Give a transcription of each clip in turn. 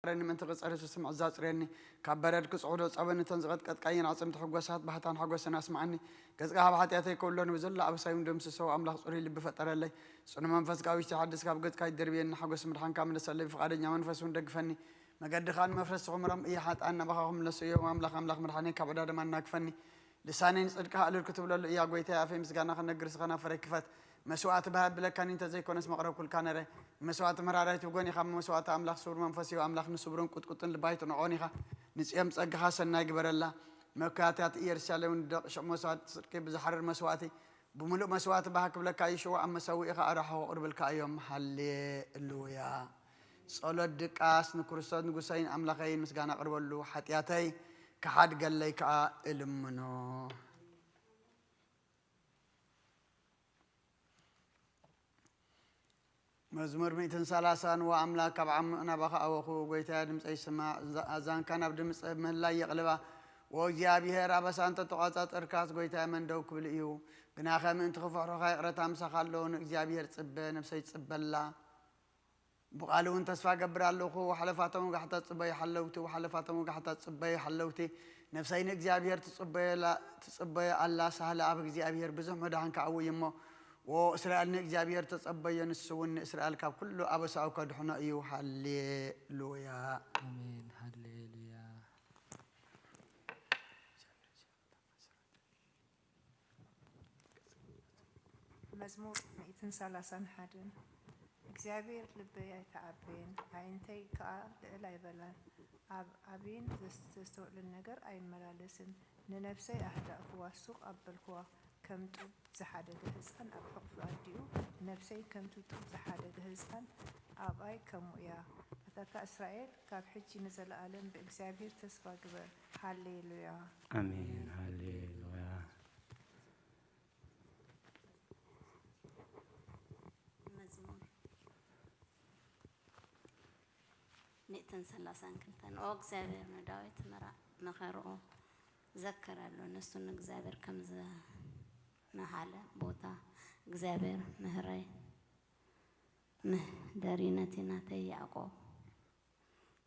رني من تقص سمع الزاز رني كبرد كصعود صابن تنزغت قد قاين عصم تحقوسات بحتان حقوس ناس معني كزقها بحتياتي كلهم وزل أبسايم دمس سو أملاح صوري اللي بفترة لي سنة منفس قاوي تحدث كاب قد كاي دربين حقوس مرحان كامل سلي في قادة منفس وندق فني ما قد خان مفرس عمرهم إيه حات أنا بخاهم لسيو وأملاح مرحاني كابدا ما ناكفني لسانين صدقها على الكتب له يا قويتها في مسجانا خلنا نجلس خلنا فريكفت مسوات بها بلا كان انت زي كونس مقرب كل كان مسوات مرارات وغوني خم مسوات املاح سور منفسي واملاح نسبرون قطقطن لبايت نعوني خا نصيام صقها سنا يغبرلا مكاتات يرسالون مسوات صدق بزحرر مسواتي بملؤ مسوات بها بلا كاي شو ام مسوي خا اراح وقرب الكايوم هللويا صلاه دقاس نكرستات نغساين املاخين مسغانا قربلو حطياتي كحد قال لي كا المنو مزمور 130 وأملاك بعمنا بخا أوخو قيتها دمس أي سماع أذان كان بدمس من لا يقلبه وجابها رابس أنت تقاطع أركاز قيتها من دوك بالإيو بناخا من تخفى رخاء رتام سخالون جابها تصب نفسي تصب الله بقالوا أنت سفا قبر اللوخو وحلفاتهم قحطة تصبي حلوتي وحلفاتهم قحطة تصبي حلوتي نفسي نجابها تصبي لا تصبي الله سهل أبغ جابها بزهم مدهن كعوي يمه وإسرائيل نجابير تصبي نسون إسرائيل كاب كله أبس أو كدحنا أيوه هللويا آمين هللويا مزمور 131 እግዚአብሔር ልበይ አይተዓበየን ዓይንተይ ከዓ ልዕል ኣይበላን ዓብይን ዘስተውዕልን ነገር ኣይመላለስን ንነፍሰይ ኣህዳእክዋ ሱቕ ኣበልክዋ ከም ጡብ ዝሓደገ ህፃን ኣብ ሕቑፉ ኣዲኡ ነፍሰይ ከምቲ ጡብ ዝሓደገ ህፃን ኣብኣይ ከምኡ እያ ኣታታ እስራኤል ካብ ሕጂ ንዘለኣለም ብእግዚአብሔር ተስፋ ግበር ሃሌሉያ آمين هللويا مزمور 132 أو እግዚአብሔር ዳዊት መኸርኦ ዘከራሉ ነሱን እግዚአብሔር ከምዘ መሐለ ቦታ እግዚአብሔር ምህራይ ደሪነቴናተ ያዕቆብ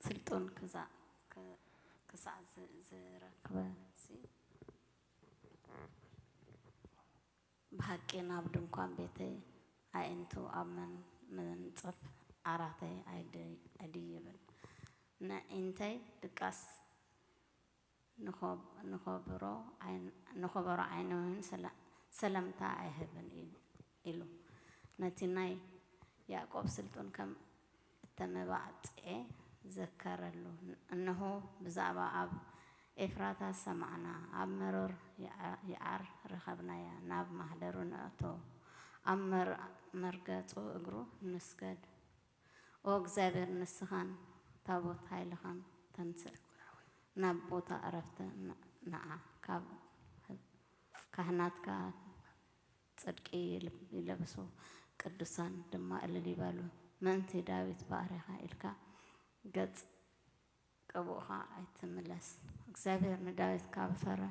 ስልጡን ክሳዕ ዝረክበ ብሓቂ ናብ ድንኳን ቤተይ ኣእንቱ ኣብ መንፀፍ ዓራተይ ኣይድይብል ንዒንተይ ድቃስ نخبر عينهم سلامتا أيهبن إلو نتيناي يعقوب سلطان كم تمبعت ذكر له أنه بزعبا أب إفراتا سمعنا أب مرور يعر رخبنا يا ناب محضرون أتو أمر مرقاتو أجرو نسكد وأجزابر نسخان تابوت هاي لخان تنسل نبوتا عرفت نعم كاب كهنات كا صدقي يلبسوا قدسان دما اللي بالو منتي داويت باريخا إلكا قد قبوخا ايتملس እግዚአብሔር ዳዊት ካብ ፈረ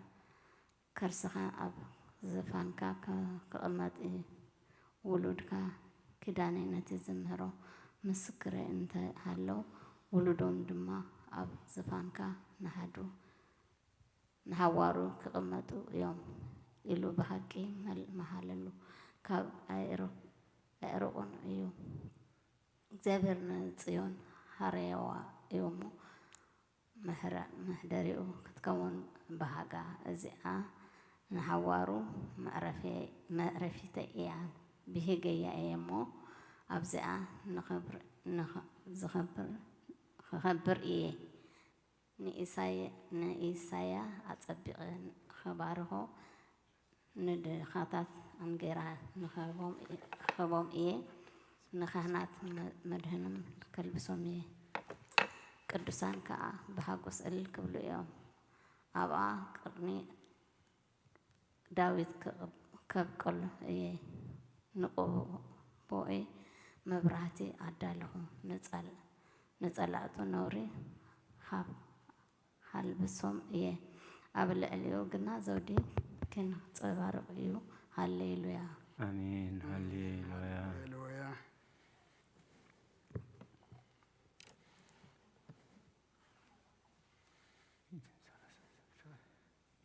ከርስኻ ኣብ ዘፋንካ ከቕመጥ ውሉድካ ኪዳነይ ነቲ ዝምህሮ ምስክረ እንተ ሃለው ውሉዶም ድማ ኣብ ዘፋንካ ንሃዋሩ ክቕመጡ እዮም ኢሉ ብሓቂ መሃለሉ ካብ ኣይርቁን እዩ እግዚአብሔር ንጽዮን ሃረየዋ እዩ እሞ መሕደሪኡ ክትከውን ባህጋ እዚኣ ንሃዋሩ መዕረፊተ እያ ብሂገያ እየ እሞ ኣብዚኣ ክኸብር እየ ንኢሳያ ኣጸቢቐ ኸባርሆ ንድኻታት ኣንጌራ ንኸቦም እየ ንካህናት መድህንም ከልብሶም እየ ቅዱሳን ከዓ ብሓጎስ እልል ክብሉ እዮም ኣብኣ ቅድሚ ዳዊት ከብቀሉ እየ ንቁቦኤ መብራህቲ ኣዳለኹ ንጸላእቱ ነውሪ ሃልብሶም እየ ኣብ ልዕሊኡ ግና ዘውዲ ክንጸባርቕ እዩ ሃሌሉያ آمين هللويا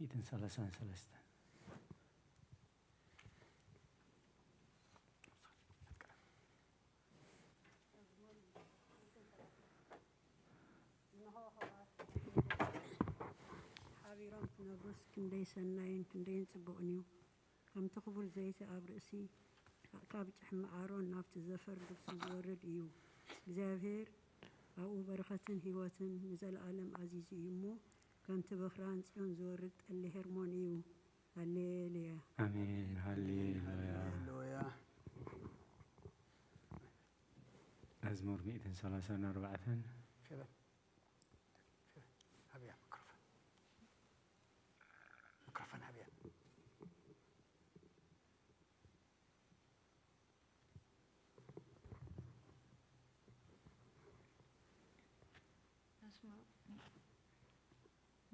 133 ሓቢሮም ክነብሩስ ክንደይ ሰናይን ክንደይን ጽቡቕን እዩ ከምቲ ክቡር ዘይቲ ኣብ ርእሲ ካብ ጭሕሚ ኣሮን ናብቲ ዘፈር ልብሱ ዝወርድ እዩ እግዚኣብሔር ኣብኡ በረኸትን ህይወትን ንዘለኣለም ኣዚዙ እዩ እሞ ከምቲ በኽራን ጽዮን ዝወርድ ጠሊ ሄርሞን እዩ ሃሌሉያ አሜን ሃሌሉያ ሃሌሉያ መዝሙር 134 شباب هبيع ميكروفون هبيع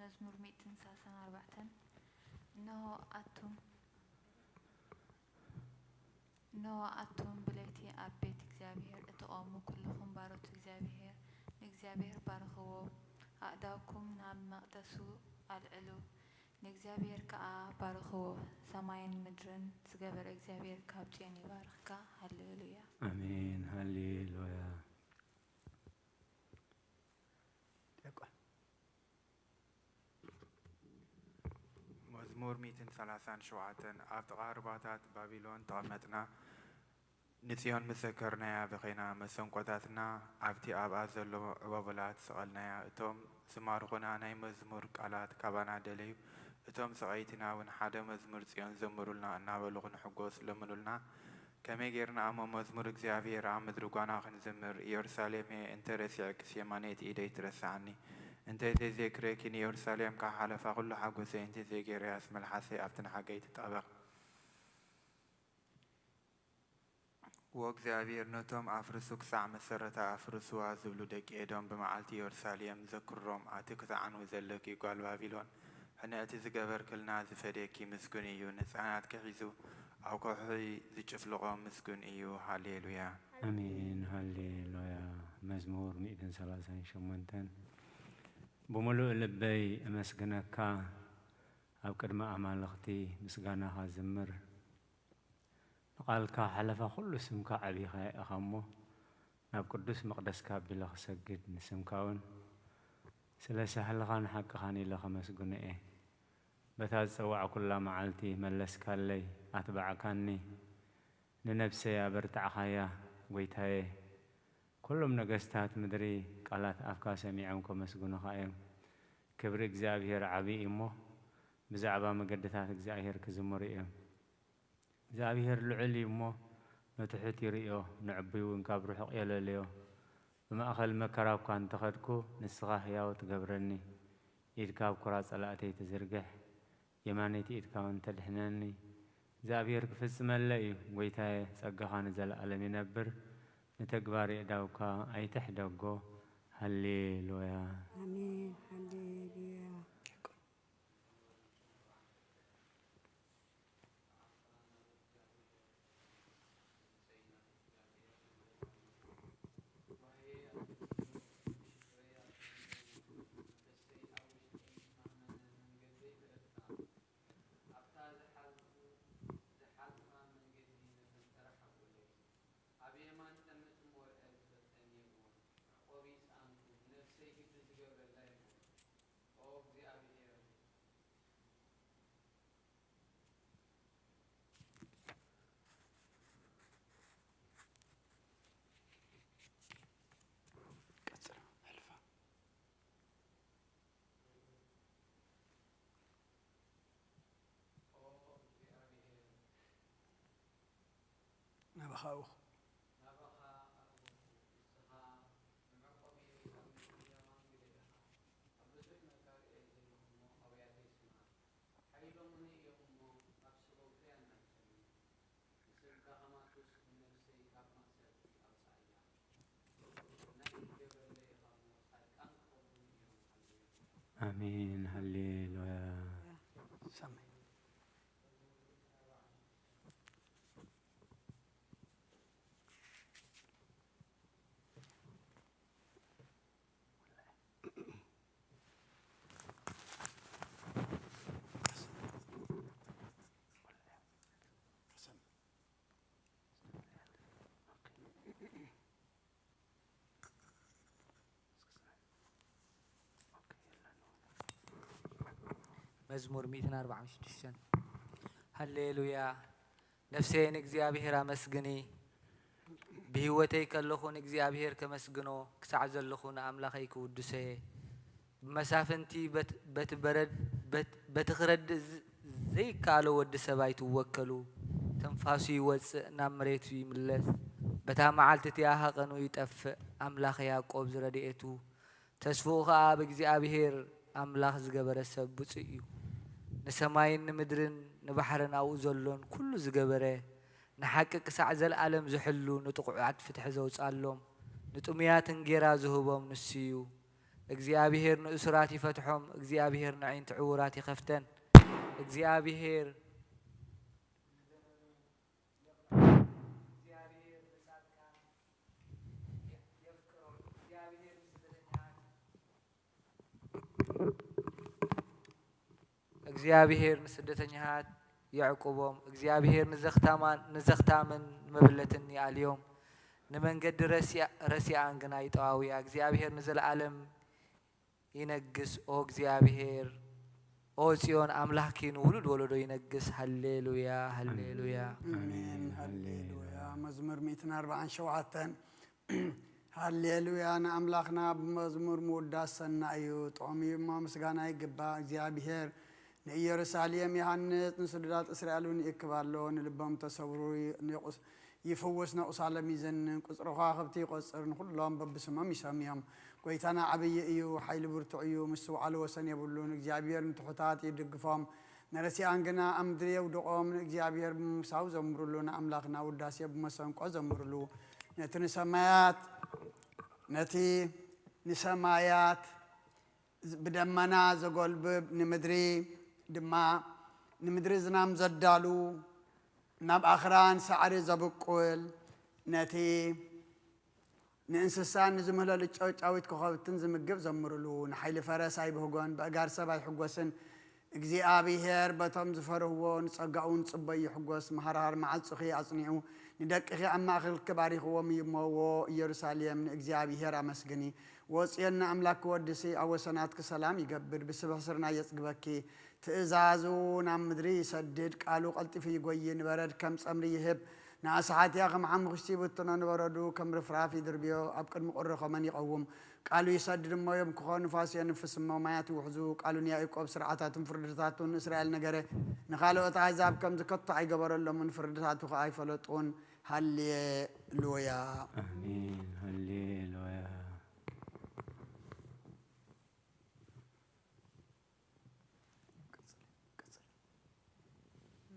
መዝሙር 134 እነሆ ኣቱም ብለይቲ ኣብ ቤት እግዚኣብሔር እትቖሙ ኩልኹም ባሮት እግዚኣብሔር ንእግዚኣብሔር ባርኽዎ ኣእዳውኩም ናብ መቕደሱ ኣልዕሉ ንእግዚኣብሔር ከዓ ባርኽዎ ሰማይን ምድርን ዝገበረ እግዚኣብሔር ካብ ጽዮን ይባርኽካ ሃሌሉያ አሜን ሃሌሉያ መዝሙር 137 ኣብ ጥቓ ርባታት ባቢሎን ተቐመጥና ንጽዮን መሰከርናያ በኺና መሰንቆታትና ኣብቲ ኣብኣ ዘሎ ዕቦበላት ሰቐልናያ እቶም ዝማርኹና ናይ መዝሙር ቃላት ካባና ደለዩ እቶም ሰቐይትና እውን ሓደ መዝሙር ጽዮን ዘምሩልና እናበሉ ክንሕጐስ ለምኑልና ከመይ ጌርና እሞ መዝሙር እግዚኣብሔር ኣብ ምድሪ ጓና ክንዝምር ኢየሩሳሌም እንተ ረሲዕክስ የማነይቲ ኢደይ ትረስዓኒ እንተ ዘይክረኪ ንኢየሩሳሌም ካብ ሓለፋ ኩሉ ሓጐሰይ እንተ ዘይገይረያስ መልሓሰይ ኣብቲ ንሓገይ ትጠበቕ ወእግዚኣብሔር ነቶም ኣፍርሱ ክሳዕ መሰረታ ኣፍርሱዋ ዝብሉ ደቂ ኤዶም ብመዓልቲ ኢየሩሳሌም ዘክሮም ኣቲ ክተዓንው ዘለኪ ጓል ባቢሎን ሕነ እቲ ዝገበርክልና ዝፈደኪ ምስጉን እዩ ንህፃናት ክሒዙ ኣብ ከውሒ ዝጭፍልቆ ምስጉን እዩ ሃሌሉያ አሜን ሃሌሉያ መዝሙር 138 ብምሉእ ልበይ እመስግነካ ኣብ ቅድሚ ኣማልኽቲ ምስጋናኻ ዝምር ንቓልካ ሓለፋ ኩሉ ስምካ ዓቢኻ ኢኻ እሞ ናብ ቅዱስ መቕደስካ ኣቢለ ክሰግድ ንስምካ እውን ስለ ሳህልኻ ንሓቅኻን ኢለ ከመስግኖ እየ በታ ዝፀዋዕ ኩላ መዓልቲ መለስካለይ ኣትባዕካኒ ንነብሰይ ኣበርታዕኻያ ጐይታየ ኩሎም ነገስታት ምድሪ ቃላት ኣፍካ ሰሚዖም ከመስግኑኻ እዮም ክብሪ እግዚኣብሔር ዓብዪ እሞ ብዛዕባ መገድታት እግዚኣብሔር ክዝምሩ እዮም እግዚኣብሔር ልዑል እዩ እሞ ንትሑት ይርእዮ ንዕቡይ እውን ካብ ርሑቕ የለለዮ ብማእኸል መከራ እኳ እንተኸድኩ ንስኻ ሕያው ትገብረኒ ኢድካ ኣብ ኩራ ጸላእተይ ትዝርግሕ የማነይቲ ኢድካ እውን ተድሕነኒ እግዚኣብሔር ክፍጽመለ እዩ ጐይታየ ጸጋኻ ንዘለኣለም ይነብር ንተግባር እዳውካ ኣይትሕደጎ ሃሌሉያ አሜን ሃሌሉያ نبخاوخ አሜን ሃሌሉያ سمي مزمور 146 هللويا نفسين እግዚአብሔር አመስግኒ بهوتي كلخون እግዚአብሔር كمسجنو كسعز اللخون أملاخي كودسه بمسافنتي بتبرد بتخرد زي كالو ود سباي توكلوا تنفاسي وص نامريتو يملس بتا معالتي ያሃቀኑ ይጠፍ أملاخ ያዕቆብ ዝረድኤቱ ተስፋው በእግዚአብሔር أملاخ ዝገበረ ሰብ ብፁዕ እዩ ንሰማይን ንምድርን ንባሕርን ኣብኡ ዘሎን ኩሉ ዝገበረ ንሓቅቅ ሳዕ ዘለዓለም ዝሕሉ ንጥቑዓት ፍትሒ ዘውፃሎም ንጥሙያትን ጌራ ዝህቦም ንሱ እዩ እግዚአብሔር ንእስራት ይፈትሖም እግዚአብሔር ንዓይንት ዕውራት ይኸፍተን እግዚአብሔር እግዚአብሔር ንስደተኛት يعقوبهم እግዚአብሔር ንዘኽታምን መብለትን ያልዮም ንመንገድ ረሲያን ግና ይጠዋውያ እግዚአብሔር ንዘለዓለም ይነግስ ኦ እግዚአብሔር ኦ ጽዮን አምላኪን ውሉድ ወለዶ ይነግስ ሃሌሉያ ሃሌሉያ አሜን ሃሌሉያ መዝሙር 147 ሃሌሉያ ንአምላኽና በመዝሙር ምውዳሰና እዩ ጦሚማ ምስጋና ይግባ እግዚአብሔር ኢየሩሳሌም ያህንት ንስድዳት እስራኤልን ይክባሎ ንልቦም ተሰብሩ ይፈወስ ንኡሳለም ይዘን ቁጽር ኸብቲ ይቆጽርን ሁሉም በብስሞም ይሰሚዮም ጎይታና ዓብይ እዩ ኃይል ብርቱዕ እዩ ምስ ውዓለ ወሰን የብሉን እግዚአብሔር ንትሑታት ይድግፎም ነረሲያን ግና አምድሪ የውድቆም እግዚአብሔር ምሳው ዘምሩሉ ንአምላኽና ውዳሴ ብመሰንቆ ዘምሩሉ ነቲ ንሰማያት ብደመና ዘጎልብብ ንምድሪ ድማ ንምድሪ ዝናም ዘዳሉ ናብ ኣኽራን ሳዕሪ ዘብቁል ነቲ ንእንስሳን ንዝምህለሉ ጨውጫዊት ኮኸብትን ዝምግብ ዘምሩሉ ንሓይሊ ፈረስ ኣይብህጎን በእጋር ሰብ ኣይሕጐስን እግዚአብሔር በቶም ዝፈርህዎ ንጸጋኡን ጽበይ ይሕጐስ መሃርሃር መዓጽኺ ኣጽኒዑ ንደቅኺ ኣብ ማእኸል ባሪኽዎም ይሞዎ ኢየሩሳሌም ንእግዚአብሔር ኣመስግኒ ወጽየና ኣምላክ ክወድሲ ኣብ ወሰናትክ ሰላም ይገብር ብስብሕ ስርና የጽግበኪ ትእዛዙ ናብ ምድሪ ይሰድድ ቃሉ ቀልጢፉ ይጎይ ንበረድ ከም ጸምሪ ይህብ ንኣስሓትያ ከም ዓምኽሽቲ ብትኖ ንበረዱ ከም ርፍራፍ ይድርብዮ ኣብ ቅድሚ ቁሪ ኸመን ይቐውም ቃሉ ይሰድድ እሞዮም ክኾኑ ፋስ የንፍስ እሞ ማያት ይውሕዙ ቃሉን ያዕቆብ ስርዓታቱን ፍርድታቱን እስራኤል ነገረ ንኻልኦት ኣሕዛብ ከም ዝከቶ ኣይገበረሎምን ፍርድታቱ ኸ ኣይፈለጡን ሃሌሉያ አሜን ሃሌሉያ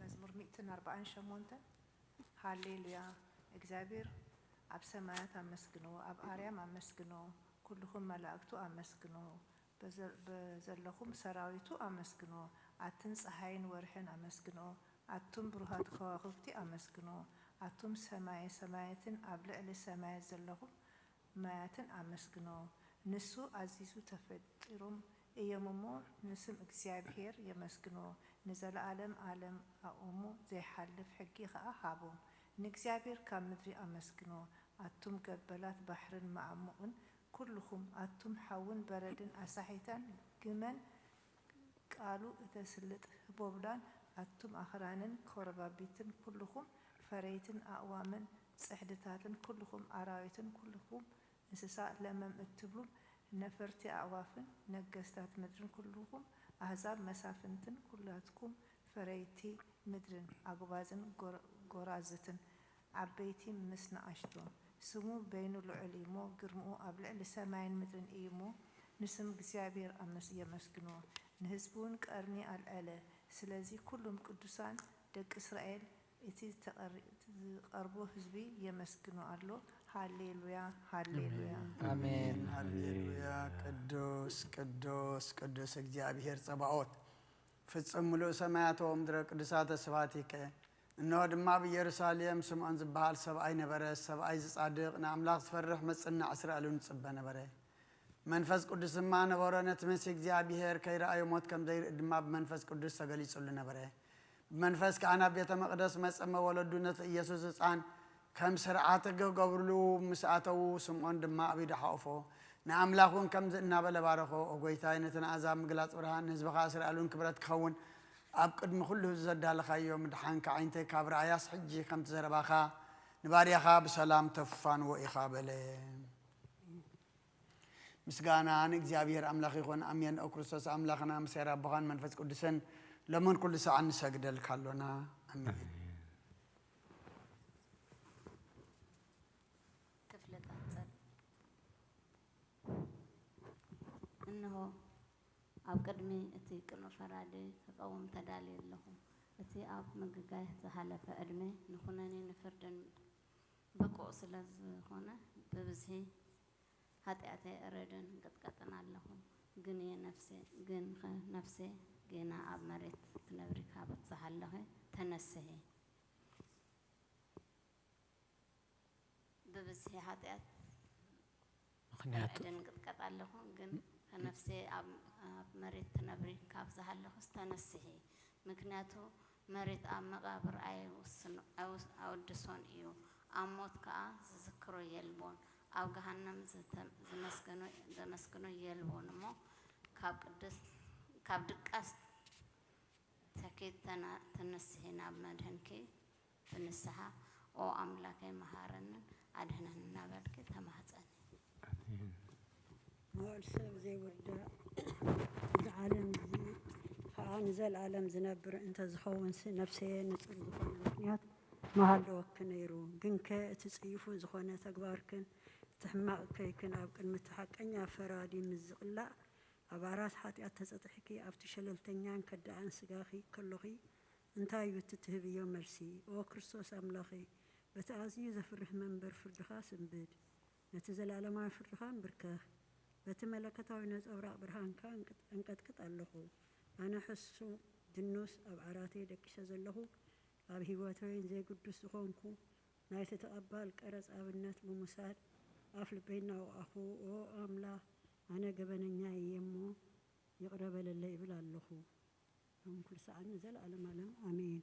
መዝሙር 148 ሃሌሉያ እግዚአብሔር ኣብ ሰማያት ኣመስግኖ ኣብ ኣርያም ኣመስግኖ ኩልኩም መላእክቱ ኣመስግኖ በዘለኹም ሰራዊቱ ኣመስግኖ ኣትን ፀሓይን ወርሕን ኣመስግኖ ኣቱም ብሩሃት ከዋኽብቲ ኣመስግኖ ኣቱም ሰማያትን ኣብ ልዕሊ ሰማያት ዘለኹም ማያትን ኣመስግኖ ንሱ ኣዚዙ ተፈጢሮም እዮም እሞ ንስም እግዚአብሔር የመስግኖ ንዘለዓለም ዓለም ኣኦሙ ዘይሓልፍ ሕጊ ኸኣ ሃቦም ንእግዚአብሔር ካብ ምድሪ ኣመስግኖ ኣቱም ገበላት ባሕርን ማዕሙቕን ኩልኩም ኣቱም ሓውን በረድን ኣሳሒታን ግመን ቃሉ እተስልጥ ህቦብላን ኣቱም ኣኽራንን ኮረባቢትን ኩልኩም ፈረይትን ኣእዋምን ጽሕድታትን ኩልኩም ኣራዊትን ኩልኩም እንስሳ ለመም እትብሉም ነፈርቲ ኣዕዋፍን ነገስታት ምድርን ኩልኩም ኣሕዛብ መሳፍንትን ኩላትኩም ፈረይቲ ምድርን ኣግባዝን ጎራዝትን ዓበይቲ ምስ ንኣሽቶም ስሙ በይኑ ልዑል እሞ ግርምኡ ኣብ ልዕሊ ሰማይን ምድርን እዩ እሞ ንስም እግዚአብሔር የመስግኖ ንህዝቡን ቀርኒ ኣልዕለ ስለዚ ኩሉም ቅዱሳን ደቂ እስራኤል እቲ ዝቐርቦ ህዝቢ የመስግኖ ኣሎ ሃሌሉያ ሃሌሉያ አሜን ሃሌሉያ ቅዱስ ቅዱስ ቅዱስ እግዚአብሔር ጸባኦት ፍጽም ሙሉእ ሰማያት ወምድረ ቅዱሳተ ስብሐቲከ እነሆ ድማ ብኢየሩሳሌም ስምዖን ዝበሃል ሰብኣይ ነበረ ሰብኣይ ዝጻድቕ ንኣምላኽ ዝፈርሕ መጽናዕ እስራኤልን ጽበ ነበረ መንፈስ ቅዱስ ድማ ነበሮ ነቲ መሲ እግዚአብሔር ከይረኣዮ ሞት ከም ዘይርኢ ድማ ብመንፈስ ቅዱስ ተገሊጹሉ ነበረ ብመንፈስ ከዓ ናብ ቤተ መቕደስ መጸመ ወለዱ ነቲ ኢየሱስ ህፃን ከም ስርዓተ ገብርሉ ምስ ኣተዉ ስምዖን ድማ ኣብ ኢዱ ሓቑፎ ንኣምላኹን ከምዚ እናበለ ባረኾ ኦጎይታይ ነቲ ንኣዛብ ምግላፅ ብርሃን ንህዝብኻ እስራኤልን ክብረት ክኸውን ኣብ ቅድሚ ኩሉ ህዝቢ ዘዳለኻዮ ምድሓንካ ዓይንተይ ካብ ረኣያስ ሕጂ ከምቲ ዘረባኻ ንባርያኻ ብሰላም ተፋንዎ ኢኻ በለ ምስጋና ንእግዚአብሔር ኣምላኽ ይኹን ኣሜን ኦ ክርስቶስ ኣምላኽና ምሴራ ኣቦኻን መንፈስ ቅዱስን ለመን ኩሉ ሰዓት ንሰግደልካ ኣሎና ኣሜን እነሆ ኣብ ቅድሚ እቲ ቅኑዕ ፈራዲ ክቐውም ተዳልየ ኣለኹ እቲ ኣብ ምግጋይ ዝሃለፈ ዕድመ ንኹነኔ ንፍርድን ብቁዕ ስለ ዝኾነ ብብዝሒ ኃጢአተይ እረድን እንቅጥቀጥን ኣለኹ ግን ነፍሴ ገና ኣብ መሬት ትነብሪ ካብ እትዝሓለኸ ተነስሄ ብብዝሒ ኃጢአት እረድን እንቅጥቀጥ ኣለኹ ግን ነፍሴ ኣብ መሬት ትነብሪ ካብ ዝሓለኹስ ተነስሄ ምክንያቱ መሬት ኣብ መቃብር ኣውድሶን እዩ ኣብ ሞት ከዓ ዝዝክሮ የልቦን ኣብ ገሃነም ዘመስግኖ የልቦን እሞ ካብ ድቃስ ተኬድ ተነስሄ ናብ መድህንኪ ብንስሓ ኦ ኣምላከይ መሃረንን ኣድህነን እናበልኪ ተማህፀኒ ወድ ሰብ ዘይወዳእ ዝዓለም ከዓ ንዘለኣለም ዝነብር እንተዝኸውን ነፍሰየ ንፁር ዝኾነ ምክንያት መሃለወክ ነይሩ ግን ከ እቲ ፅዩፉ ዝኾነ ተግባርክን እቲ ሕማቕ ከይክን ኣብ ቅድሚ እቲ ሓቀኛ ፈራዲ ምስ ዝቕላእ ኣብ ኣራት ሓጢኣት ተፀጥሕኪ ኣብቲ ሸለልተኛን ከዳእን ስጋኺ ከለኺ እንታይ እዩ እትትህብዮ መልሲ ኦ ክርስቶስ ኣምላኺ በቲ ኣዝዩ ዘፍርህ መንበር ፍርድኻ ስንብድ ነቲ ዘለኣለማዊ ፍርድኻ ንብርከኽ በቲ መለከታዊ ነፀብራቕ ብርሃንካ እንቀጥቅጥ ኣለኹ ኣነ ሕሱ ድኑስ ኣብ ዓራተይ ደቂሰ ዘለኹ ኣብ ሂወተይ ዘይግዱስ ዝኾንኩ ናይቲ ተቐባል ቀረፅ ኣብነት ብምውሳድ ኣፍ ልበይ እናወቕኹ ኦ ኣምላኽ ኣነ ገበነኛ እየ እሞ ይቕረ በለለ ይብል ኣለኹ ሎም ኩሉ ሰዓት ንዘለኣለም ዓለም ኣሜን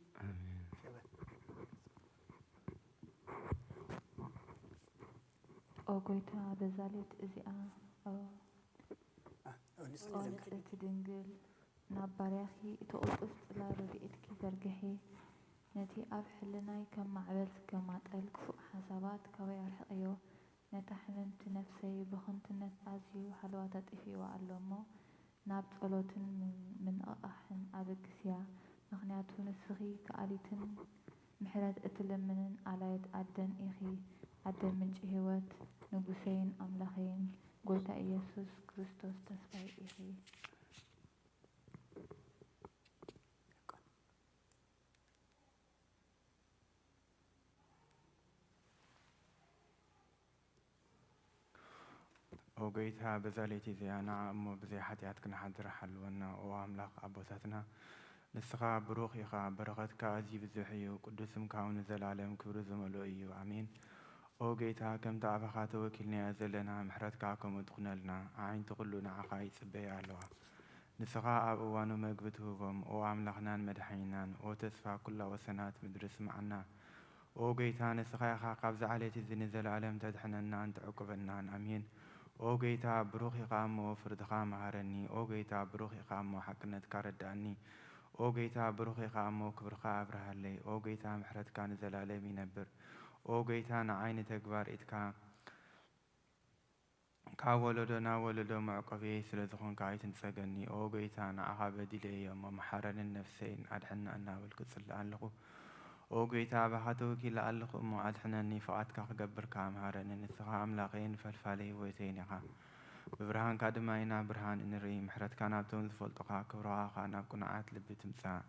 ኦ ጎይታ በዛሌት እዚኣ ኦንፅቲ ድንግል ናብ ባርያኺ እቲ ቅልጡፍ ፅላል ረድኤትኪ ዘርግሒ ነቲ ኣብ ሕልናይ ከም ማዕበል ዝገማጠል ክፉእ ሓሳባት ካበይ ኣርሕቕዮ ነታ ሕመምቲ ነፍሰይ ብኽንትነት ኣዝዩ ሓለዋ ተጢፍዋ ኣሎ እሞ ናብ ጸሎትን ምንቕቓሕን ኣበግስያ ምኽንያቱ ንስኺ ከኣሊትን ምሕረት እትልምንን ኣላየት ኣደን ኢኺ ኣደ ምንጪ ህይወት ንጉሰይን ኣምላኸይን ጎይታ ኢየሱስ ክርስቶስ ተስፋይ ኢኺ ኦ ጎይታ በዛሌት እዚኣ ንዓ እሞ ብዘይ ሓጢኣት ክንሓድር ሓልወና ኦ ኣምላኽ ኣቦታትና ንስኻ ብሩኽ ኢኻ በረኸትካ ኣዝዩ ብዙሕ እዩ ቅዱስምካ እውን ንዘላለም ክብሪ ዝመልኦ እዩ ኣሜን ኦ ጌታ ከምቲ ኣባኻ ተወኪልናዮ ዘለና ምሕረትካ ከምኡ ትኹነልና ኣዓይንቲ ኩሉ ንዓኻ ይፅበያ ኣለዋ ንስኻ ኣብ እዋኑ መግቢ ትህቦም ኦ ኣምላኽናን መድሓኒናን ኦ ተስፋ ኩላ ወሰናት ምድሪ ስማዓና ኦ ጌታ ንስኻ ኢኻ ካብዚ ዓሌት እዚ ንዘላለም ተድሕነናን ትዕቁበናን ኣሜን ኦ ጌታ ብሩኽ ኢኻ እሞ ፍርድኻ መሃረኒ ኦ ጌታ ብሩኽ ኢኻ እሞ ሓቅነትካ ረዳእኒ ኦ ጌታ ብሩኽ ኢኻ እሞ ክብርኻ ኣብርሃለይ ኦ ጌታ ምሕረትካ ንዘላለም ይነብር ኦ ጌታ ንዓይኒ ተግባር ኢትካ ካብ ወለዶ ናብ ወለዶ መዕቆብየ ስለ ዝኾንካ ኣይትንፀገኒ ኦ ጌታ ንዓኻ በዲለየ እሞ መሓረንን ነፍሰይን ኣድሕና እናበልኩ ፅላእ ኣለኹ ኦ ጌታ ኣባኻ ተወኪለ ኣለኹ እሞ ኣድሕነኒ ፍቓድካ ክገብርካ መሃረኒ ንስኻ ኣምላኸይን ፈልፋለ ህይወተይን ኢኻ ብብርሃንካ ድማ ኢና ብርሃን እንርኢ ምሕረትካ ናብቶም ዝፈልጡኻ ክብርኻ ናብ ቁንዓት ልቢ ትምፃእ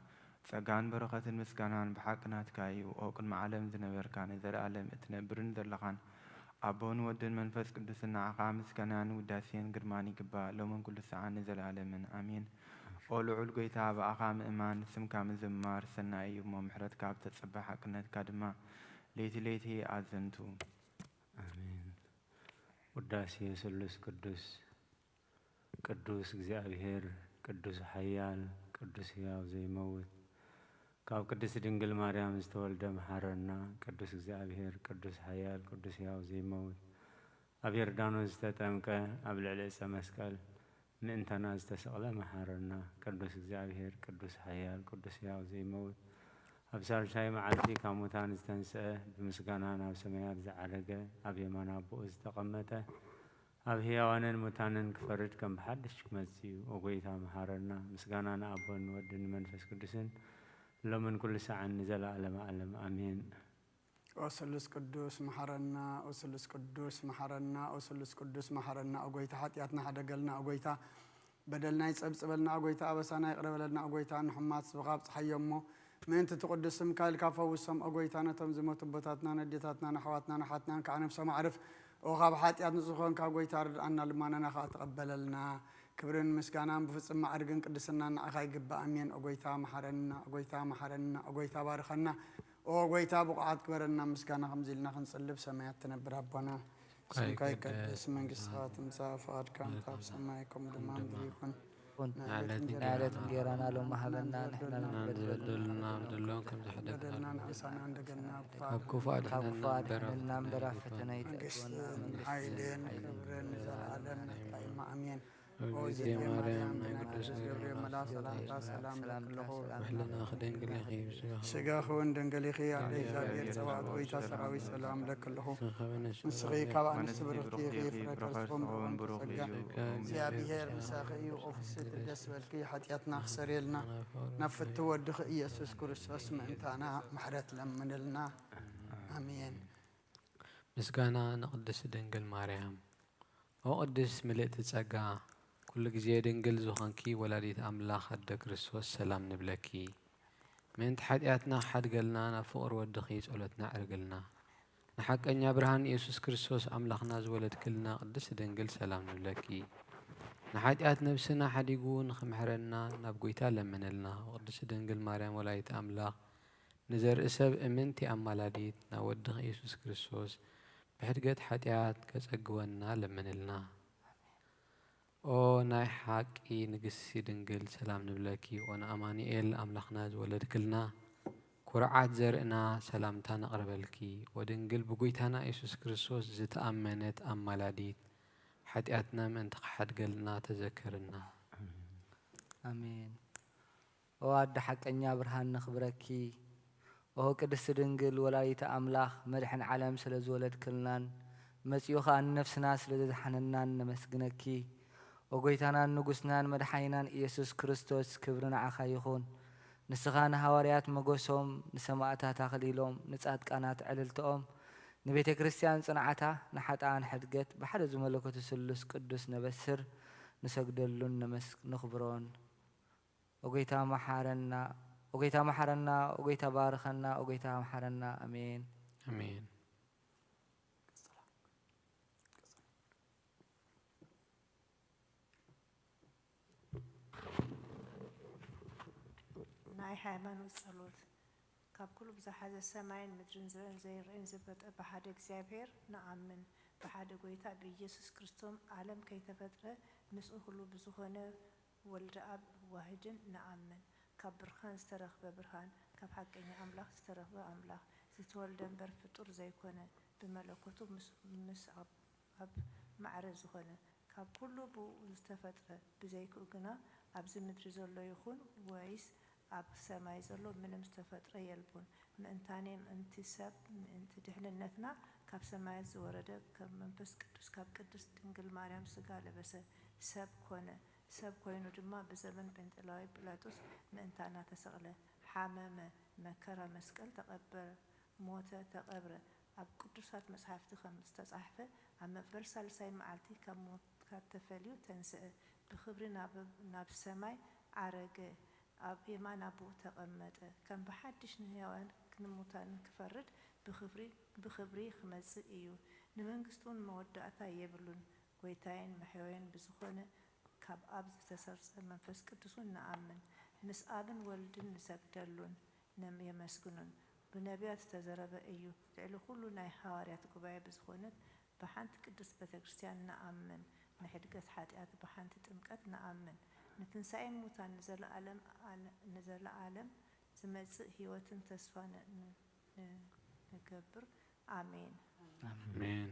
ጸጋን በረኸትን ምስጋናን ብሓቅናትካ እዩ ኦ ቅድሚ ዓለም ዝነበርካ ንዘለኣለም እትነብርን ዘለኻን ኣቦን ወድን መንፈስ ቅዱስን ንዓኻ ምስጋናን ውዳሴን ግርማን ይግባእ ሎምን ኩሉ ሰዓት ንዘለኣለምን ኣሜን ኦ ልዑል ጎይታ ብኣኻ ምእማን ስምካ ምዝማር ሰናይ እዩ እሞ ምሕረትካ ብተጸባሕ ሓቅነትካ ድማ ለይቲ ለይቲ ኣዘንቱ አሜን ውዳሴ ስሉስ ቅዱስ ቅዱስ እግዚአብሔር ቅዱስ ኃያል ቅዱስ ሕያው ዘይመውት ካብ ቅድስት ድንግል ማርያም ዝተወልደ መሐረና ቅዱስ እግዚአብሔር ቅዱስ ኃያል ቅዱስ ሕያው ዘይመውት أب يردانوس تتمكى أب العليسة مسكال ምእንተና ዝተሰቕለ መሓረና ቅዱስ እግዚአብሔር ቅዱስ ሓያል ቅዱስ ሕያው ዘይመውት ኣብ ሳልሳይ መዓልቲ ካብ ሙታን ዝተንስአ ብምስጋና ናብ ሰማያት ዝዓረገ ኣብ የማን ኣቦኡ ዝተቐመጠ ኣብ ሕያዋንን ሙታንን ክፈርድ ከም ብሓድሽ ክመጽእ እዩ። ኦጎይታ መሓረና ምስጋና ንኣቦን ንወድን መንፈስ ቅዱስን ሎምን ኩሉ ሰዓን ንዘለኣለመ ዓለም ኣሜን። ኦስሉስ ቅዱስ መሐረና ኦስሉስ ቅዱስ መሐረና ኦስሉስ ቅዱስ መሐረና ኦጎይታ ኃጢአትና ሓደገልና ኦጎይታ በደልና ይጸብጽበልና ኦጎይታ አበሳና ይቅረበለልና ኦጎይታ ንሕማት ስብኻብ ፀሐዮሞ ምእንቲ ትቅዱስም ካልካ ፈውሶም ኦጎይታ ነቶም ዝሞቱ ቦታትና ነዴታትና ነሕዋትና ነሓትና ከዓ ነፍሶም ዓርፍ ኦኻብ ኃጢአት ንጽኾን ካብ ጎይታ ርድአና ልማናና ከዓ ተቀበለልና ክብርን ምስጋናን ብፍጽም ማዕርግን ቅድስና ንዓኻ ይግባእ አሜን። ኦጎይታ መሐረና ኦጎይታ መሐረና ኦጎይታ ባርኸና ኦጎይታ ብቁዓት ክበረና ምስጋና ከምዚልና ክንጽልብ ሰማያት ትነብር አባና ስምካ ይቀደስ መንግስትካ ትምጻእ ፈቃድካ ኣብ ሰማይ ከምኡ ድማ ምድሪ ይኹን نعلت نجيرانا لو مهبنا نحن نبدلنا بدلون كم بدلنا نعسانا عندنا كفاد لنا برفتنا يتقون عيلين كبرين زلالن قائم امين وزي مريم قدوس جبريل ملاك سلام له وحلنا خدين قل خيب سجاخون دنقلي خي عليه زابير سواد ويتا سراوي سلام لك له مسخي كوان سبرتي خي فرقصهم بروخ زابير مساخي اوفيس الدسبل كي حتياتنا خسريلنا نفت ودخ يسوع كريستوس منتانا محرت لمن لنا امين. مسكانا نقدس دنقل مريم وقدس ملئت تصقا كل جزء دنقل زخانكي ولاديت أملاخ حد كريستوس سلام نبلكي من تحدياتنا حد قلنا نفقر ودخيس ولتنا عرقلنا نحق أن يبرهن يسوس كريستوس أملاخنا زولد كلنا قدس دنقل سلام نبلكي نحديات نفسنا حد يقول نخمحرنا نبقيتا لمن لنا وقدس دنقل مريم ولاديت أملاخ نزر اسب امنتي أمالاديت نودخ يسوس كريستوس بحرقت حديات كسقونا لمن لنا او ناي حقي نقسي دنقل سلام نبلكي وانا امانيئيل املاخنا زولد كلنا كرعات زرقنا سلامتا نقربلكي ودنقل بقويتانا يسوس كريستوس زتأمنت أمالاديت حدياتنا من تقحد قلنا تذكرنا امين. وعد حق انيا برهان نخبركي وهو قدس دنقل ولايت أملاخ مدحن عالم سلزولد كلنان مسيوخا نفسنا سلزحننا نمسكنكي وقويتانا نقسنان مدحينان يسوس كريستوس كبرنا عخا يخون نسخان هواريات مقوسهم نسماعتها تخليلهم نسعد كانت عللتهم نبيت كريستيان صنعتها نحطان حدقت بحد زملكوت الثالوث قدوس نبسر نسجدلون نمسك نخبرون وقويتا محارنا وقيتا محرنا وقيتا بارخنا وقيتا محرنا امين امين. ناي هايمانوت ጸሎት ካብ ኩሉ ብዝሓዘ ሰማይን ምድርን ዝበን ዘይርአን ዝበጠ ብሓደ እግዚአብሔር ንኣምን ብሓደ ጎይታ ብኢየሱስ ክርስቶስ ዓለም ከይተፈጥረ ምስኡ ሁሉ ብዝኾነ ወልደ ኣብ ዋህድን ንኣምን ካብ ብርሃን ዝተረኽበ ብርሃን ካብ ሓቀኛ ኣምላኽ ዝተረኽበ ኣምላኽ ዝተወልደ እምበር ፍጡር ዘይኮነ ብመለኮቱ ምስ ኣብ ማዕረ ዝኾነ ካብ ኩሉ ብኡ ዝተፈጥረ ብዘይክኡ ግና ኣብዚ ምድሪ ዘሎ ይኹን ወይስ ኣብ ሰማይ ዘሎ ምንም ዝተፈጥረ የልቡን ምእንታኔ ምእንቲ ሰብ ምእንቲ ድሕንነትና ካብ ሰማያት ዝወረደ ከም መንፈስ ቅዱስ ካብ ቅድስት ድንግል ማርያም ስጋ ለበሰ ሰብ ኮነ ሰብ ኮይኑ ድማ ብዘመን ጴንጤላዊ ጲላጦስ ምእንታና ተሰቕለ ሓመመ መከራ መስቀል ተቐበረ ሞተ ተቐብረ ኣብ ቅዱሳት መጽሓፍቲ ከም ዝተጻሕፈ ኣብ መበል ሳልሳይ መዓልቲ ካብ ሞት ተፈልዩ ተንስአ ብክብሪ ናብ ሰማይ ዓረገ ኣብ የማን ኣቦኡ ተቐመጠ ከም ብሓድሽ ንህያዋን ንሙታን ክፈርድ ብክብሪ ክመጽእ እዩ ንመንግስቱን መወዳእታ የብሉን ጎይታዬን መሕያወይን ብዝኾነ ካብ ኣብ ዝተሰርጸ መንፈስ ቅዱስን ንኣምን ምስ ኣብን ወልድን ንሰግደሉን የመስግኑን ብነቢያት ዝተዘረበ እዩ ልዕሊ ኩሉ ናይ ሐዋርያት ጉባኤ ብዝኾነት ብሓንቲ ቅድስት ቤተክርስቲያን ንኣምን ንሕድገት ሓጢአት ብሓንቲ ጥምቀት ንኣምን ንትንሣኤ ሙታን ንዘለዓለም ዝመጽእ ህይወትን ተስፋ ንገብር አሜን አሜን።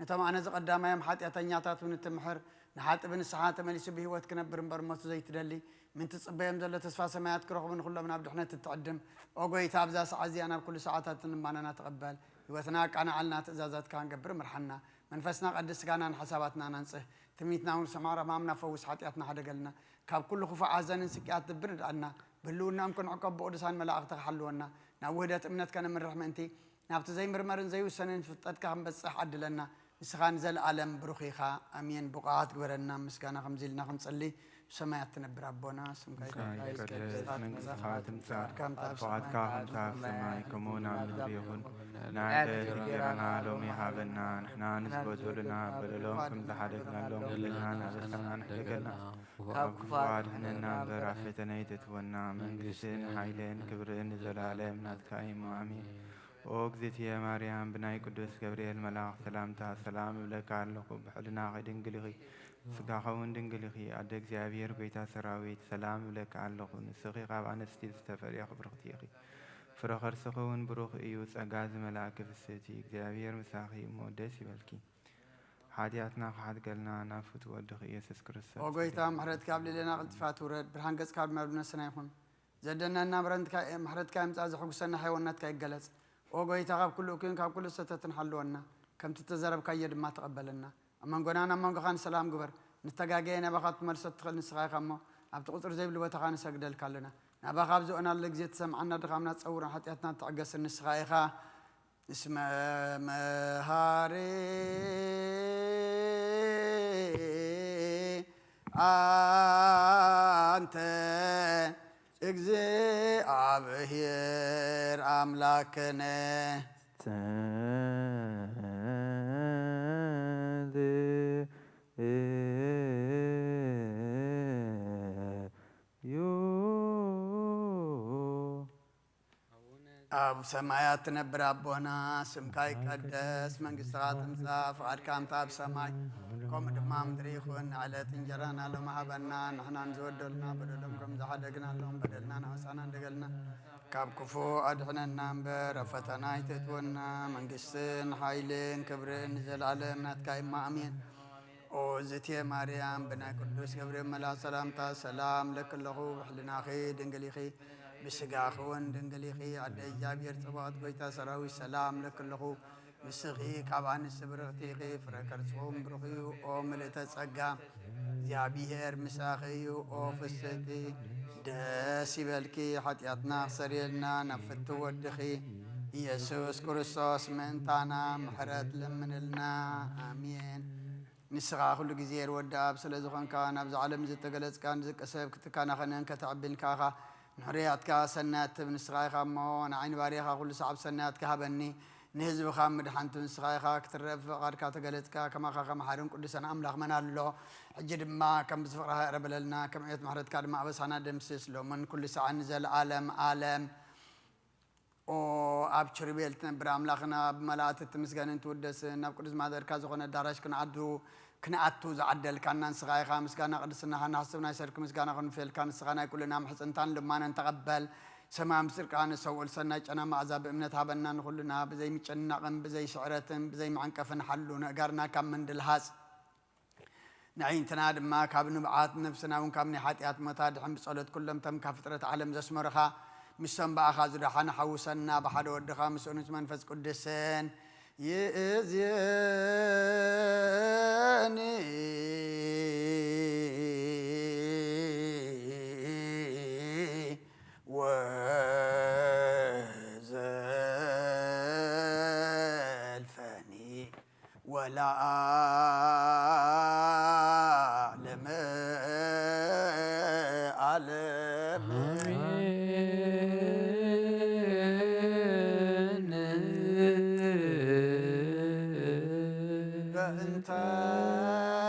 نتم أنا زقدام يوم حتى أتنياتات ونتمحر نحات بن الساعات مليس بهوت كنبر برموت زي تدلي من تصبيهم زل تسفى سمايات كروخ من كل من عبد حنا تتقدم أقوي تابزا سعزي أنا بكل ساعات ما أنا نتقبل هوتناك أنا علنا تزازات كان قبر مرحنا منفسنا قدس كان حساباتنا ننصح تميتنا ونسمعنا مامنا فوز حاتياتنا حدا قالنا كاب كل خفا عزان سكيات البرد عنا بلونا ممكن عقب بقدسان ملاك تحلونا نوهدت امنت كان من رحمتي نابت زي مرمرن زي وسنن فتتك هم بس حد لنا نسخان زل عالم بروخيخا امين بقعات قبرنا مسكانا خمزيلنا خنصلي سمايات تنبر ربنا سمكاي من خاتم فؤاد كاهم تاف سماي كمونا من بيهون نعدل غيرنا لوم يحابنا نحنا نثبت لنا بلوم كم تحدثنا لوم لنا نبسنا نحلقنا فؤاد حننا برعفتنا يتتونا من قسين حيلين كبرين زلالين نتكايم امين وقزت يا مريم بناي قدوس جبريل ملاك سلامتا سلام لك علىكم بحلنا غدن قلغي فقاخون دنقلغي عدك زابير قيتا سراويت سلام لك علىكم نسخي قاب عن ستيل استفر يا خبرختيخي فرخر سخون بروخ ايوس اقاز ملاك في السيتي زابير مساخي مودسي بلكي حادياتنا حاد قلنا نافت ودخ يسوس كريستوس وقيتا محرت كابل لنا قلت فاتورد برهان قز كابل مبنى سنايخون زدنا نمرن محرت كام تازح حسنا حيوانات كايقلص وقوي تغاب كل أكين كاب كل ستة حلونا كم تتزرب كيد ما تقبلنا أما نقولنا ما نقول سلام قبر نتجاجينا بخاط مرسل تخل نسخة خمو أبتقطر زي بلو تخان سجد الكلنا نبغى خابزو أنا اللي جيت سمعنا دخلنا تصور حتى أتنا تعجس النسخة خا اسم مهاري أنت اجزي عبهير أملاكنا أبو سمايات نبر أبونا سمكاي قدس من قصرات انصاف عركام تاب سماي قوم دمام دريخون على تنجرانا لهم حبنا نحنا نزود لنا بدلهم زحدقنا لهم بدلنا نحسنا ندقلنا كاب كفو أدحنا النامبر فتنا يتتونا من قسن حايلين كبرين زلالين نتكاي ما أمين او زتي مريم بنا قدوس جبريل ملا سلامتا سلام لك الله وحلنا خي دنقليخي بسقاخون دنقليخي عدي جابير صبات بيتا سراوي سلام لك الله مسخي كابان السبرغتيخي فركر صوم برخيو او ملتا سقا جابير مساخي او فستي داسي بالكي حتياتنا سريلنا نفتو ودخي يسوس كريستوس منتانا محرد لمن لنا امين نسخة كل جزير وداب سلزخن كان أبز عالم زت جلس كان زك أسب كان خنين كتعبين كاخا نحريات كاسنات بنسخة خامون عين باريخا كل صعب سنات كهبني نهزب خامد حنت نسخة خا كترف غار كاتجلس كما خا محارم كل سنة أملاخ من الله حجد ما كم بسفرها ربلنا كم عيت محرد كاد ما بس أنا دمسس لو من كل ساعة نزل عالم او أبشر بيلتنا براملاخنا بملات التمسجن تودس نبكرز ما ذكر كازوخنا دارش كنا عدو كنا عدو زعدل كنا نسخاي خامس كنا قدسنا هنحسبنا يسرك مسكنا خنفيل كان سخنا كلنا محسنتان لما نتقبل سما مسر كان سوول سنة أنا مع عذاب إمنتها بنا نقولنا بزي متشنع بزي شعرتهم بزي معنكفن حلونا قارنا كم من دلهاس نعين تنادم ما كابن بعات نفسنا ونكمن حاتيات متادحم بصلت كلهم تم كفترة عالم زسمرخا مسلم بأخذ رحنا حوسنا بحد ودخا مسؤولين منفس قدسين يزياني وزلفني ولا أعلم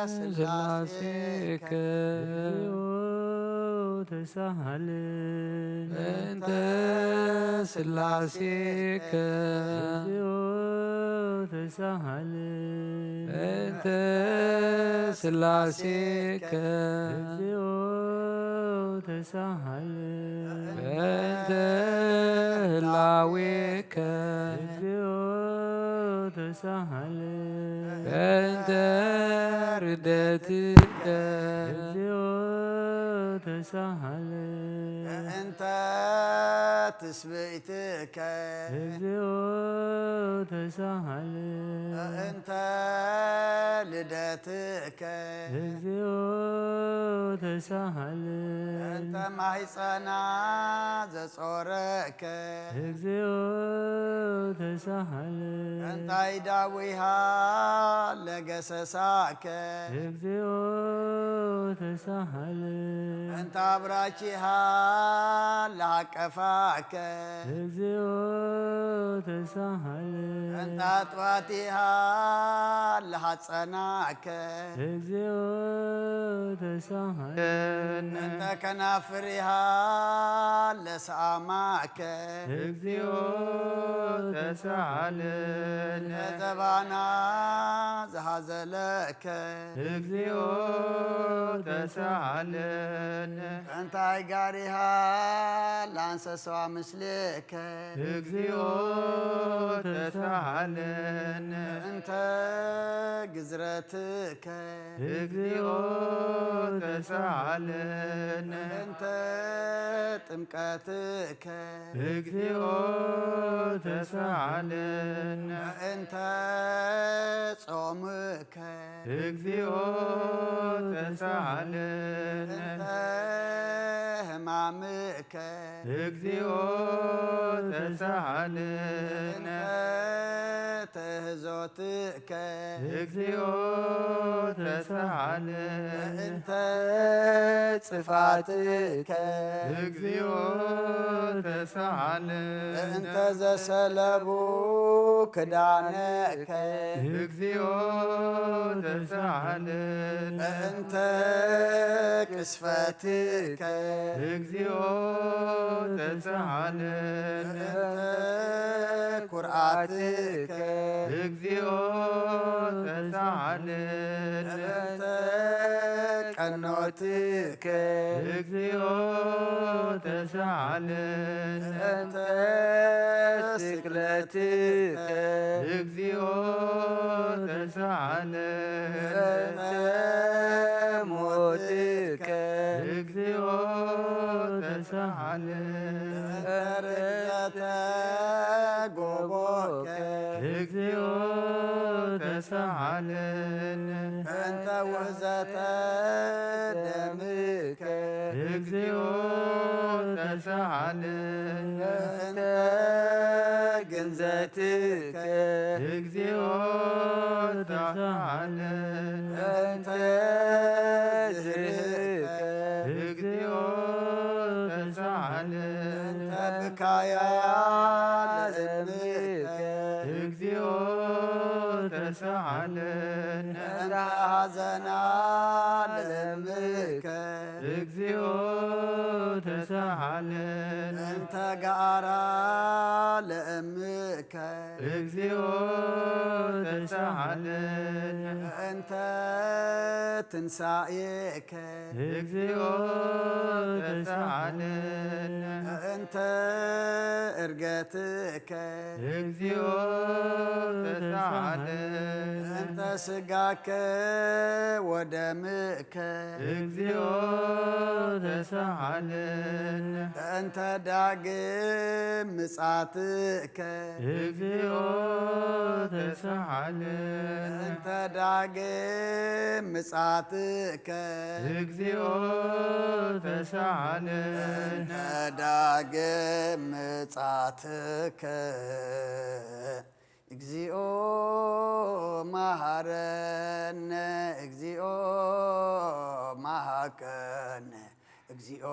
سلاسك تسهل أنت سلاسك تسهل أنت سلاسك تسهل أنت لاويك تسهل በእንተ ርደትከ እግዚኦ ተሳሃለ እንተ ትስብእትከ እግዚኦ ተሳሃለ እንተ ልደትከ እግዚኦ ተሳሃለ እንተ ማሕፀና ዘጾረከ እግዚኦ ተሳሃለ እንተ አይዳዊሃ ለገሰሳከ እግዚኦ ተሳሃለ እንተ አብራኪሃ ለአቀፋከ እግዚኦ ተሳሃለ እንተ አጥባቲሃ ለሐፀናከ እግዚኦ ተሳሃለ እንተ ከናፍሪሃ ለሰአማከ እግዚኦ ተሳሃለ ለዘባና ዘሃዘለከ እግዚኦ ተሳሃለ እንተ አይጋሪሃ ለአንሰሷ ምስሌከ እግዚኦ ተሳሃለ እንተ ግዝረትከ እግዚኦ ተሳሃለ እንተ ጥምቀትከ እግዚኦ ተሳሃለ እንተ ጾምከ እግዚኦ ተሳሃለ እንተ ሕማምከ እግዚኦ ተሳሃለ እንተ ትሕዞትከ እግዚኦ ተሳሃለ እንተ ጽፋትከ እግዚኦ ተሳሃለ እንተ ዘሰለቡ ክዳነከ እግዚኦ ተሳሃለ እንተ ቅስፈትከ እግዚኦ ተሳሃለ እንተ ኩርዓትከ እግዚኦ ተሳሃለ እንተ ቀኖትከ እግዚኦ ተሳሃለ እንተ ስቅለትከ እግዚኦ ተሳሃለ እንተ ሞትከ እግዚኦ ተሳሃለ እንተ ርግዘተ ጎቦከ እግዚኦ ተሳሃለ እንተ ውህዘተ ደምከ እግዚኦ ተሳሃለ እንተ ግንዘትከ እግዚኦ ተሳሃለ እንተ ዝርህከ እግዚኦ ተሳሃለ እንተ ብካያ ለእምከ እግዚኦ ተሳሃለ እንተ ሐዘና ለእምከ እግዚኦ ተሳሃለ እንተ ገአራ ለእምከ እግዚኦ ተሳሃለ እንተ ትንሣኤከ እግዚኦ ተሳሃለ እንተ እርገትከ እግዚኦ ተሳሃለ እንተ ሥጋከ ወደምከ እግዚኦ ተሳሃለ እንተ ዳግም ምጻትከ እግዚኦ ተሳሃለ እንተ ዳግም ምጻትከ እግዚኦ ተሳሃለ እንተ ዳግም ምጻትከ እግዚኦ መሐረነ እግዚኦ መሐከነ እግዚኦ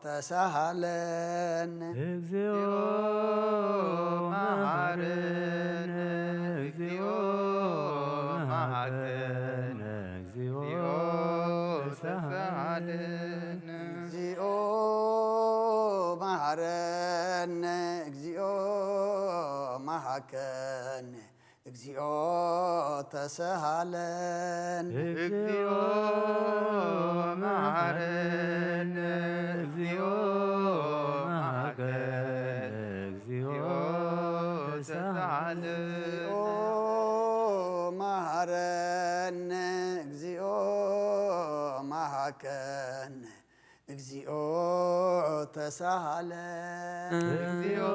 ተሳሃለን እግዚኦ መሐረነ እግዚኦ መሐከነ እግዚኦ ተሳሃለን እግዚኦ መሐረነ እግዚኦ መሐከነ እግዚኦ ተሳሃለን እግዚኦ መሐረነ እግዚኦ መሐከነ እግዚኦ ተሳሃለን እግዚኦ ስማከን እግዚኦ ተሳሃለ እግዚኦ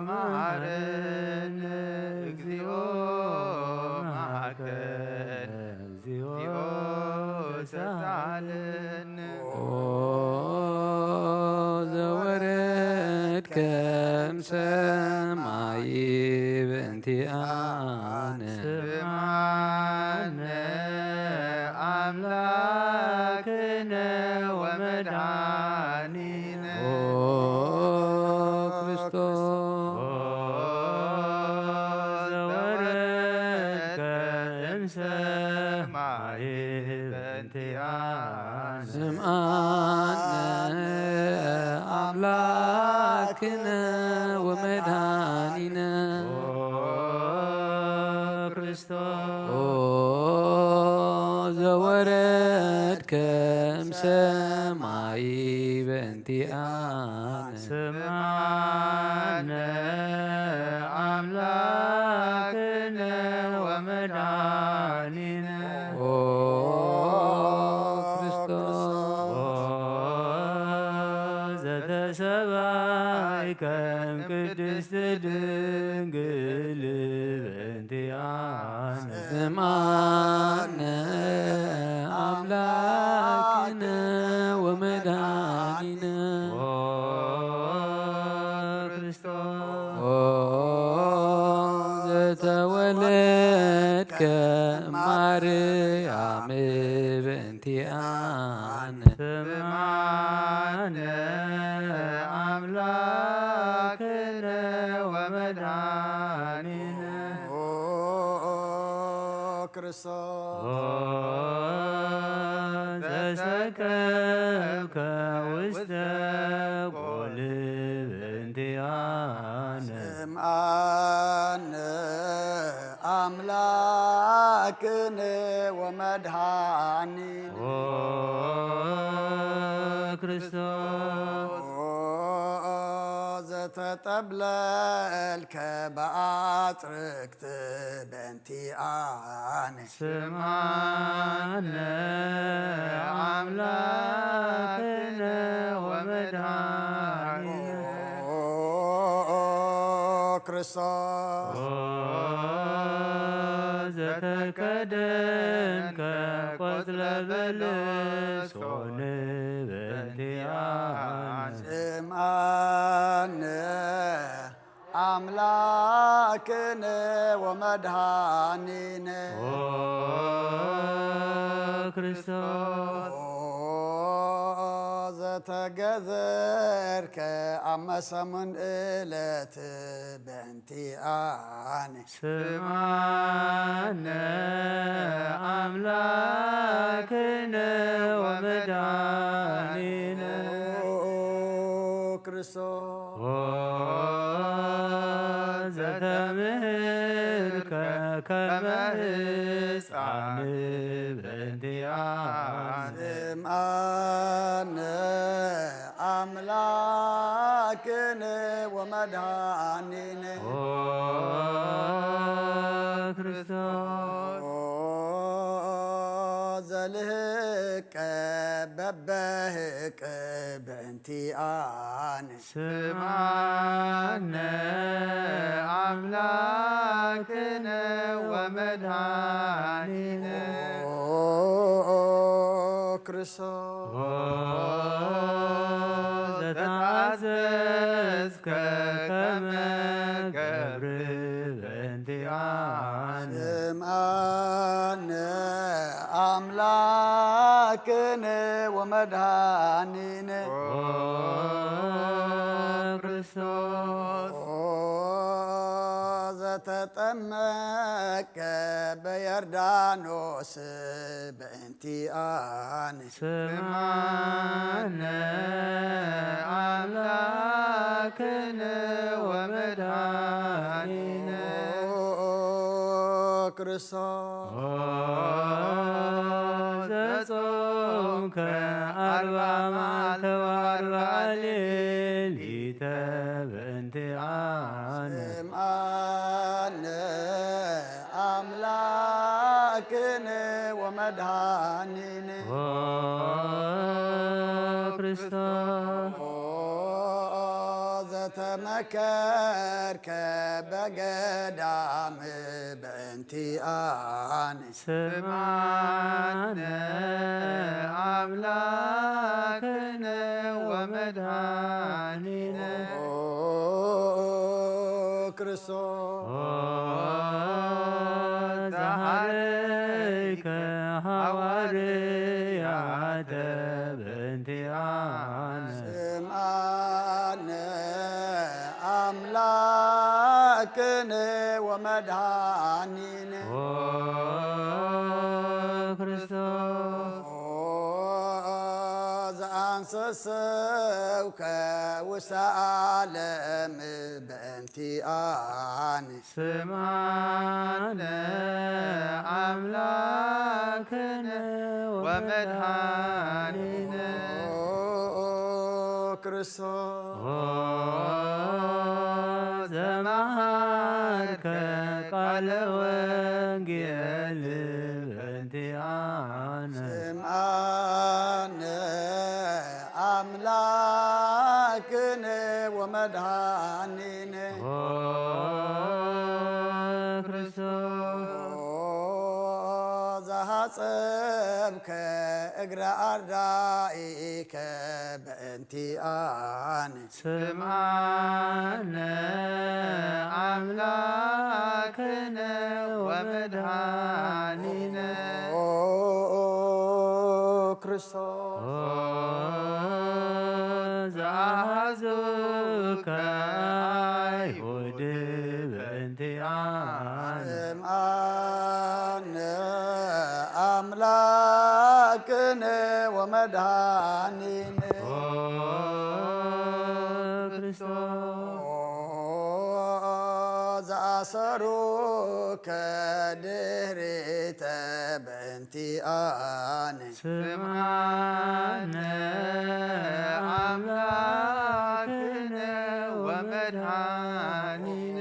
መሐረነ እግዚኦ መሐከን እግዚኦ ተሳሃለነ ዘወረድከ እምሰማይ በእንቲአነ ስምዓነ አምላክነ ወመድኃኒነ ክርስቶስ ዘወረድከ እምሰማይ በእንቲአነ ስምዓነ አምላክነ ወመድኃኒነ ክርስቶስ ዘወረድከ እምሰማይ በእንቲአነ ስምዓነ አምላክነ ወመድኃኒነ ክርስቶስ ዘተሰባይከ እምቅድስት ድንግል በእንቲአነ ስምዓነ አምላክነ ወመድኃኒነ ክርስቶስ ዘተወለድከ ማርያም በእንቲአነ ስምዓነ አምላክነ ወመድኃኒነ ክርስቶስ ዘሰከብከ ውስተ ጐል በእንቲአነ ስምዓነ አምላክነ ወመድኃኒነ ክርስቶስ ዘተጠብለልከ በአጽርክት በእንቲአነ ስምዓነ አምላክነ ወመድኃኒነ ክርስቶስ ዘተከደንከ ቆጽለ በለስ ሆነ በእንቲአነ ስምዓነ አምላክነ ወመድኃኒነ ክርስቶስ ዘተገዘርከ አመሰሙን ዕለት በእንቲአነ ስምዓነ አምላክነ ወመድኃኒነ ክርስቶስ ዘተምህርከ ከመ ሕፃን በእንቲአነ ስምዓነ አምላክነ ወመድኃኒነ ክርስቶስ ዘልህቀ በበህቅ በእንቲአነ ስምዓነ አምላክነ ወመድኃኒነ ክርስቶስ ዘተአዘዝከ ከመ ገብር በእንቲአነ ስምዓነ አምላክነ ወመድኃኒነ ክርስቶስ ዘተጠመቀ በዮርዳኖስ በእንቲአነ ስምዓነ አምላክነ ወመድኃኒነ ክርስቶስ ዘጾምከ አርባ መዓልተ ወአርብዓ ሌሊተ በእንቲአነ ስምዓነ አምላክነ ومدهانين ክርስቶስ ዘተመከርከ በገዳም በእንቲአነ ስምዓነ አምላክነ ወመድኃኒነ ክርስቶስ ዘሃረይከ ሐዋርያተ በእንቲአነ ስምዓነ አምላክነ ወመድኃኒነ ክርስቶስ ዘአንሰሰውከ ውስተ ዓለም በእንቲአነ ስምዓነ አምላክነ ወመድኃኒነ ክርስቶስ ዘመሃርከ ቃለ ወንጌል በእንቲአነ ስምዓነ አምላክነ ወመድኃኒነ ክርስቶስ ዘሐጸብከ እግረ አርዳኢከ በእንቲአነ ስምዓነ አምላክነ ወመድኃኒነ ክርስቶስ ዘአሐዙከ አይሁድ በእንቲአነ ስምዓነ አምላክነ ወመድኃኒነ ክርስቶስ ዘአሰሩከ ድኅሬተ በእንቲአነ ስምዓነ አምላክነ ወመድኃኒነ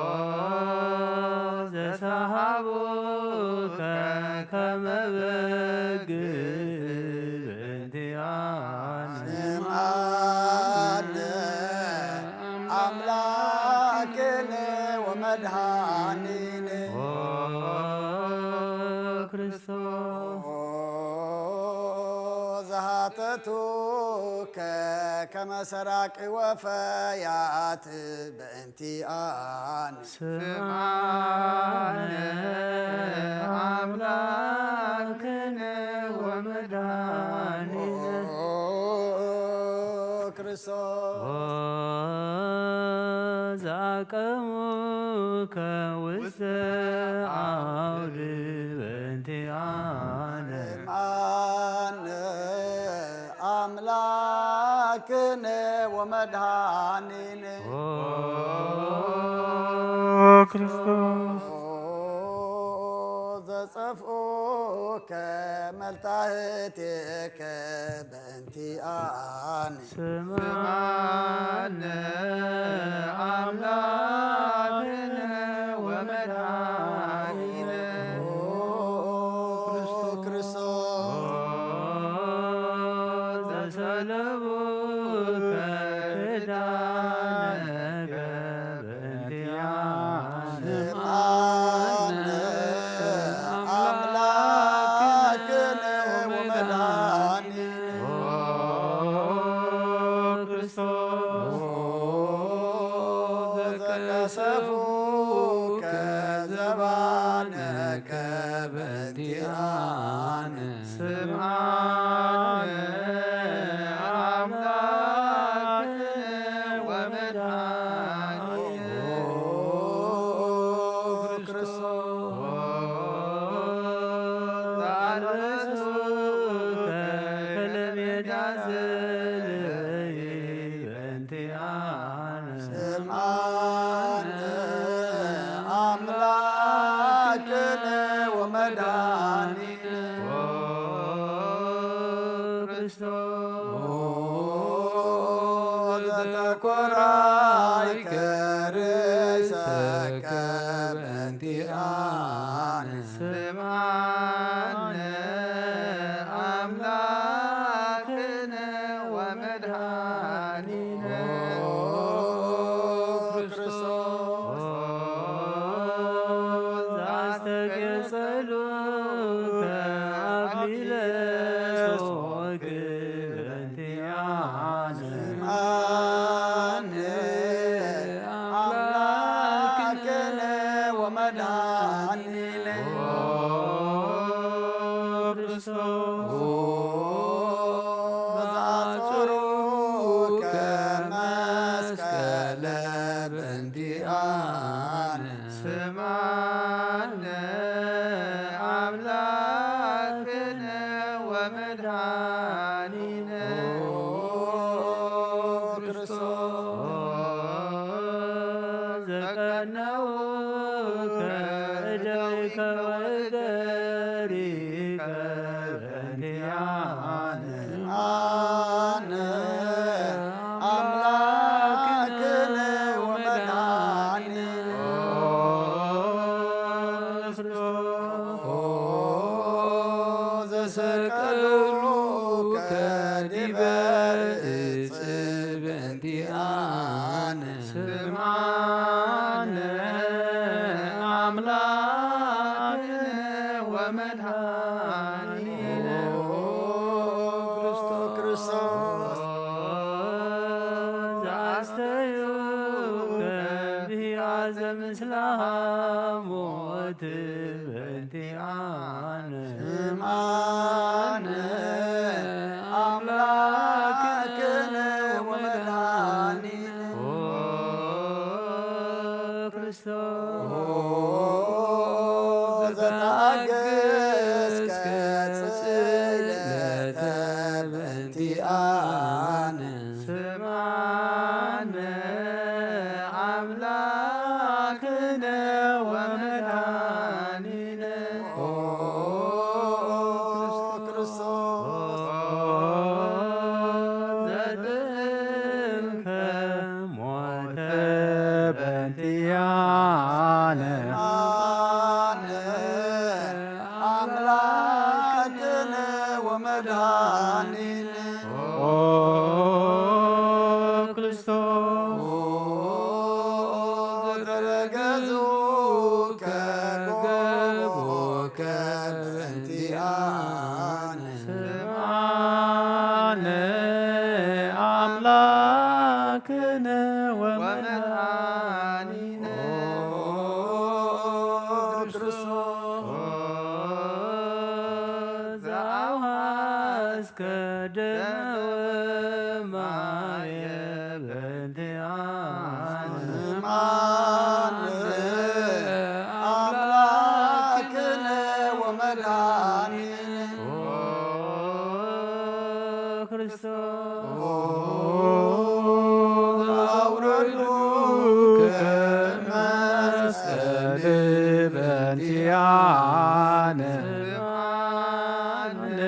ክርስቶስ ዘሰሃቡከ ከመ በግዕ በእንቲአነ ስምዓነ አምላክነ ወመድኃኒነ ክርስቶስ ዘሃተቱከ ከመ ሰራቅ ወፈያት በእንቲአነ ስምዓነ አምላክነ ወመድኃኒነ ክርስቶስ ዘአቀሙከ ውስተ አውድ በእንቲአነ ስምዓነ አምላክነ ወመድኃኒነ ክርስቶስ ዘጸፍኦከ መልታህትከ በእንቲአነ ስምዓነ አምላክነ ወመድኃኒነ ክርስቶስ ዘሰለቡከ ክዳነከ በእንቲአነ ስምዓነ አምላክነ ወመድኃኒነ ክርስቶስ ዘቀሰፉከ ዘባነከ በእንቲአነ ስምዓነ አምላክነ ወመድኃኒነ ክርስቶስ ዘአልበሱከ ከለሜዳ ዘለይ በእንቲአነ ስምዓነ አምላክነ ወመድኃኒነ ክርስቶስ ዘተኰራይከ ርእሰከ በእንቲአነ ስምዓነ አምላክነ ወመድኃኒነ ክርስቶስ ዘአስተገጸሉከ አክሊለ ሦክ በእንቲአነ ስምዓነ አምላክነ ወመድኃኒነ በዛጽሩከ መስቀለ በእንቲአነ ስምዓነ አምላክነ ወመድኃኒነ ክርስቶስ ዘቀነውከ እደዊከ ወእገሪከ በእንቲአነ አነ አምላክነ ወመድኃኒነ ዘሰቀሉከ ዲበ ዕፅ በእንቲአነ ስምዓነ አምላክነ ወመድኃኒነ ክርስቶስ ዘአስተዩከ ብሂአዘ ምስለ ሞት በእንቲአነ ስምዓነ አምላክነ ወመድኃኒነ ክርስቶስ ዘታገሥከ ጽዕለተ በእንቲአነ ስምዓነ አምላክነ ወመድኃኒነ ክርስቶስ ዘጥምከ ሞተ በእንቲአነ አነ አምላክነ ወመድኃኒነ ክርስቶስ ዘተረገዙከ ጎቦከ በእንቲአነ ስምዓነ አምላክነ ወመድኃኒነ ክርስቶስ ዘአውሃዝከ ደመ ወማየ በእንቲአነ ስምዓነ አምላክነ ወመድኃኒነ ክርስቶስ አውረዱከ መስቀል በእንቲአነ ስምዓነ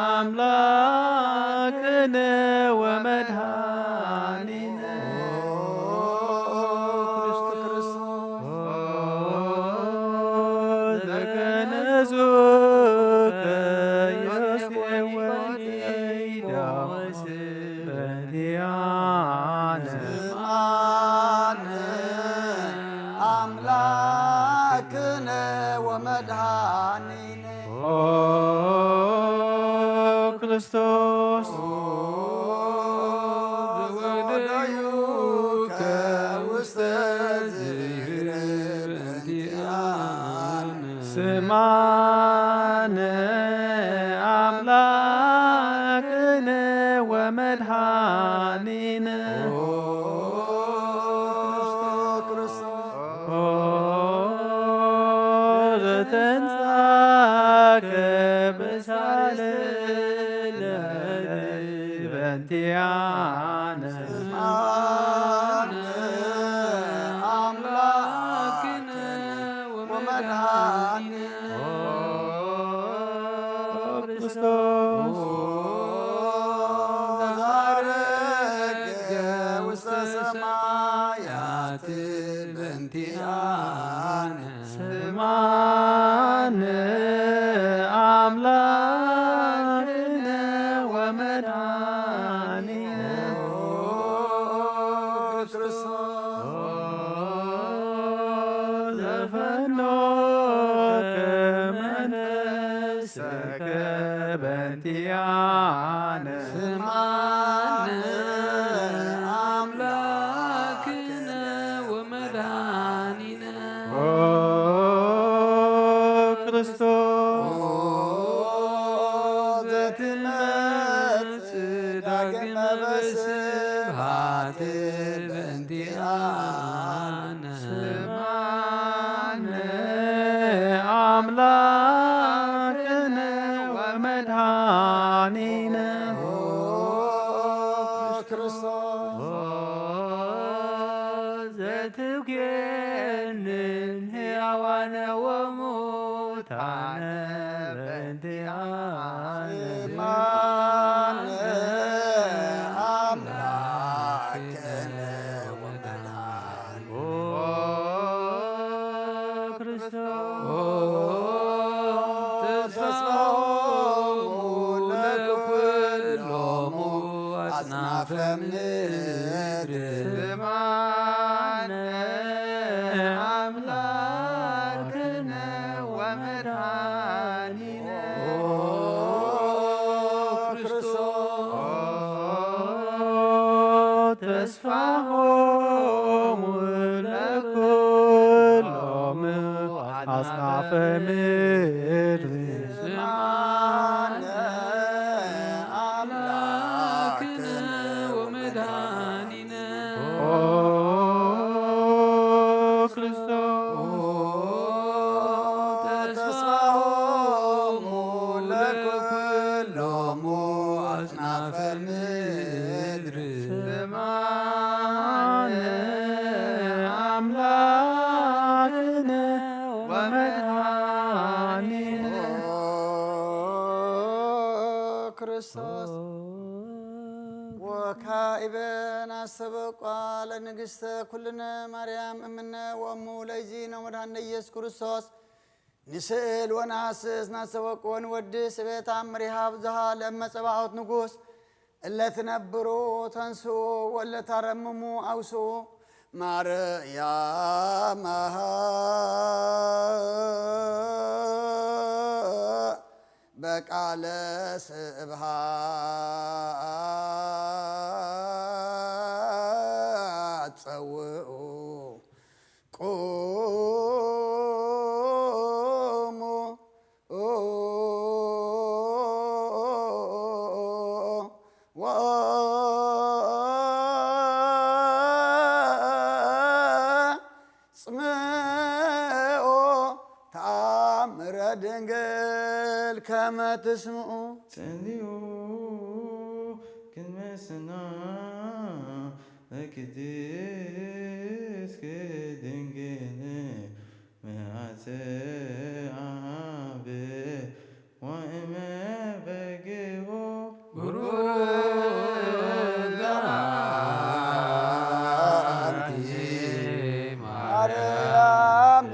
አምላክነ ወመድኃኒነ ክርስቶስ ዘገነዙከ ዮሴፍ ወኒዳስ በእንቲአነ ስምዓነ አምላክነ ወመድኃኒነ ክርስቶስ ዘወደዩከ ውስተ ዝክረ በእንቲአነ ስምዓነ አምላክነ ወመድኃኒነ ዘተንሣእከ በሳልስት በእንቲአነ ስምዓነ አምላክነ ወመድኃኒነ ክርስቶስ ዘዛረገ ውስተ ሰማያት በእንቲአነ فنو كمنفسك بنتيانا سمعنا أملاكنا ومداننا ክርስቶስ ዘትመጽ ዳግመ በስብሐት በእንቲአነ ስምዐነ አምላክነ ወመድኃኒነ ክርስቶስ ዘትኩነን ሕያዋነ ወሙታነ በእንቲአነ ስምዐነ አምላክነ ወመድኃኒነ ክርስቶስ ተስፋሆሙ ለኵሎሙ አጽናፈ ምድር ስምዐነ አምላክነ ወመድኃኒነ ክርስቶስ ተስፋሆሙ ለኵሎሙ አጽናፈ ምድር ስምዐነ አምላክነ ወመድኃኒነ ክርስቶስ ተስፋሆሙ ለኵሎሙ አጽናፈ ምድር ስምዐነ አምላክነ ወመድኃኒነ ክርስቶስ ወካኢበን አሰበቋ ለንግሥተ ኩልነ ማርያም እምነ ወእሙ ለእግዚእነ ወመድኃኒነ ኢየሱስ ክርስቶስ ንስእል ወነሐስስ ናሰበቆ ንወድስ ቤት አምሪሃ ብዝሃ ለመጸባዖት ንጉሥ እለ ትነብሩ ተንስኡ ወእለ ታረምሙ አውስኡ ማርያም በቃለ ስብሐት ጸውዑ ቁሙ ወጽምዑ ተአምረ ድንግል ከመ ትስምዑ ጸልዩ ክልመስና ለቅድስት ድንግል መዓዘ አብ ወእመ በግሁ ብሩክ አንቲ ማርያም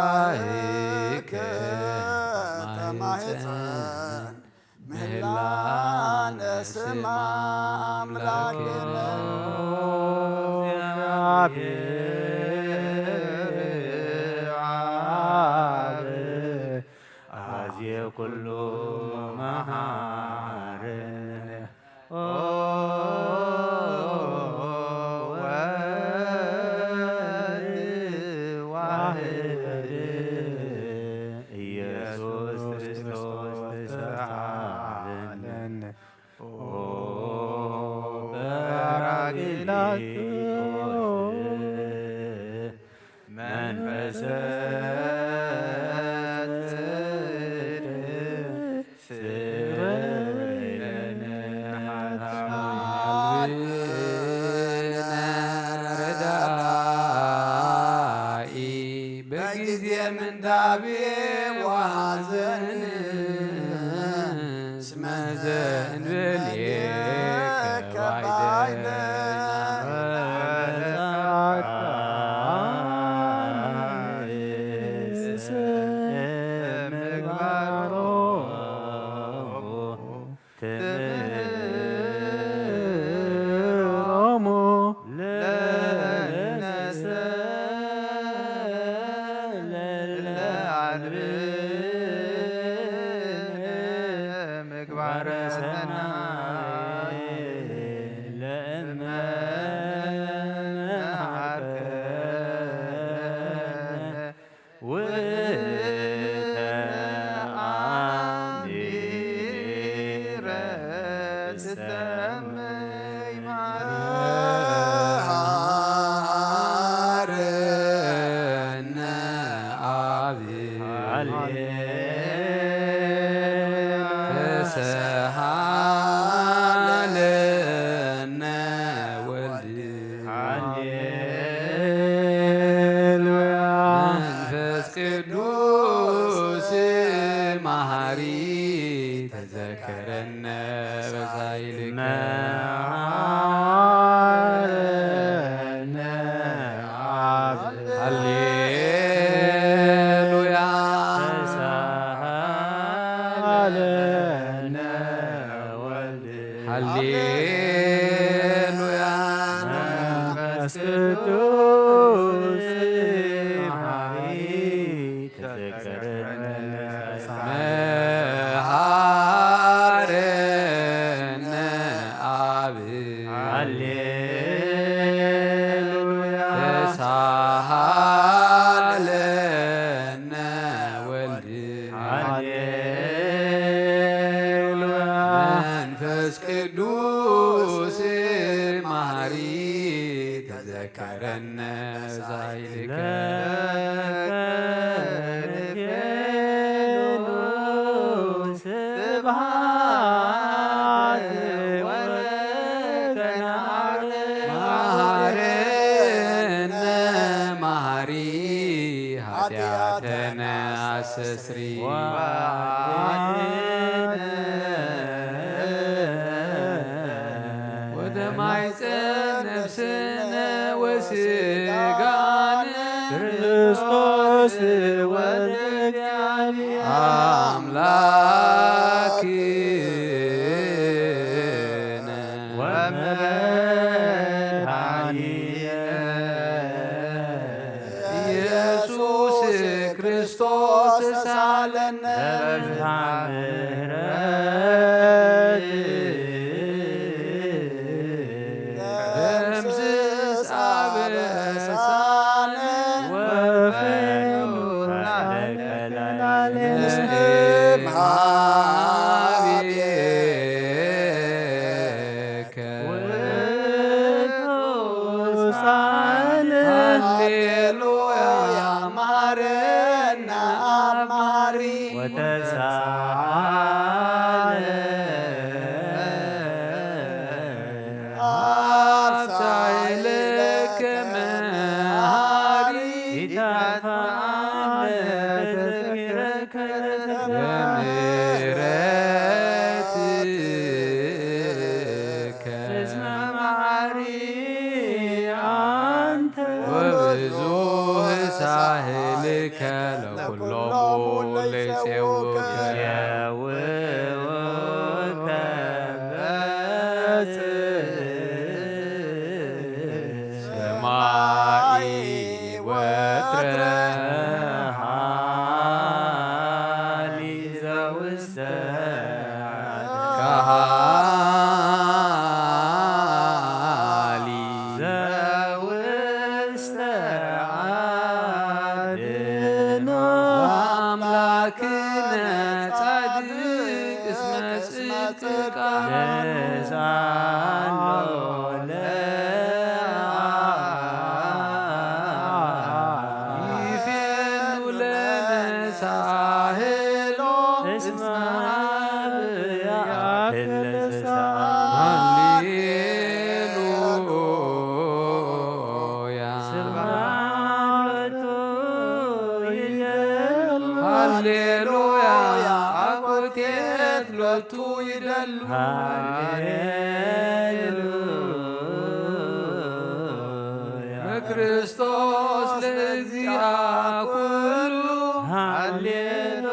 በጽራይከ ተማህፀን ምህላነ ስማ አምላክነ አብ አዝየ ኩሉ መሃር ኢየሱስ ክርስቶስ ተሳሃለን በራቅላቱ በጊዜ ምንዳቤ ዋዘን ስመዘን ብሌከ አምላክነ ጻድቅ ሃሌሉያ አኮቴት ሎቱ ይደሉ በክርስቶስ ለዚያ ኩሉ ሃሌሉያ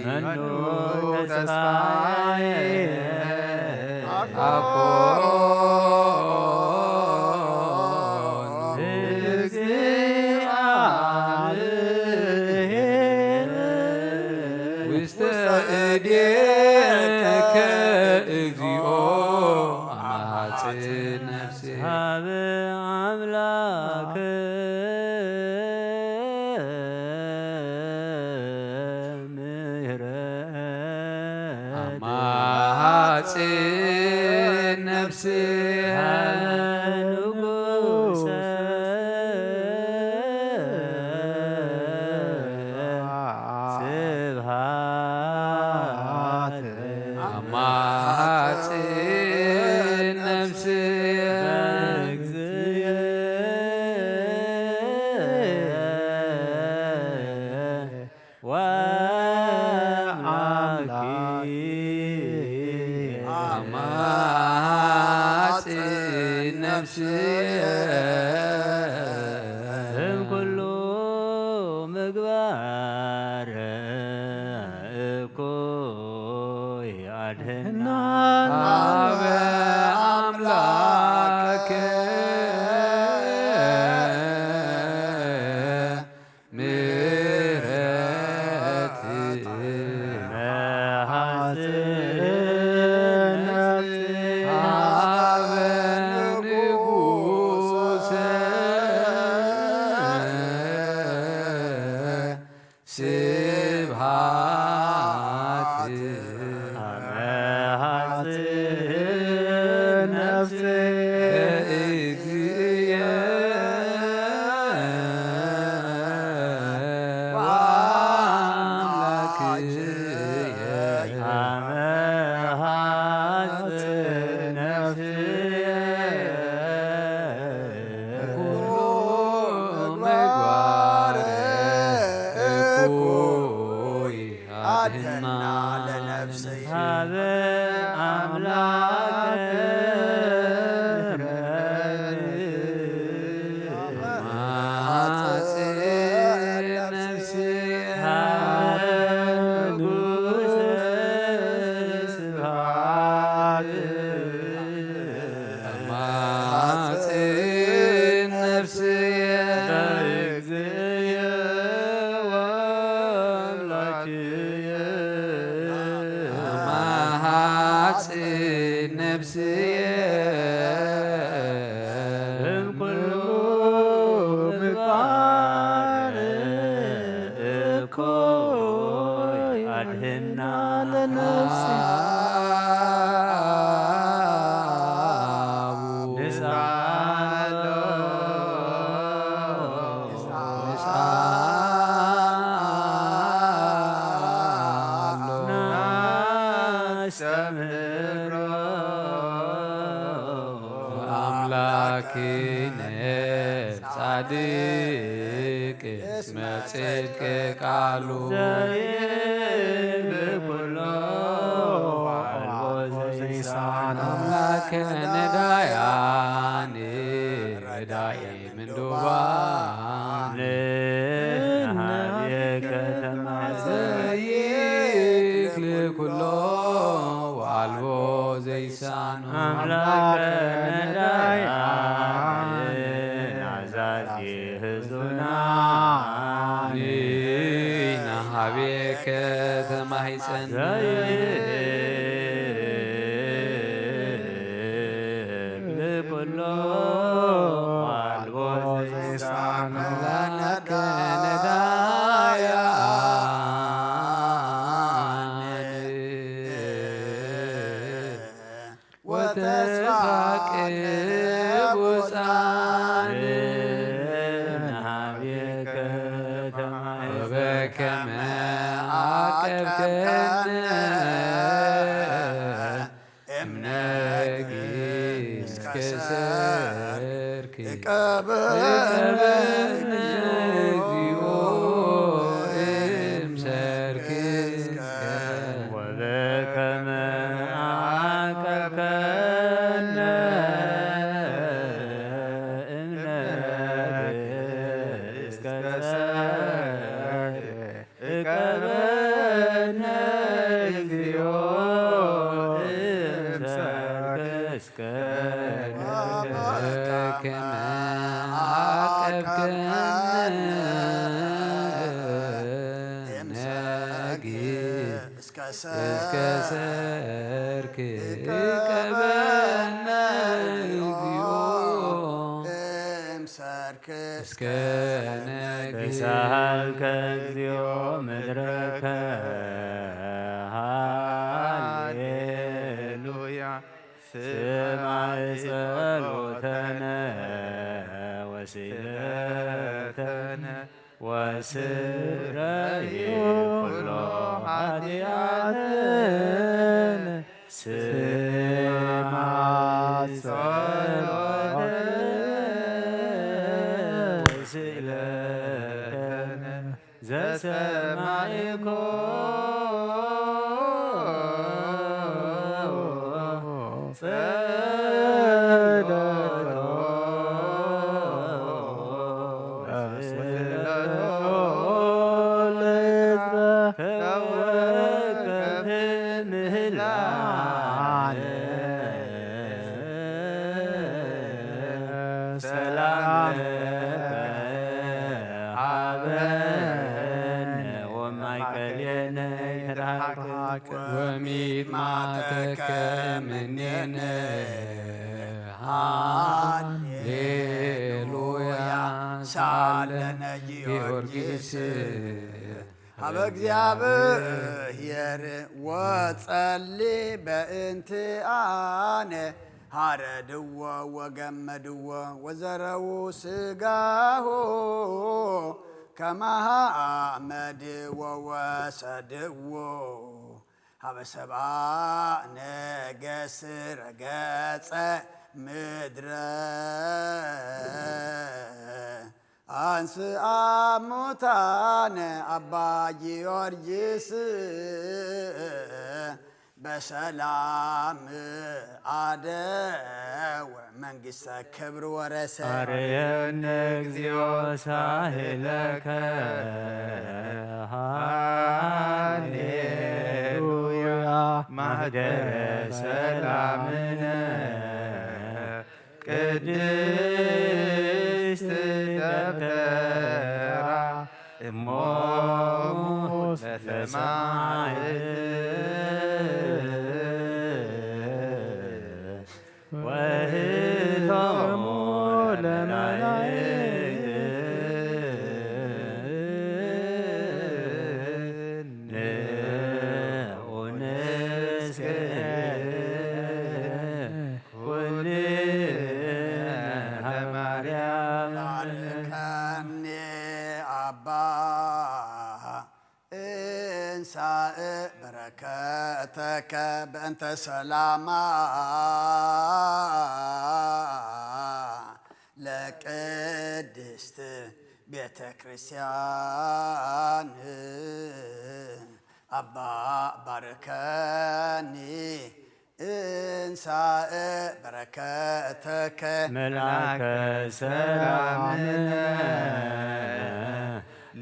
መኑ ተስፋዬ ውስተ እዴከ እግዚኦ አማጽን ነፍሴ ሀበ አምላክ ምህረት አማጽን ነፍሴ ንጉሰ ስብሃት አማጽን ነፍሴ በእግዚእ ወአምላኪ አማጽን ነፍሴ እምኩሉ ምግባር እኩይ አድኅና ሀበ አምላከ ምህረት መሐስን ሀበ ንጉሰ ስብሃት መሐስን ነፍሴ እግዚእ ወአምላክየ መሐስን ነፍስየ ኩሉ ምግባር እኩይ አድኅና ለነፍስየ ሀበ አምላከ አማጽን ነፍስየ ሀበ ንጉሰ ስብሐት አማጽን ነፍስየ በእግዚእ ወአምላክየ አማጽን ነፍስየ እምኩሉ ምግባር እኩይ አድኅና ለነፍሴ አምላኪነ ጻድቅ እስመ ጽድቅ ቃሉ ዘይብኩሎ አልቦ ዘይሳን አምላከ ነዳያን ረዳኢ ምንዱባን ንሃቤከ ተማጽይክል ኩሎ አልቦ ዘይሳን አምላከ ነዳያን አዛዚ ህዙናን ናሃቤከ ተማሂፀን ዘይክል ኩሎ አልቦ ዘይሳን አምላከ ነዳያን ወተስፋ ቅቡፃን ናሃቤከ ተማሂፀን በከመ አቀብከነ እቀበነ እግዚኦ እምሰርክስከ ወበከመ አዕቀብከነ እምነግህ እስከ ጸርዕ እቀበነ እግዚኦ እምሰርክህ እስከ ወበከመ አዕቀብከነ እምነግህ እስከ ሰርክ እቀበነ እግዚኦ እስከ ነግህ ተሳሃልከ እግዚኦ ምድረከ ሃሌሉያ ስማዕ ጸሎተነ ወስእለተነ ወስረይ ኩሎ ኃጢአተነ ስማዕ ጸሎተነ ወስእለተነ ዘሰማዕኮ ወሚጥማተከ እምኔነ ሃሌሉያ ሳለነ ጊዮርጊስ ሀበ እግዚአብሔር ወጸልይ በእንቲአነ ሃረድዎ ወገመድዎ ወዘረው ስጋሆ ከመሃመድ ወወሰድዎ ሀበ ሰብአ ነገሥር ገጸ ምድረ አንስአ ሙታነ አባ ጊዮርጊስ በሰላም አደወ መንግሥተ ክብር ወረሰ አርየነ እግዚኦ ሳህለከ ሃሌሉያ ማህደረ ሰላምነ ቅድስት ደብተራ እሞሙ ለሰማዕት ወህቶሙ ለመላእክት ንኡንስክ ኩልነ ማርያም ባርከኒ አባ እንሳእ በረከተከ በእንተ ሰላማ ለቅድስት ቤተ ክርስቲያን አባ ባርከኒ እንሳእ በረከተከ መልአከ ሰላምነ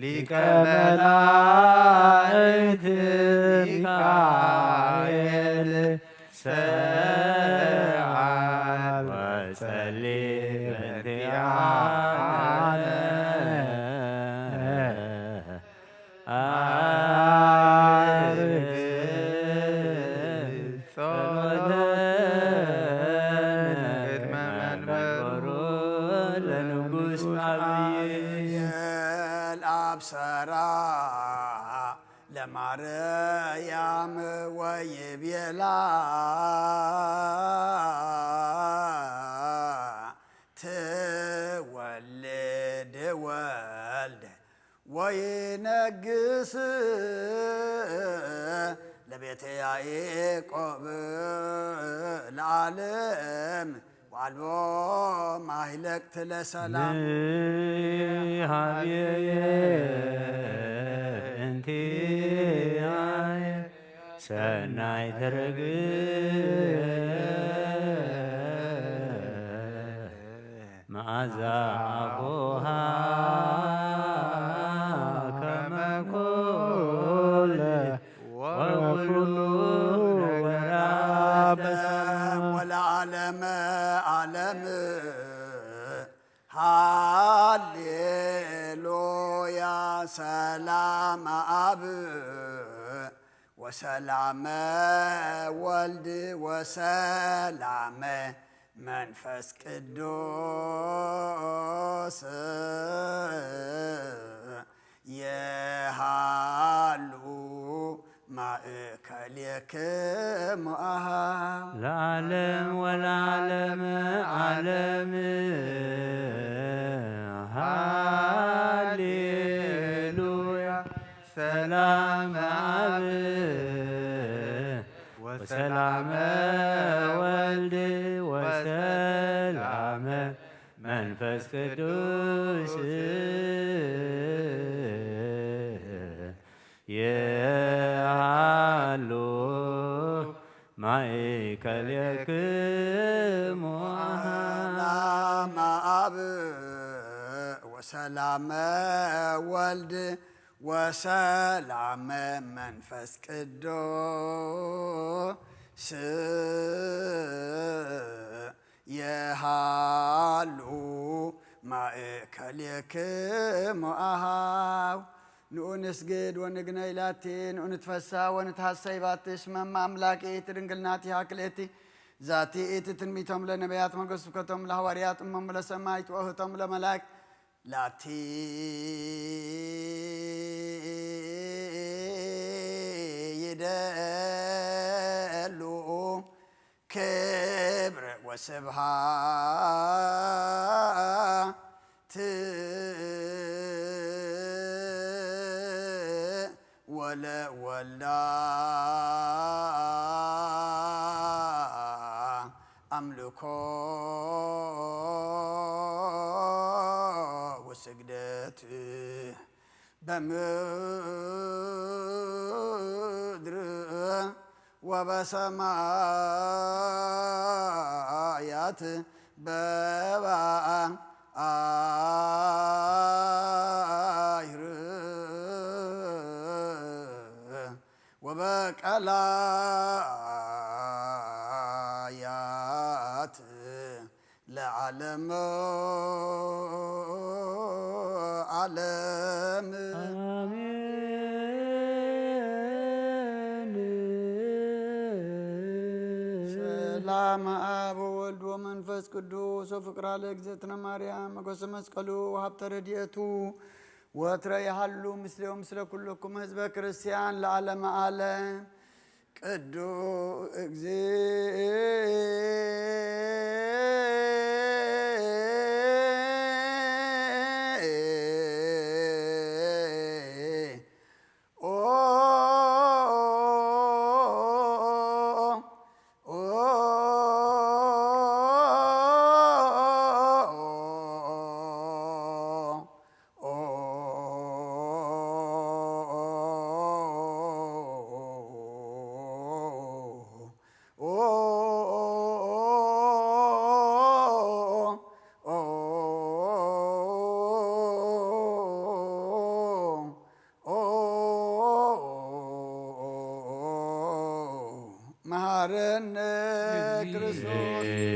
ሊቀ መላእክት ሚካኤል ሰአል ወጸልይ በእንቲአነ አብሰራ ለማርያም ወይቤላ ትወልድ ወልደ ወይነግስ ለቤተ ያዕቆብ ለዓለም والبو ما هلكت لسلام هابيه انتي سناي ترقي معزا أبوها كما كل وكل والعالم عالم هاليلويا سلام أب وسلام ولد وسلام منفس قدوس يهالو مأكلك مأها العالم والعالم عالم هاليلويا سلام أب وسلام ولد وسلام منفس قدوس يعلو مايكل يكم سلام أب وسلام ولد وسلام منفس قدوس يهالو مايكل مؤهاو نسجد ونقني لاتين ونتفسى ونتحسي باتش مم أملاكي ترنقلناتي هاكليتي ذاتي تتنميتهم لنبيات مرقس بكتهم لهواريات أمم لسمايت وأهتهم لملاك لاتي يدلو كبر وسبحات ولا أملكو وسجدت بمدر وبسمايات بابا وبقلايات لعلم علم سلام أب وولد ومنفس قدوس وفقر على اجزتنا مريم وقس مسقلو وحبت رديئتو وترى يحلو مثله ومثل كلكم حزب كريستيان لعلم عالم قدو مهارن كريستوس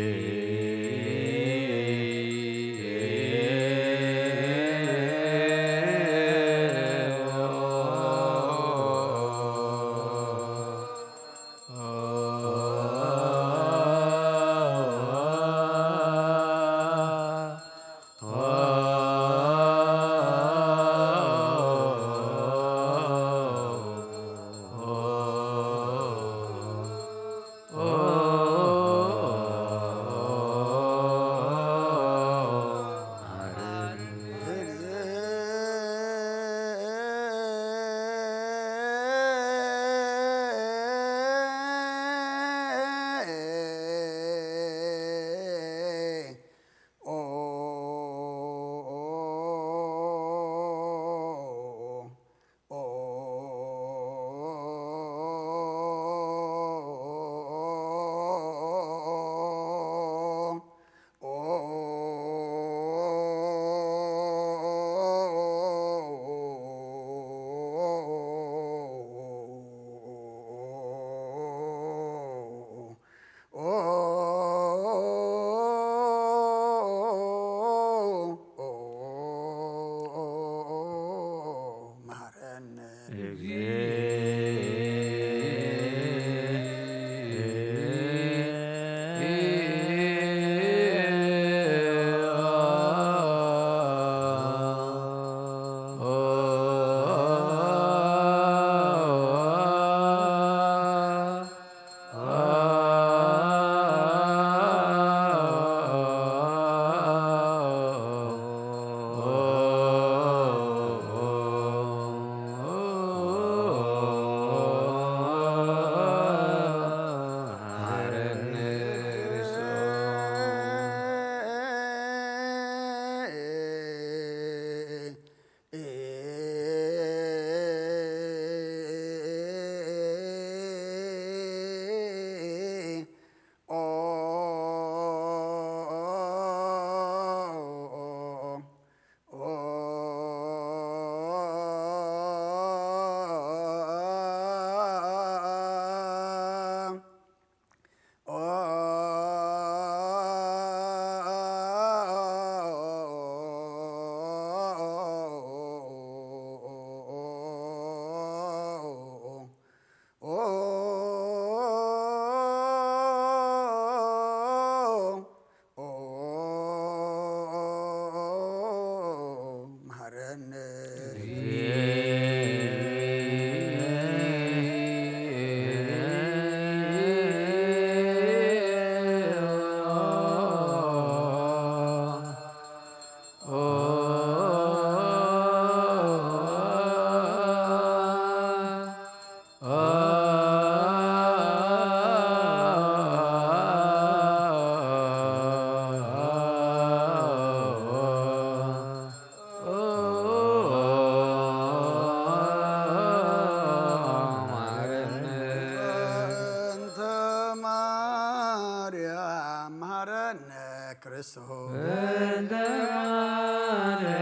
ክርስቶስ በእንተ ማርያም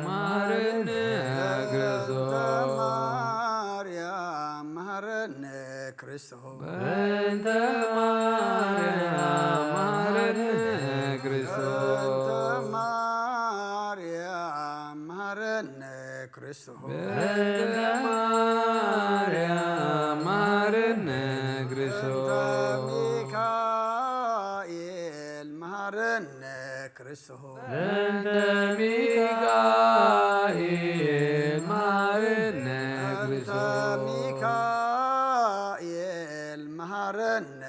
መሐረነ ክርስቶስ ማርያም መሐረነ ክርስቶስ በእንተ ማርያም መሐረነ ክርስቶስ ማርያም መሐረነ ክርስቶስ በእንተ ማርያም መሐረነ ክርስቶስ ሚካኤል መሐረነ ክርስቶስ በእንተ ሚካኤል መሐረነ ክርስቶስ ሚካኤል መሐረነ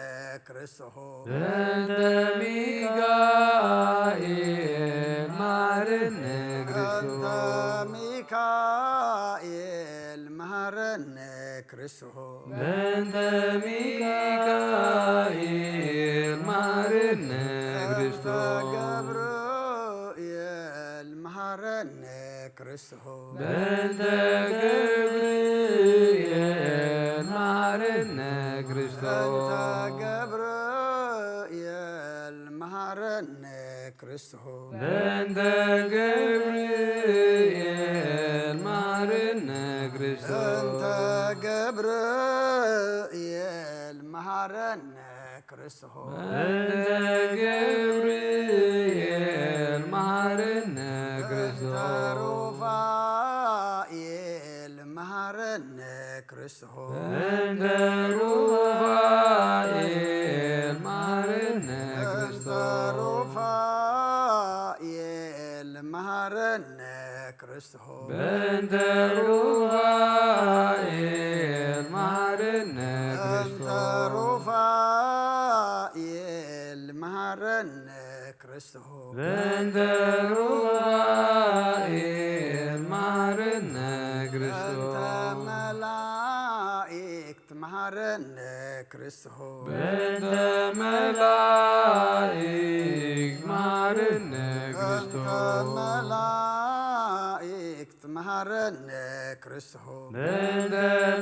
ክርስቶስ በእንተ ሚካኤል መሐረነ ክርስቶስ ሚካኤል መሐረነ ክርስቶስ በእንተ ሚካኤል መሐረነ ክርስቶስ ገብርኤል መሐረነ ክርስቶስ በእንተ ገብርኤል መሐረነ ክርስቶስ ገብርኤል መሐረነ ክርስቶስ በእንተ ገብርኤል መሐረነ ክርስቶስ ገብርኤል መሐረነ ክርስቶስ በእንተ ገብርኤል መሐረነ ክርስቶስ ሩፋኤል መሐረነ ክርስቶስ በእንተ ሩፋኤል መሐረነ ክርስቶስ ሩፋኤል መሐረነ ክርስቶስ በእንተ ሩፋኤል መሐረነ ክርስቶስ ሩፋኤል መሐረነ ክርስቶስ በእንተ ሩፋኤል መሐረነ ክርስቶስ መላእክት መሐረነ ክርስቶስ በእንተ መላእክት መሐረነ ክርስቶስ መላእክት መሐረነ ክርስቶስ በእንተ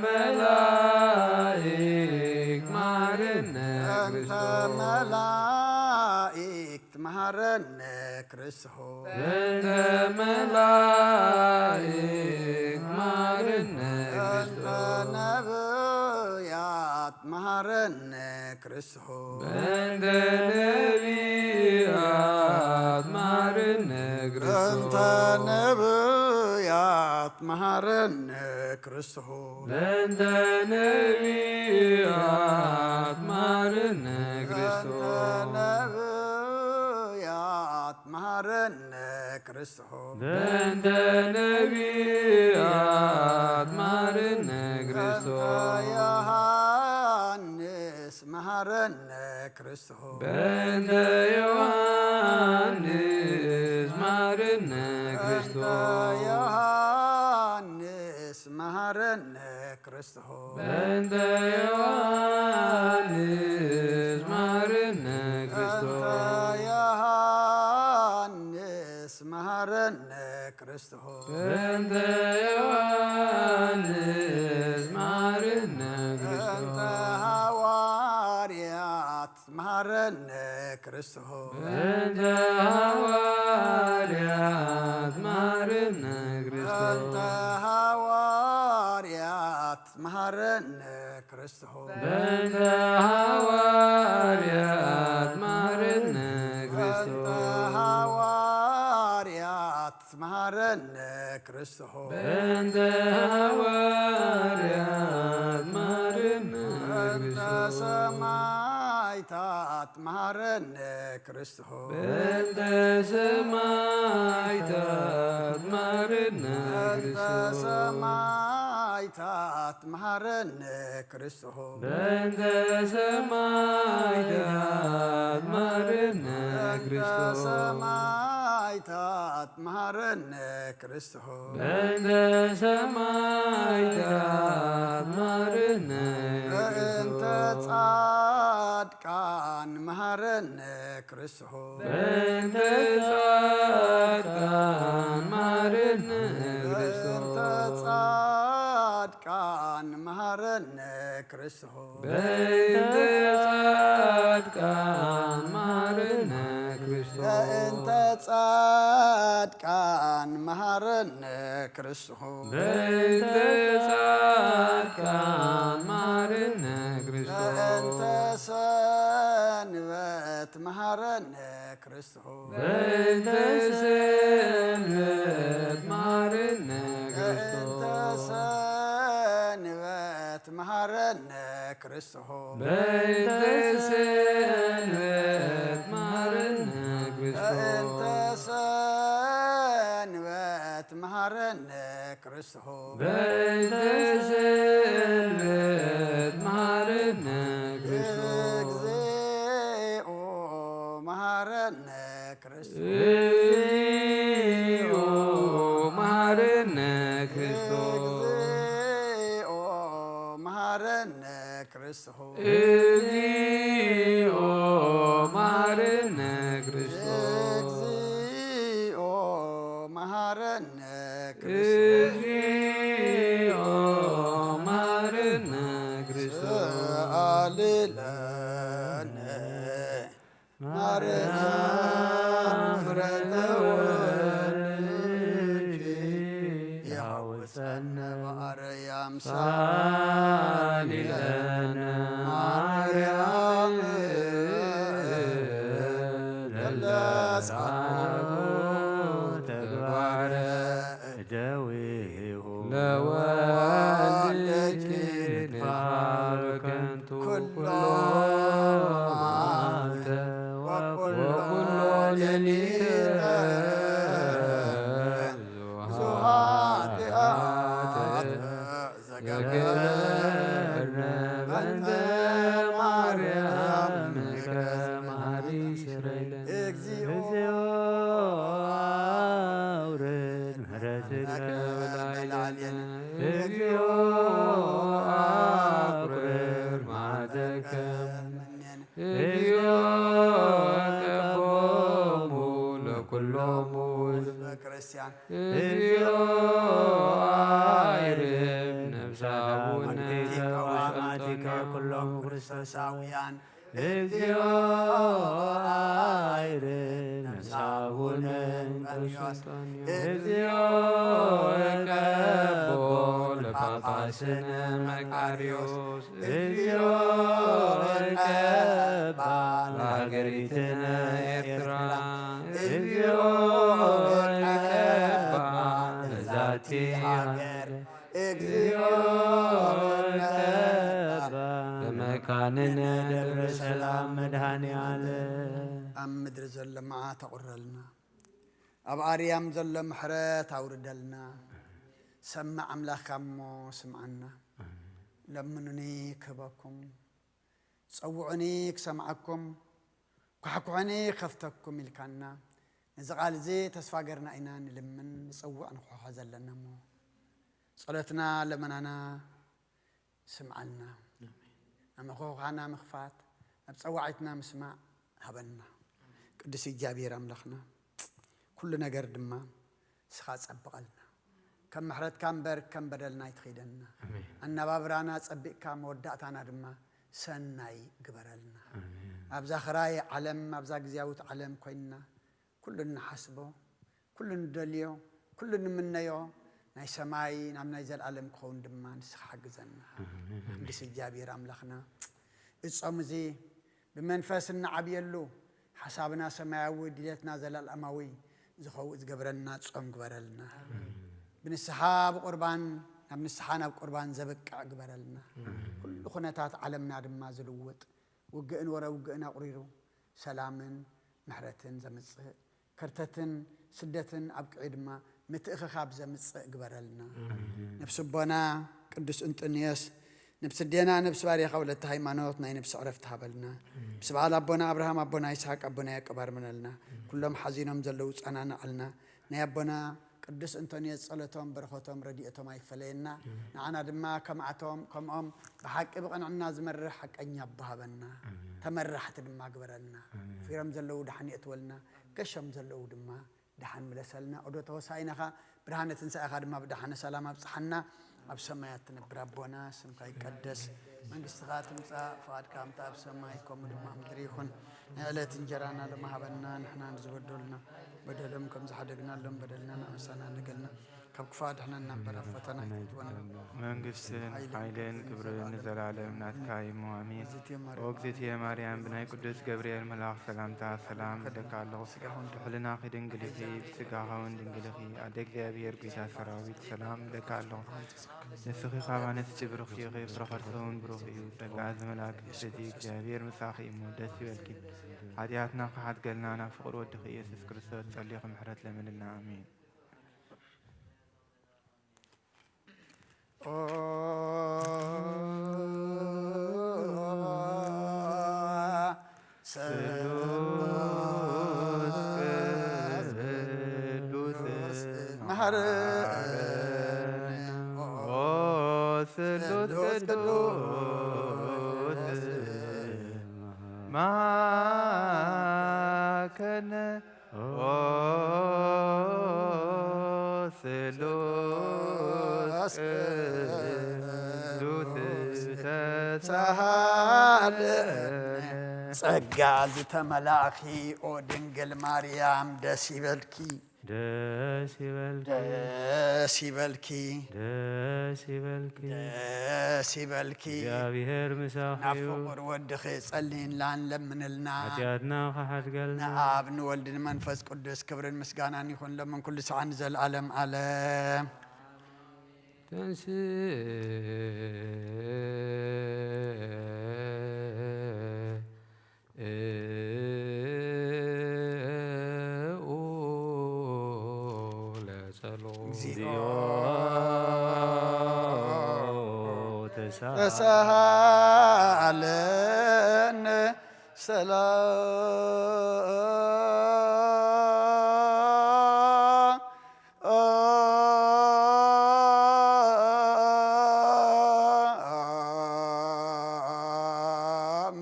መላእክት መሐረነ ክርስቶስ መላእክት መሐረነ ክርስቶስ በእንተ መላእክት መሐረነ ክርስቶስ ነቢያት መሐረነ ክርስቶስ በእንተ ነቢያት መሐረነ ክርስቶስ ነቢያት መሐረነ ክርስቶስ በእንተ ነቢያት መሐረነ ክርስቶስ ነቢያት መሐረነ ክርስቶስ በእንተ ነቢያት መሐረነ ክርስቶስ ዮሐንስ መሐረነ ክርስቶስ በእንተ ዮሐንስ መሐረነ ክርስቶስ ዮሐንስ መሐረነ ክርስቶስ በእንተ ዮሐንስ መሐረነ ክርስቶስ ዮሐንስ መሐረነ ክርስቶስ በእንተ ዮሐንስ መሐረነ ክርስቶስ ሐዋርያት መሐረነ ክርስቶስ በእንተ ሐዋርያት መሐረነ ክርስቶስ ሐዋርያት መሐረነ ክርስቶስ በእንተ ሐዋርያት መሐረነ ክርስቶስ ሐዋርያት መሐረነ ክርስቶስ በእንተ ሐዋርያት መሐረነ ክርስቶስ ሰማዕታት መሐረነ ክርስቶስ በእንተ ሰማዕታት መሐረነ ክርስቶስ ሰማዕታት መሐረነ ክርስቶስ በእንተ ሰማዕታት መሐረነ ክርስቶስ ሰማዕታት መሐረነ ክርስቶስ በእንተ ሰማዕታት መሐረነ በእንተ ጻድቃን መሐረነ ክርስቶስ በእንተ ጻድቃን መሐረነ ክርስቶስ ጻድቃን መሐረነ ክርስቶስ በእንተ ጻድቃን መሐረነ ክርስቶስ مهارنا كريستوس بنت صادقان مهارنا كريستوس بنت سنبت مهارنا كريستوس بنت سنبت مهارنا كريستوس سنبت مهارنا كريستوس بنت سنبت مهارنا كريستوس سنبت مهارنا كريستوس بنت سنبت مهارنا كريستوس مهارنا كريستوس مهارنا كريستوس مهارنا كريستوس مهارنا كريستوس مهارنا كريستوس مهارنا كريستوس علينا مهارنا يحوسنا بأريام صالي لنا مريم للأسعاب تقبل جويه لوالدك فاركنت كل أنت وكل ليلة زقرنا بنت مريم كماري سريلا اجزيو أورد مهرتك ولايلنا اجزيو أورد معدك اجزيو كفومو لكلهم كريستيان اجزيو عيرب نفساونا وعماتك كلهم كريستوساويان اجزيو عيرب نفساونا اجزيو كبو لباباسنا مكاريوس اجزيو كبا لغريتنا إرترا اجزيو كبا لذاتي اجزيو كبا لمكاننا دبر سلام مدهاني على أم مدر زل معا تقرلنا أب أريام زل محرات أوردلنا سمع أملاك أمو سمعنا لمنني كبكم صوعني سمعكم كحكوعني خفتكم الكنا إذا قال زي تسفاجرنا إنان لمن صوع نخوح زلنا مو صلتنا لمن أنا سمعنا أما خوخنا مخفات بصوعتنا مسمع هبنا قدس إيجابي رملخنا كل نجر دما سخاص أبقلنا كم محرت كم بر كم بدلنا يتخيدنا أن بابرانا صبق كم ودعتنا دما سناي قبرلنا أبزا خراي علم أبزا جزياوت علم كوينا كلنا حسبه كلنا دليو كلنا منيو ناي سماي نام نايزل علم كون دما نسخ زنا قدس إيجابي رملخنا الصمزي بمنفسنا عبيلو حسابنا سماوي ديتنا زلال أموي زخو زقبرنا تصم قبرلنا بنسحاب قربان بنسحانا بقربان زبك قبرلنا كل خناتات عالمنا دما زلوت وقئن ورا وقئنا قريرو سلامن محرتن زمص كرتتن سدتن أبق عدما متأخ خاب زمص قبرلنا نفس بنا قدس انطنياس نفس الدينا نفس باري قولة هيمانوتنا نفس عرفتها بلنا بس بعد أبونا أبراهام أبونا إسحاق أبونا يكبر من لنا كلهم حزينهم زلوت أنا نعلنا نيابنا قدس أنطونيوس صلتهم برختهم رديئتهم يفلينا نعنا دما كمعتهم كم بحق يبقى عنا زمر حق أن يبها بنا تمرحت دما قبرنا في رمز اللو دحن يتولنا كشم زلو دما دحن ملسلنا أدو توسعينها برهانة تنسى أخذ ما بدحن سلامة بصحنا أبسمايات نبرابونا سمكا يقدس መንግሥትኻ ትምጻእ ፍቓድካ እምታ ኣብ ሰማይ ከምኡ ድማ ምድሪ ይኹን ንዕለት እንጀራና ሎሚ ሃበና ንሕና ንዝበደሉና በደሎም ከም ዝሓደግናሎም በደልና ንኣመሳና ንገልና ካብ ክፉእ ኣድሕነና እምበር ኣብ ፈተና ይትወና መንግስትን ኃይልን ክብርን ንዘላለም ናትካ እሞ ኣሜን። ኦ እግዝእትየ ማርያም ብናይ ቅዱስ ገብርኤል መልኣኽ ሰላምታ ሰላም እብለካ ኣለኹ። ድሕልና ድንግልኺ ብስጋኻውን ድንግልኺ ኣደ እግዚኣብሔር ጌታ ሰራዊት ሰላም እብለካ ኣለኹ። ንስኺ ካብ ኣንስቲ ብሩኽ ኢኺ ፍረ ከርሰውን ብሩኽ እዩ። ጸጋ ዝመልአ ቅድስቲ እግዚኣብሔር ምሳኺ እሞ ደስ ይበልኪ። ኃጢአትና ከሓትገልና ናብ ፍቕሪ ወድኺ ኢየሱስ ክርስቶስ ጸሊኹ ምሕረት ለምንልና ኣሜን። ጸጋ ዝተመላእኺ ኦ ድንግል ማርያም ደስ ይበልኪ ደስ ይበልኪ ደስ ይበልኪ ደስ ይበልኪ ደስ ይበልኪ እግዚአብሔር ምሳኺ ናብ እዩ ፍቁር ወድኺ ጸሊይና ንለምንልና ኃጢአትና ከሓትገልና ንኣብ ንወልድ ንመንፈስ ቅዱስ ክብርን ምስጋናን ይኹን ሎምን ኩሉ ሰዓን ዘለዓለም ዓለም ተንስ ተሳሃለን ሰላም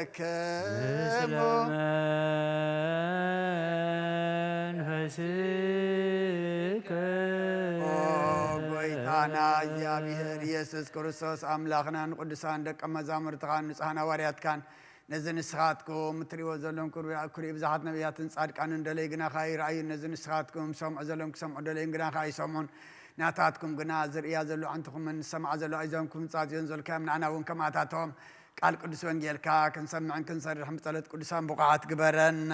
ለኩልክሙ እግዚአብሔር ኢየሱስ ክርስቶስ አምላኽናን ቅዱሳን ደቀ መዛሙርትኻን ንጹሓን ሐዋርያትካን ነዚ ንስኻትኩም እትሪእዎ ዘለኹም ኩሉእ ብዙሓት ነቢያትን ጻድቃንን ደለይ ግና ኸ ይረኣዩን ነዚ ንስኻትኩም ሰምዑ ዘለኹም ክሰምዑ ደለይን ግና ኸ ኣይሰምዑን ናታትኩም ግና ዝርእያ ዘሎ ኣንትኹምን ዝሰምዓ ዘሎ ኣይዞምኩም ጻዝዮን ዘልካዮም ንዓና እውን ከማታቶም ቃል ቅዱስ ወንጌልካ ክንሰምዕን ክንሰርሕን ብጸሎት ቅዱሳን ብቑዓት ግበረና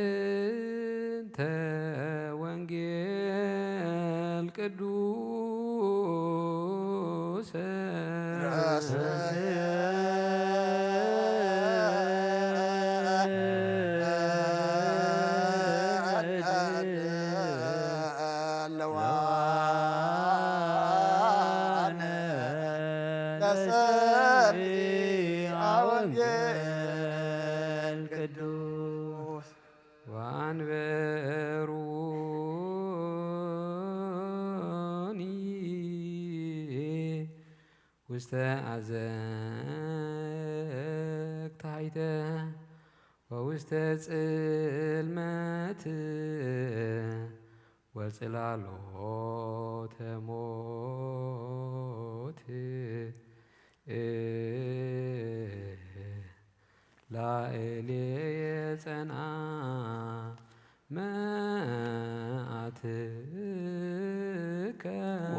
በእንተ ወንጌል ቅዱስ ውስተ አዘቅታይተ ወውስተ ጽልመት ወጽላሎተ ሞት ላዕሌየ ጸንዐ መዓትከ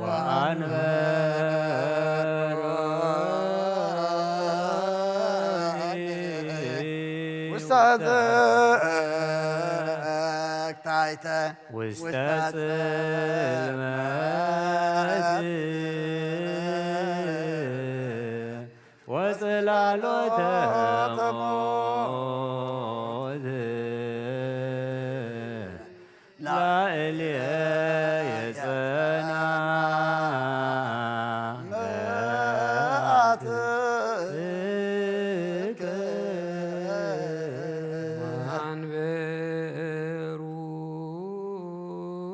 ወአንበሮ ዘቅታይተ ውስተ ጽልመት ወጽላሎተ ሞት ላዕሌየ ጸንዐ መዓትከ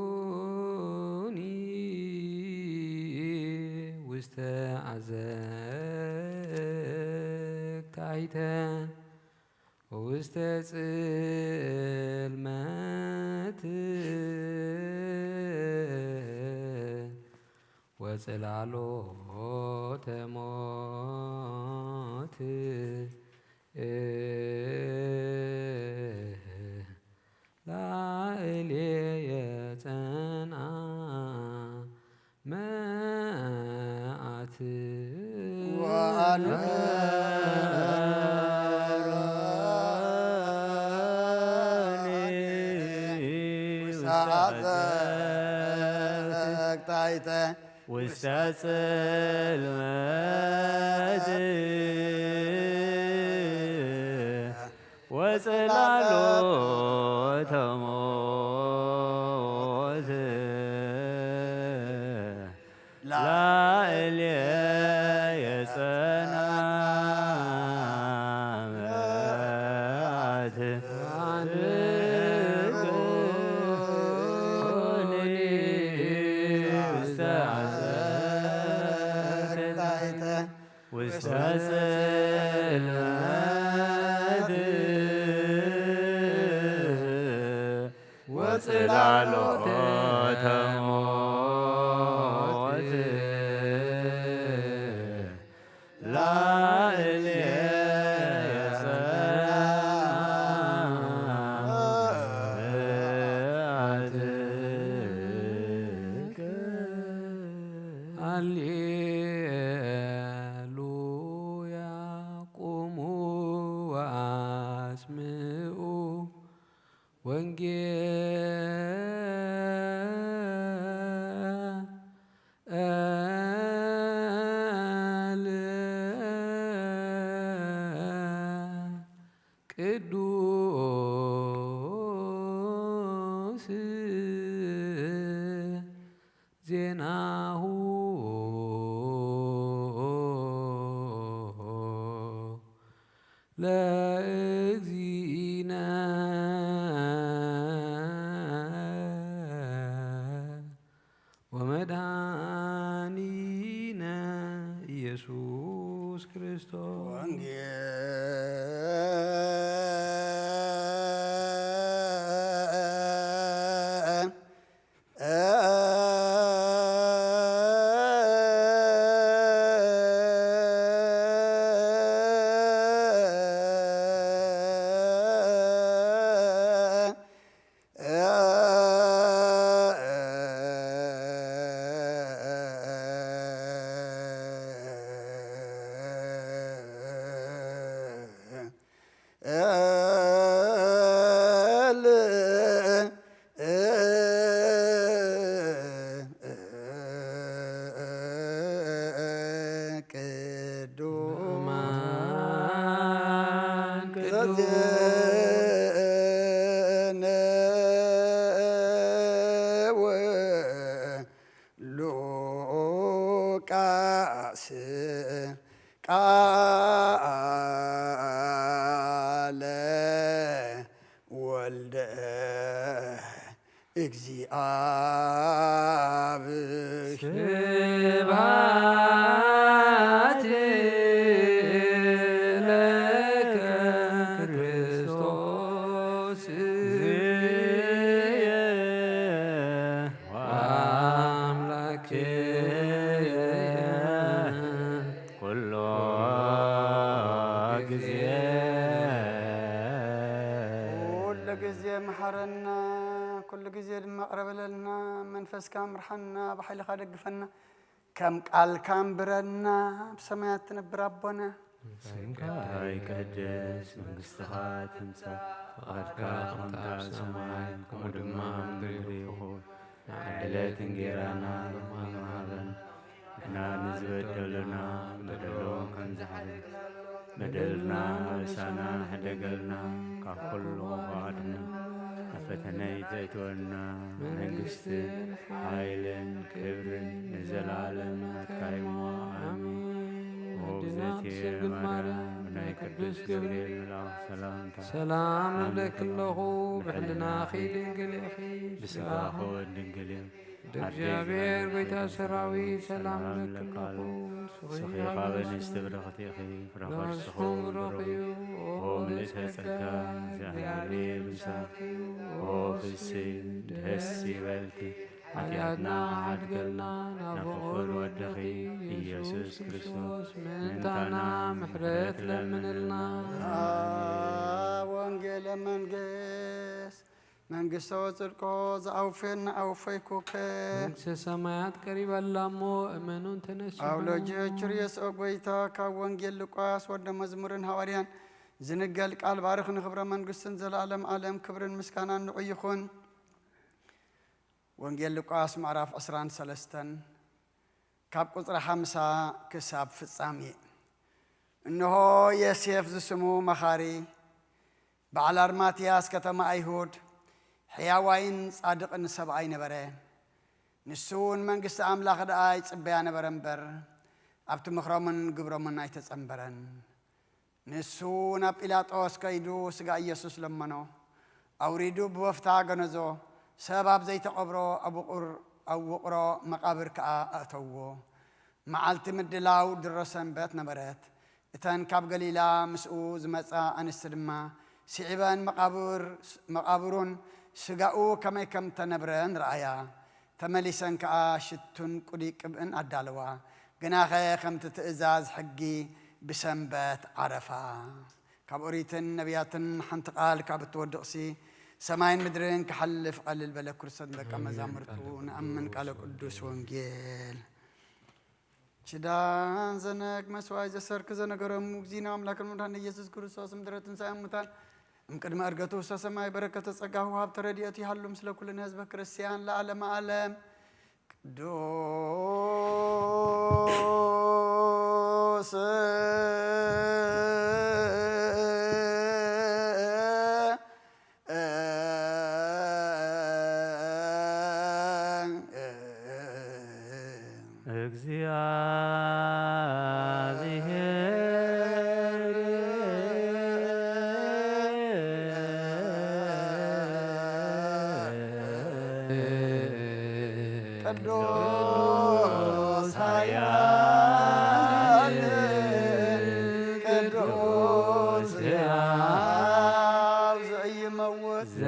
አንበሩኒ ውስተ አዘቅታይተ ውስተ ጽልመት ወጽላሎተ ሞት ላዕሌየ ጸንዐ መዓት ውስተ ጽልመት ወጽላሎተ ሞት ላዕሌየ ጸንዐ መዓት ውስተ ጽልመት ወጽላሎተ ሞት ላዕሌየ ሃሌሉያ ቁሙ ወአስምዑ ወንጌል ቅዱስ ዜናሁ ለእግዚእነ ወመድኃኒነ ኢየሱስ ክርስቶስ ሉቃስ ቃለ ወልደ እግዚአብሔር ስብሐት ለከ ክርስቶስ አምላክየ ኩሎ ጊዜ ጊዜ መሐረና ኩሉ ጊዜ ድማ ቅረበለልና መንፈስካ ምርሐና ብሓይልኻ ደግፈና ከም ቃልካ ንብረና ብሰማያት ትነብር ኣቦና ስምካ ይቀደስ መንግስትኻ ትምጻእ ፈቃድካ ከምታ ኣብ ሰማይ ከምኡ ድማ ምድሪ ይኹን ዕለት እንጀራና ሃበና ንሕና ንዝበደሉና በደሎ ከም ዝሓልፍ በደልና ርእሳና ሕደገልና ካብ ኩሉ ባዕድና ኣብ ፈተነ ይተእትወና መንግስትን ሓይልን ክብርን ንዘላለም ናትካይሞ ኣሜን። ወብዘትየ ማርያም ናይ ቅዱስ ገብርኤል መልኣክ ሰላምታ ሰላም ንብለክለኹ ብዕልናኺ ድንግል ኢኺ ብስጋኸ ድንግል እግዚአብሔር ጎይታ ሰራዊት ሰላም ለክልኩም ስኺኻ በንስቲ ብረኽቲኺ ፍረኸርስኹም ብሩኽ ኦ ምልእተ ጸጋ እግዚአብሔር ምሳኺ ኦ ፍስሕ ደስ ይበልኪ ኃጢአትና ሓድገልና ናብ ፍቑር ወድኺ ኢየሱስ ክርስቶስ ምንታና ምሕረት ለምንልና። ወንጌለ መንግሥት መንግሥተ ወጽድቆ ዘአውፌና አውፈይኩከ መንግሥተ ሰማያት ቀሪባላ እሞ እመኑን ተነሱ። አውሎጅ ርየስኦ ጎይታ ካብ ወንጌል ሉቃስ ወደ መዝሙርን ሐዋርያን ዝንገል ቃል ባርኽ ንኽብረ መንግሥትን ዘለዓለም ዓለም ክብርን ምስጋናን ንዑ ይኹን። ወንጌል ሉቃስ ምዕራፍ 13 ካብ ቁጥሪ 50 ክሳብ ፍጻሜ። እነሆ ዮሴፍ ዝስሙ መኻሪ በዓል አርማትያስ ከተማ አይሁድ ሕያዋይን ጻድቕን ሰብኣይ ነበረ። ንሱውን መንግሥቲ ኣምላኽ ደኣ ይጽበያ ነበረ እምበር ኣብቲ ምኽሮምን ግብሮምን ኣይተጸንበረን። ንሱ ናብ ጲላጦስ ከይዱ ስጋ ኢየሱስ ለመኖ። ኣውሪዱ ብወፍታ ገነዞ። ሰብ ኣብ ዘይተቐብሮ ኣብ ውቕሮ መቓብር ከዓ ኣእተውዎ። መዓልቲ ምድላው ድሮ ሰንበት ነበረት። እተን ካብ ገሊላ ምስኡ ዝመጻ ኣንስቲ ድማ ስዒበን መቓብሩን ስጋኡ ከመይ ከም ተነብረን ረአያ። ተመሊሰን ከዓ ሽቱን ቁዲ ቅብእን ኣዳለዋ። ግናኸ ከምቲ ትእዛዝ ሕጊ ብሰንበት ዓረፋ። ካብ ኦሪትን ነቢያትን ሓንቲ ቃል ካብ እትወድቕሲ ሰማይን ምድርን ክሓልፍ ቀልል በለ ክርስቶስ ደቀ መዛሙርቱ ንኣምን ቃለ ቅዱስ ወንጌል ችዳን ዘነግ መስዋይ ዘሰርክ ዘነገሮም እግዚእና አምላክን መድኃኒነ ኢየሱስ ክርስቶስ ምድረ ትንሣኤ ሙታን እምቅድመ ዕርገቱ ውስተ ሰማይ በረከተ ጸጋ ውሃብ ተረድኤቱ ይሃሉ ምስለ ኩልነ ህዝበ ክርስቲያን ለዓለመ ዓለም ቅዱስ ቅዱስ ኃያል ቅዱስ ሕያው ዘኢይመውት ዘተወልደ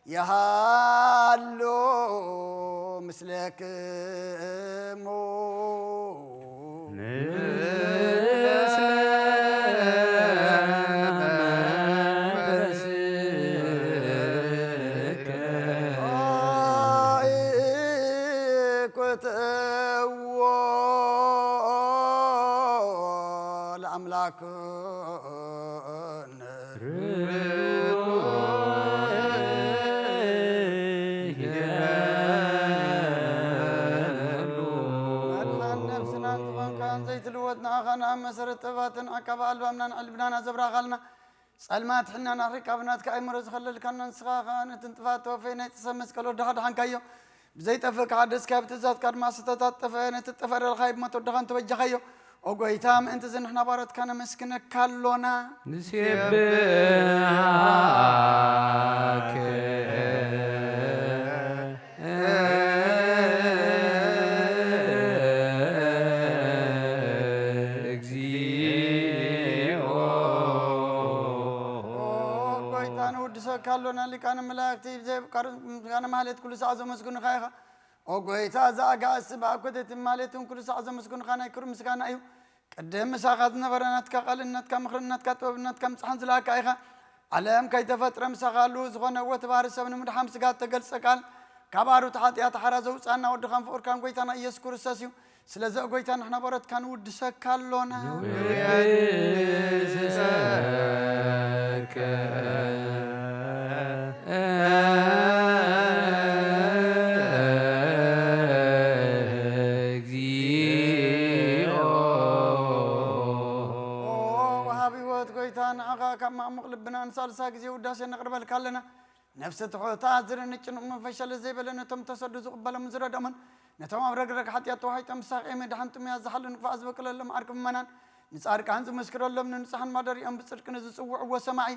يهالو مثلكمو مسرت باتن عقب ألبامنا قلبنا زبرا خلنا سلمات حنا نحرك أبنات كأمر زخلل كنا نسخا نتنتفات وفينا تسمس كلو دخل حنكيو بزيت أفك عدس كابت زاد كاد ما ستات تفين تتفر الخيب ما تدخن توجه خيو وقويتام أنت زين إحنا بارت كان مسكنا كلنا نسيبك كلنا اللي كان ملاكتي زي كان مالت كل ساعة مسكون خايخة وقويتا زاقا السبع كدت مالتهم كل ساعة مسكون خانا يكرم مسكان أيو قدام مساقاتنا برناتك قلناتك مخرناتك توبناتك مسحن زلاك أيخا علام كي تفتر مساقالو زغونا وتبار السبن مدحام سقات تقل سقال كبارو تحاتيات حرازو سانا ودخان فور كان قويتانا يسكر الساسيو سلازا قويتانا احنا برات كان ود سكالونا كما مغلبنا نسال ساقزي وداس نقرب لنا نفس تحوتا زرن نچن فشل زي بلنا تم تصدز قبل من زرد امن نتم رغرغ حتى توحي تم ساق مد حنت ما زحل نفاز بكل لهم اركم منان نصار كان مسكر لهم نصحن مدري ام بصدق نزصوع وسمعي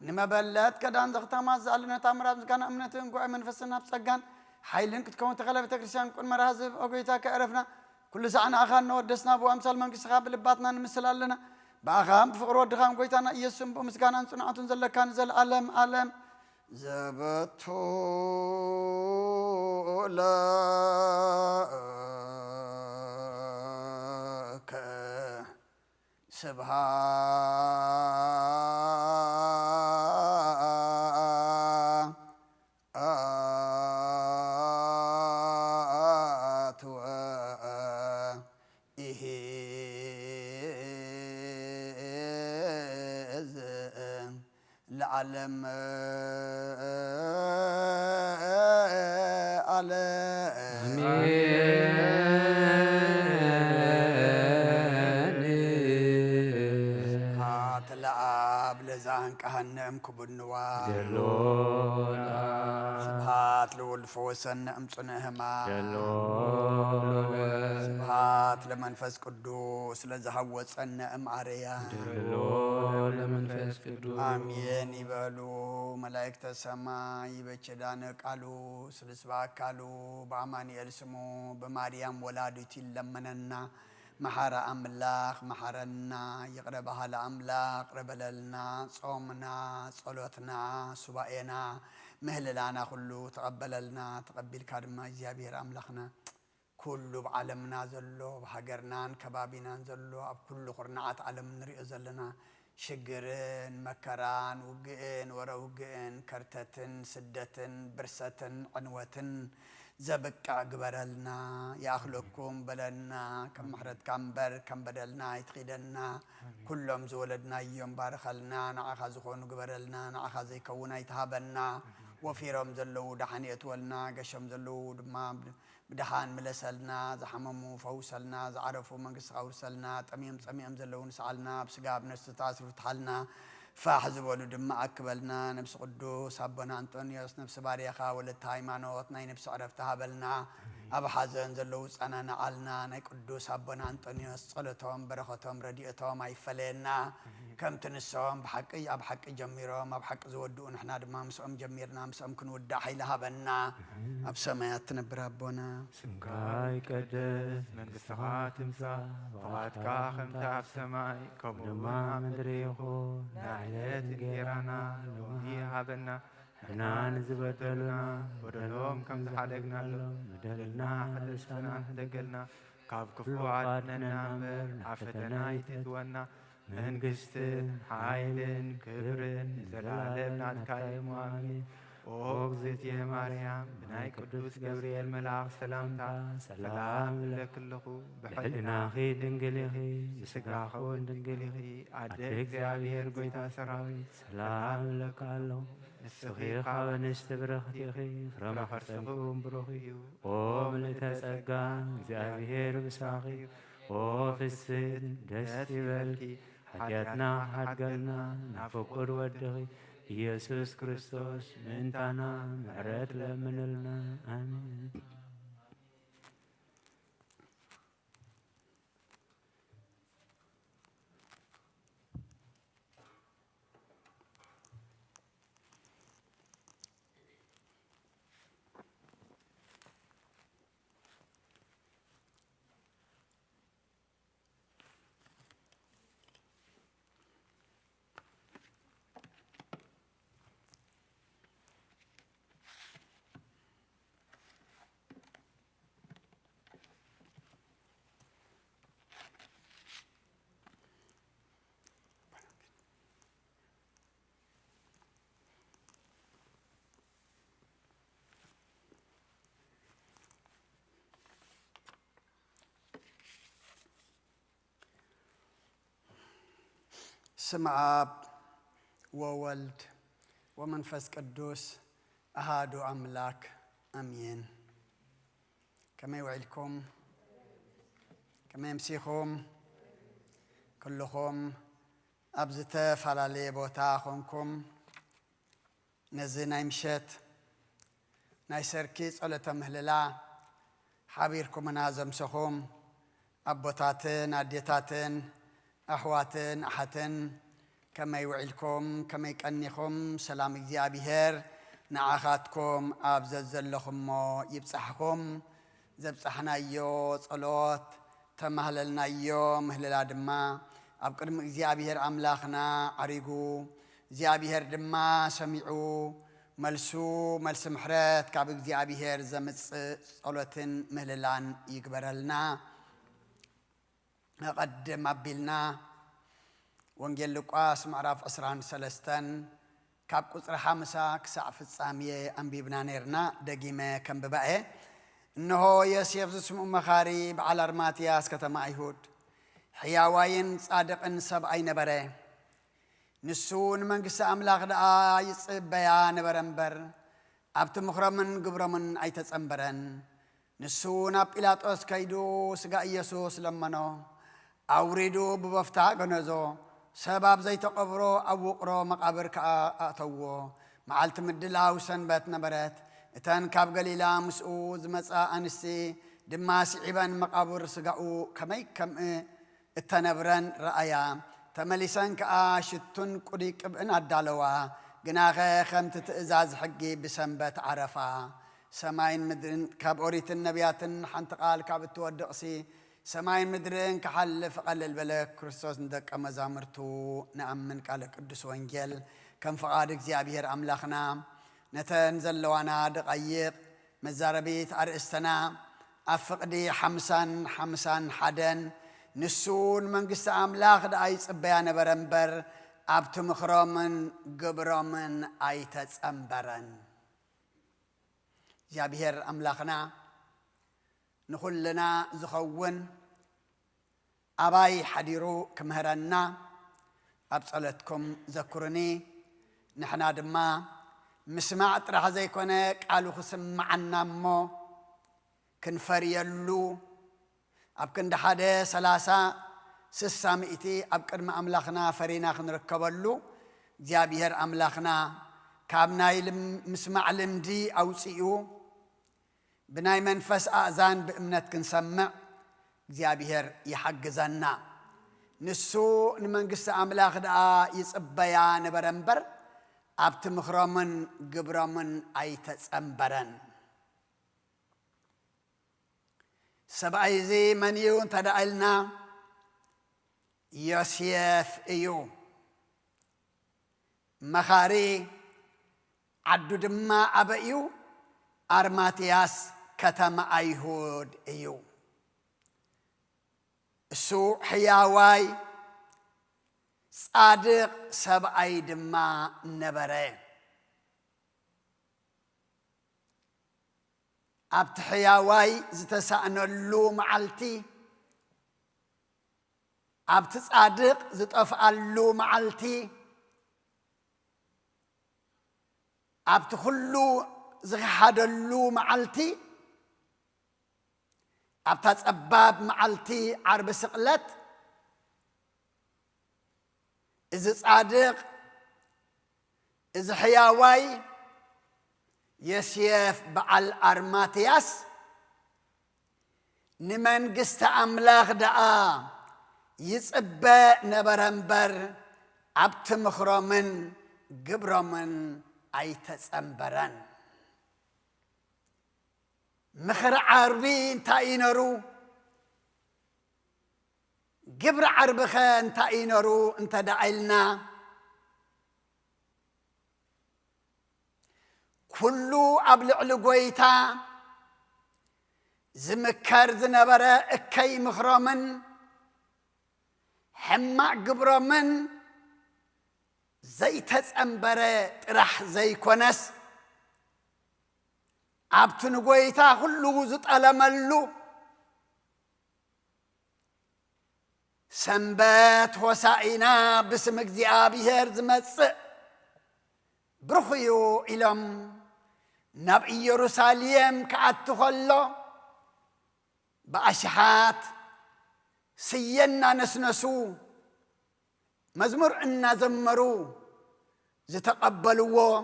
نما بلات كدان زغتا ما زالنا تامرات كان امنتن قوي منفسنا بصقان حيلن كتكون تغلب تكريسيان كل مرازب اوغيتا كعرفنا كل ساعه اخان ودسنا بو امثال منكس خاب لباتنا نمسلالنا باخام بفقر ودخام قويتانا يسم بمسكانا صنعتون زلكان زل علم علم زبتو لك سبحات العالم هاتلعب لزان كهنم كبنوا سبحات لولف وسنم صنهما سبحات لمنفس قدوس لزهوت صنم عريا آمين يبالو ملائكة السماء يبتشدان قالو سلسبا قالو بأماني السمو بماريام ولادتي لمننا محارة أملاك محارنا يقربها لأملاك ربللنا صومنا صلوتنا سبائنا مهللانا كله تقبل لنا تقبل كرما زيابير أملاكنا كله بعالمنا زلو بحجرنا كبابنا زلو بكل قرنات عالم نريء زلنا شجرن مكران وجئن ورا وجئن كرتتن سدتن برستن عنوتن زبكع قبرلنا يأخلقكم بلنا كم محرد كمبر كم بدلنا يتخيدنا كلهم زولدنا يوم بارخلنا نعخذ خون قبرلنا نعخذ يكونا يتهابنا وفيرهم زلو دحان يتولنا قشم زلو دما بدحان ملسلنا زحممو فوسلنا زعرفو منقص غورسلنا تميم زلو نسعلنا بسقاب نستتاسر فتحلنا فاحزب ولدم أكبلنا نفس قدوس أبنا أنطونيوس نفس باريخا ولد هايمانوت ناي نفس عرفتها بلنا أبا حزن زلوس أنا نعلنا ناي قدوس أبنا أنطونيوس صلتهم برختهم رديئتهم أيفلينا كم تنسهم بحقي أبحق جميرهم أبحق زودون إحنا دما مسهم جميرنا مسهم كن ودع حيلها بنا أبسمايات تنبر ربنا سنكاي قدس من بسخات تمسا بغاتك خمتا بسماي كبوما مدريخو نعلت الجيرانا لوهي هابنا ንሕና ንዝበደሉና በደሎም ከም ዝሓደግና ኣሎ በደልና ሓደሳና ደገልና ካብ ክፉዓት ነና እምበር ናብ ፈተና ይትእትወና መንግስትን ሓይልን ክብርን ንዘላለም ናትካ እዩ አሜን። ኦ እግዝእትየ ማርያም ብናይ ቅዱስ ገብርኤል መልአክ ሰላምታ ሰላም ለክልኹ ብሕሊናኺ ድንግል ኢኺ ብስጋኺ እውን ድንግል ኢኺ ኣደ እግዚአብሔር ጎይታ ሰራዊት ሰላም ለካ ኣለኹ ንስኺ ካብ እንስቲ ብርኽቲ ኢኺ ፍረ ማሕፀንኩ ብሩኽ እዩ። ኦ ምልዕተ ጸጋ እግዚአብሔር ምሳኺ ኦ ፍስሕት ደስ ይበልኪ ሓጢአትና ሓድገልና ናብ ፍቁር ወድኺ ኢየሱስ ክርስቶስ ምእንታና ምሕረት ለምንልና አሜን። ስም አብ ወወልድ ወመንፈስ ቅዱስ አሃዱ አምላክ አሜን። ከመይ ውዒልኩም ከመይ ምሲኹም ኩልኹም ኣብ ዝተፈላለየ ቦታ ኮንኩም ነዚ ናይ ምሸት ናይ ሰርኪ ጸሎተ ምህልላ ሓቢርኩምና ዘምሰኹም ኣቦታትን ኣዴታትን أحواتن أحتن كما يوعلكم كما يكنيكم سلام እግዚአብሔር نعاخاتكم أبززلكم يبصحكم زبصحنايو ጸሎት ተማህለልናዮ ምህለላ ድማ ኣብ ቅድሚ እግዚአብሔር ኣምላኽና ዓሪጉ እግዚአብሔር ድማ ሰሚዑ መልሱ መልስ ምሕረት ካብ እግዚአብሔር ዘምጽእ ጸሎትን ምህለላን ይግበረልና። نقدم أبيلنا وانجيل لوقاس معرف 23 كاب قصر 5 كساع في السامية أنبيبنا نيرنا دقيمة كم ببقى إنه يسيف اسمه مخاريب على رماتياس كتما أيهود حياوين صادق سبعين بري نسون من قصة أملاق دعا يصيب بيان برنبر أبت مخرمن قبرمن أيتس أمبرن نسون أب إلاتوس كيدو سقا يسوس لمنو أوريدو ببفتاق نزو سباب زي تقبرو أو وقرو مقابر كأتوو معالت مدلاو سنبات نبرات اتان كاب قليلا مسؤوز مساء أنسي دماسي عبان مقابر سقاو كمي كم التنبران رأيا تمليسان كأشتن قريك ابن الدالوا قناغي خمت تئزاز حقي بسنبات عرفا سماين مدرن كاب أوريت النبياتن حنتقال كاب التودقسي سماين مدرين كحلف قلل بلك كريستوس ندك مزامرتو نأمن قال قدس وانجيل كم فقادك زيابير أملاخنا نتنزل لوانا دقيق مزاربيت أرئستنا أفقدي حمسان حدن نسون من قصة أملاخ دا أيس بيان برنبر أبت مخرامن قبرامن أيتس أمبرن زيابير أملاخنا نقول لنا زخون أباي حديرو كمهرنا أبصلتكم ذكرني نحنا دما مسمعت راح زي كونك قالوا خصم معنا مو كنفريلو أبكن حدا 360 أبكن ما أملاخنا فرينا خنركبلو جابير أملاخنا كابنا مسمع لمدي أو سيو بناي منفس أذان بإمنت كنسمع እግዚአብሔር ይሐግዘና ንሱ ንመንግስት አምላኽ ዳ ይጽበያ ነበረንበር ኣብቲ ምኽሮምን ግብሮምን ኣይተጸምበረን ሰብኣይ እዚ መን እዩ እንተዳኢልና ዮሴፍ እዩ መኻሪ عدو دما أبئيو أرماتياس كتم أيهود إيو سو حياواي صادق سبعي دما نبره أبت حياواي زتسأنلو معلتي أبت صادق زتفعلو معلتي أبت خلو زغحدلو معلتي أبت أباب معلتي عرب سقلت إذا صادق إذا حياواي يسيف بعل أرماتياس نمن قست أملاخ دعا يصبى نبرنبر عبت مخرمن قبرمن أيتس أمبران مخر عربين تاينرو قبر عربخان تاينرو انت دعيلنا كلو أبلع لقويتا زمكار زنبرا اكي مخرمن حما قبرمن زي تسأمبرا رح زي كونس عبتن قويتا كلو زت ألملو سنبات وسائنا بسمك زيابي هرز مصق برخيو إلم نبي يروساليم كأتخلو بأشحات سينا نسنسو مزمر إنا زمرو زتقبلوا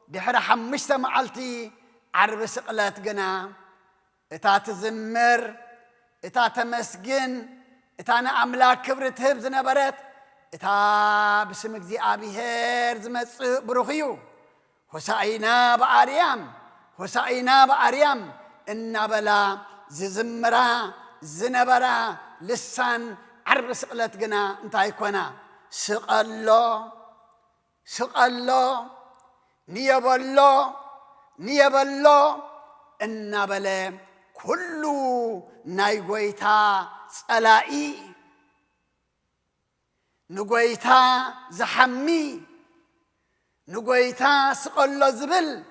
دحر حمشت معلتي عرب سقلات قنا إتا تزمر إتا تمسجن إتا أنا أملاك كبرت هبز نبرت إتا بسمك زي أبي هرز مصق بروخيو هسائنا بأريام إن بلا زمرا زنبرا لسان عرب سقلت قنا انتهي كونا سقالو نيبالو إن بلا كلو نايقويتا صلائي نقويتا زحمي نقويتا سقلو زبل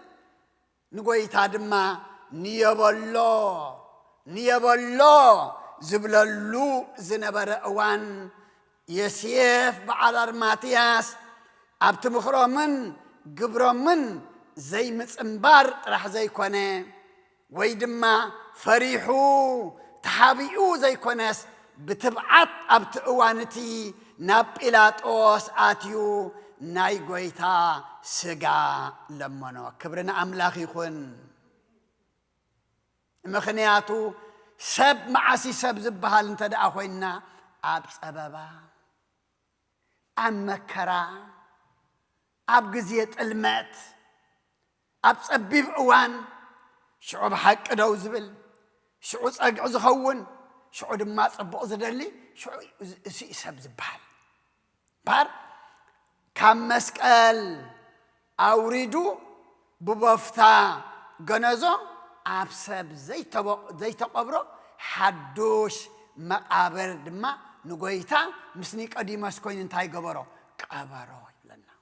نقويتا دما نيبالو زبللو زنبر اوان يسيف بعد أرماتياس أبت مخرمن قبرمن زي مصنبار راح زي كونه ويدما فريحو تحابيو زي كونس بتبعت أبت اوانتي ناب إلاتوس آتيو ناي قويتا سقا لمنو كبرنا أملاخي خون مخنياتو سب معاسي سب زبهال انت دا أخوينا أب سببا أم مكرا أب قزية المات أب سبيب أوان شعوب حق دو زبل شعوب أقع زخون شعوب ما صبق زدلي شعوب سب زبهال بار كم مسكال أوريدو ببفتا جنازو أبسب زي تقبرو حدوش مقابر دما نقويتا مسنيك قديمة سكوين انتهي قبرو قبرو لنا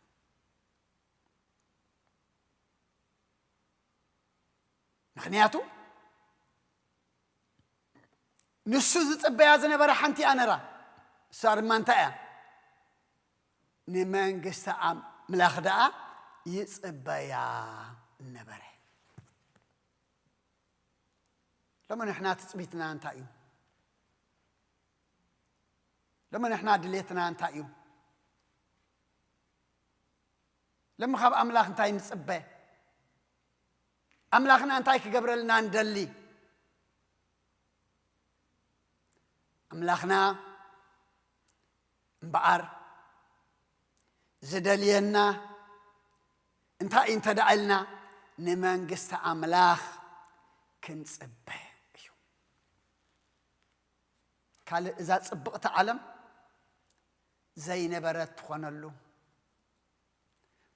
مخنياتو نسو زت بيازنا برحنتي أنا صار منطقة نمان قستا ملاخداء يصبيا النبره لما نحنا تثبيتنا انتايو لما نحنا دليتنا انتايو لما خاب أملاخ انتاي نصبه أملاخنا انتاي كقبر لنا ندلي أملاخنا مبقر زدلينا انتاي انت دعلنا نمان قست أملاخ كنصبه قال إذا صبقت عالم زي نبرت خونلو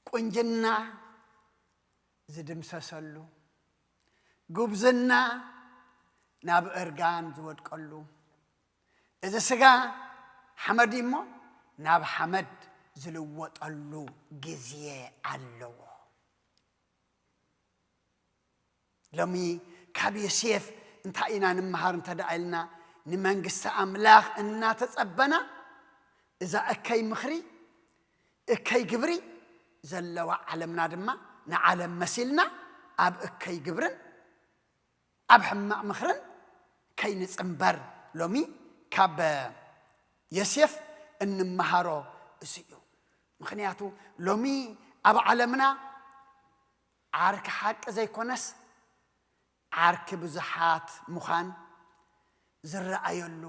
قنجنا ዝድምሰሰሉ ጉብዝና ናብ እርጋን ዝወድቀሉ እዚ ስጋ ሓመድ እሞ ናብ ሓመድ ዝልወጠሉ ግዜ ኣለዎ ሎሚ ካብ ዮሴፍ እንታይ ኢና ንምሃር እንተዳኢልና ንመንግስቲ ኣምላኽ እናተጸበና እዛ እከይ ምኽሪ እከይ ግብሪ ዘለዋ ዓለምና ድማ ንዓለም መሲልና ኣብ እከይ ግብርን ኣብ ሕማቕ ምኽርን ከይንጽምበር ሎሚ ካብ ዮሴፍ እንመሃሮ እዚ እዩ ምክንያቱ ሎሚ ኣብ ዓለምና ዓርኪ ሓቂ ዘይኮነስ ዓርኪ ብዙሓት ምዃን ዝረኣየሉ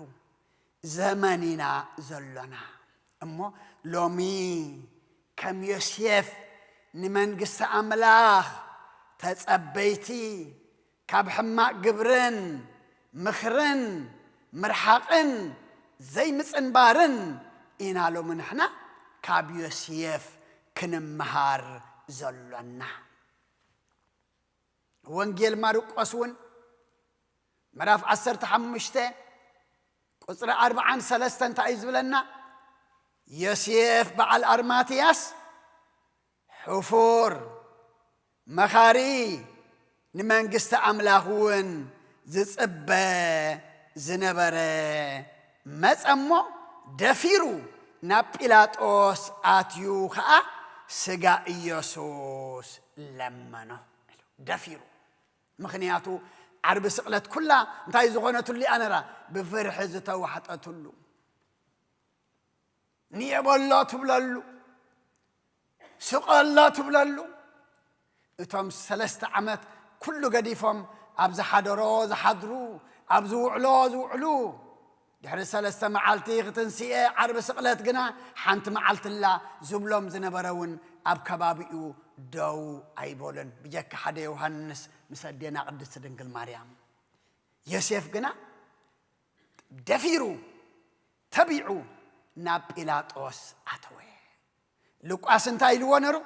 ዘመን ኢና ዘሎና እሞ ሎሚ ከም ዮሴፍ ንመንግስቲ ኣምላኽ ተጸበይቲ ካብ ሕማቕ ግብርን ምኽርን ምርሓቕን ዘይምጽንባርን ኢና ሎሚ ንሕና ካብ ዮሴፍ ክንመሃር ዘሎና ወንጌል ማርቆስ እውን ምዕራፍ 15 ቁጽሪ 43 እንታይ እዩ ዝብለና ዮሴፍ በዓል ኣርማትያስ ሕፉር መኻሪ ንመንግስቲ ኣምላኽ እውን ዝጽበ ዝነበረ መጸሞ ደፊሩ ናብ ጲላጦስ ኣትዩ ከዓ ስጋ ኢየሱስ ለመኖ ደፊሩ ምክንያቱ ዓርቢ ስቕለት ኩላ እንታይ ዝኾነትሉ እያ ነራ ብፍርሒ ዝተዋሕጠትሉ ንየበሎ ትብለሉ ስቐሎ ትብለሉ እቶም 3 ዓመት ኩሉ ገዲፎም ኣብ ዝሓደሮ ዝሓድሩ ኣብ ዝውዕሎ ዝውዕሉ ድሕሪ 3 መዓልቲ ክትንስኤ ዓርቢ ስቕለት ግና ሓንቲ መዓልትላ ዝብሎም ዝነበረውን ኣብ ከባቢኡ ደው ኣይበሉን ብጀካ ሓደ ዮሃንስ ምስ ኣዴና ቅድስቲ ድንግል ማርያም ዮሴፍ ግና ደፊሩ ተቢዑ ናብ ጲላጦስ ኣተወ ሉቃስ እንታይ ኢልዎ ነይሩ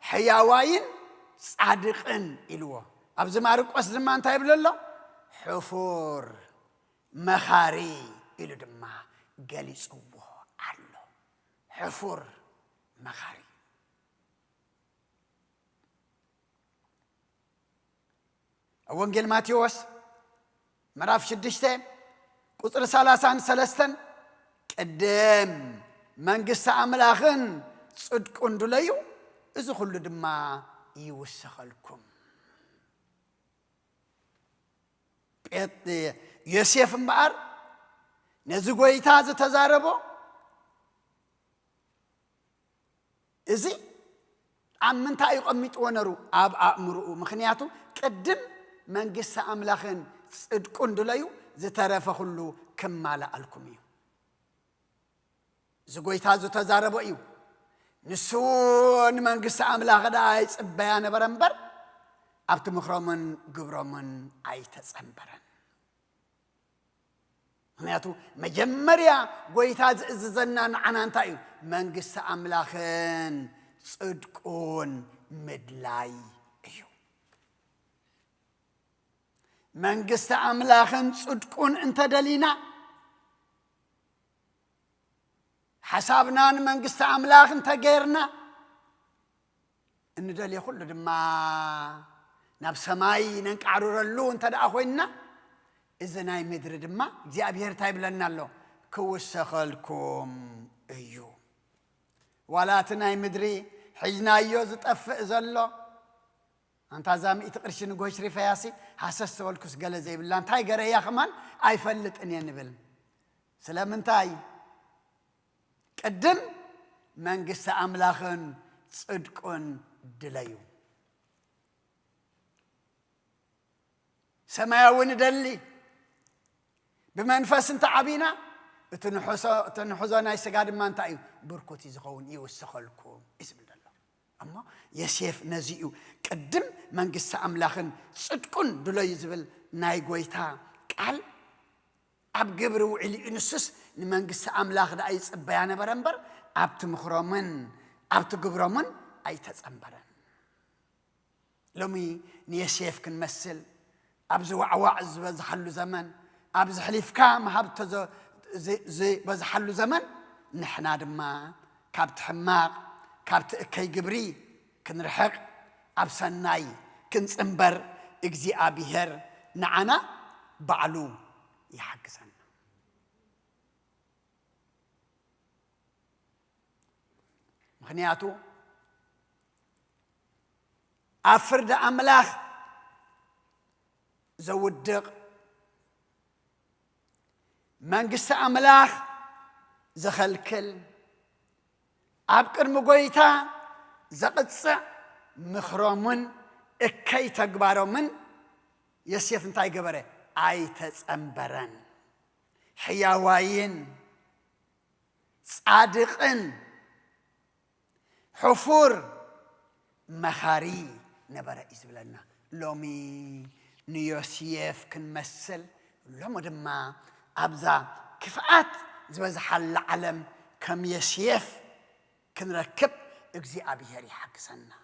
ሕያዋይን ጻድቕን ኢልዎ ኣብዚ ማርቆስ ድማ እንታይ ይብል ኣሎ ሕፉር መኻሪ ኢሉ ድማ ገሊጽዎ ኣሎ ሕፉር መኻሪ ወንጌል ማቴዎስ ምዕራፍ 6 ቁጽሪ 33 ቅድም መንግስቲ ኣምላኽን ጽድቁን ድለዩ እዚ ኩሉ ድማ ይውሰኸልኩም ዮሴፍ እምበኣር ነዚ ጎይታ ዝተዛረቦ እዚ ኣብ ምንታይ ይቐሚጥዎ ነይሩ ኣብ ኣእምርኡ ምክንያቱ ቅድም መንግስቲ ኣምላኽን ጽድቁን ድለዩ ዝተረፈ ኩሉ ክማልኣልኩም እዩ እዚ ጎይታ ዝተዛረቦ እዩ ንሱ ንመንግስቲ ኣምላኽ ዳ ይጽበያ ነበረ እምበር ኣብቲ ምኽሮምን ግብሮምን ኣይተጸንበረን ምክንያቱ መጀመርያ ጎይታ ዝእዝዘና ንዓና እንታይ እዩ መንግስቲ ኣምላኽን ጽድቁን ምድላይ እዩ መንግስቲ ኣምላኽን ጽድቁን እንተደሊና ሓሳብና ንመንግስቲ ኣምላኽ እንተገይርና እንደልየ ኩሉ ድማ ናብ ሰማይ ነንቃዕርረሉ እንተደኣ ኮይንና እዚ ናይ ምድሪ ድማ እግዚኣብሔር እንታይ ይብለና ኣሎ ክውሰኸልኩም እዩ ዋላ እቲ ናይ ምድሪ ሒዝናዮ ዝጠፍእ ዘሎ ኣንታ እዛ 100 ቅርሺ ንጎይ ሽሪፈያሲ ሃሰስ ዝበልኩስ ገለ ዘይብላ እንታይ ገረያ ኸማን ኣይፈልጥን እየ ንብል ስለምንታይ ቅድም መንግስቲ ኣምላኽን ጽድቁን ድለዩ ሰማያዊ ንደሊ ብመንፈስ እንተዓቢና እቲ ንሕዞ ናይ ስጋ ድማ እንታይ እዩ ብርኩት ዝኸውን ይውሰኸልኩም እዩ ዝብል ዘሎ እሞ ዮሴፍ ነዚኡ ቅድም መንግስቲ ኣምላኽን ጽድቁን ድለዩ ዝብል ናይ ጎይታ ቃል ኣብ ግብሪ ውዕል እዩ ንሱስ ንመንግስቲ ኣምላኽ ዳ ይጽበያ ነበረ እምበር ኣብቲ ምኽሮምን ኣብቲ ግብሮምን ኣይተጸንበረን لومي نيسيف كنمثل أبز وعواع بزحلو زمن أبز حليف كام هابت زي بزحلو زمن نحنا دما كابت حماق كابت كي جبري كنرحق أبسناي كنسنبر إجزي أبيهر نعنا بعلو يحجزنا مخنياتو أفرد أملاخ زودق منقص أملاخ زخلكل أبكر مقويتا زقص مخرومن اكي تقبارو من يسيف انتاي قبره اي تسأمبرن حياوين صادقن حفور مخاري نبرا إزبلنا لومي نيوسيف كنمثل لومو دما أبزا كفاءات زبزح العالم كم يسيف كنركب اجزي أبيهري حق سنة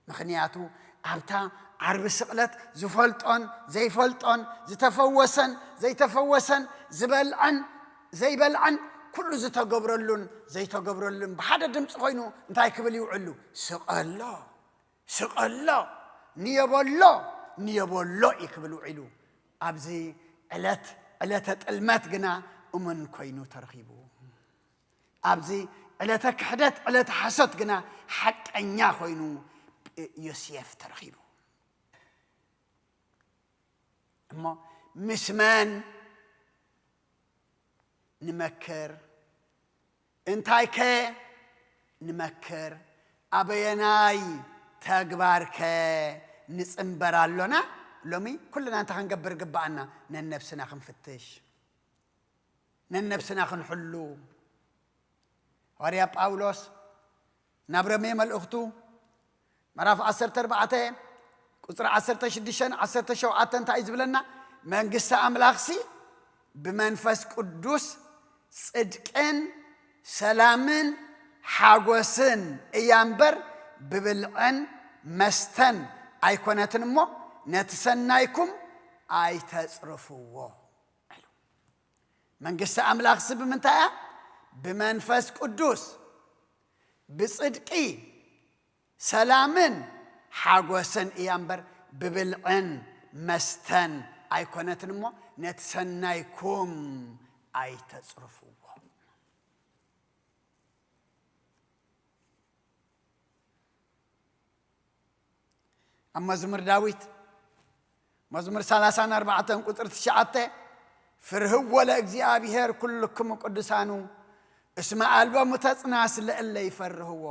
مخنياتو أبتا عرب سقلت زفلطون زي فلطون زي تفوسن زبلعن زي بلعن كل زي تقبرلون بحدا دمس خوينو انتاي كبل يوعلو سقلا نيبولو يكبلو علو أبزي علات المات قنا أمن كوينو ترغيبو أبزي علات كحدات علات حسد قنا حق أنيا خوينو يوسيف ترغيبو أما مسمان نمكر انتاي كي نمكر أبيناي تقبارك نسنبرالونا لومي كلنا انت هنقبر قبعنا ننفسنا خنفتش ننفسنا خنحلو وريا باولوس نبرمي مالأختو مراف 14 قصر 16 17 تعيز بلنا من قصة أملاخسي بمنفس قدوس صدقن سلامن حاغوسن ايامبر ببلعن مستن ايكونتن مو نتسنايكم اي تصرفوه من قصة أملاخسي بمنتايا بمنفس قدوس بصدقي سلامن حاغوسن ايامبر ببلعن مستن ايكونتن مو نتسنايكم اي تصرفوه أما مزمور داويت مزمور 34 قطر 9 فرهو ولا እግዚአብሔር كلكم قدسانو اسمع ألبوم تጽናስ ለእለ ይፈርህዎ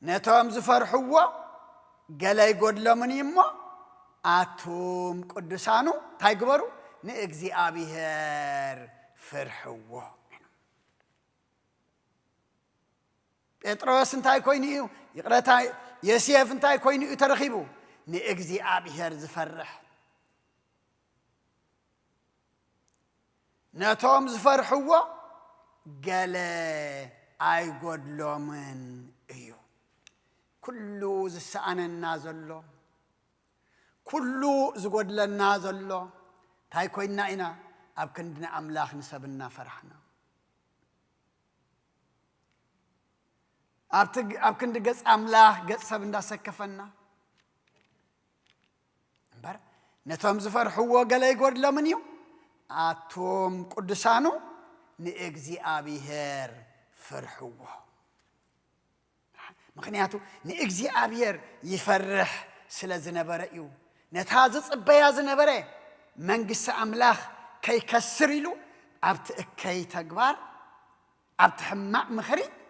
ነቶም ዝፈርህዎ ገለ ይጎድሎምን ይሞ አቱም ቅዱሳኑ ታይግበሩ ንእግዚአብሔር ፍርህዎ ጴጥሮስ እንታይ ኮይኑ እዩ ይቅረታ يسيف انتاي كويني يترخيبو نأجزي أبيهر زفرح نتوم زفرحوا قال أي قد لومن إيو كلو زسان النازلو كلو زقود للنازلو تاي كويننا إنا أبكندنا أملاخ نسبنا فرحنا أبكن دقص أملاح قص سبندا سكفنا بر نتوم زفر حوا قال يقول لمنيو أتوم قدسانو نأجزي أبيهر فرحوا مخنياتو نأجزي أبيهر يفرح سلازنا برأيو نتهازز بيازنا برأي من قص أملاح كي كسريلو أبت كي تقبار أبت حماء مخري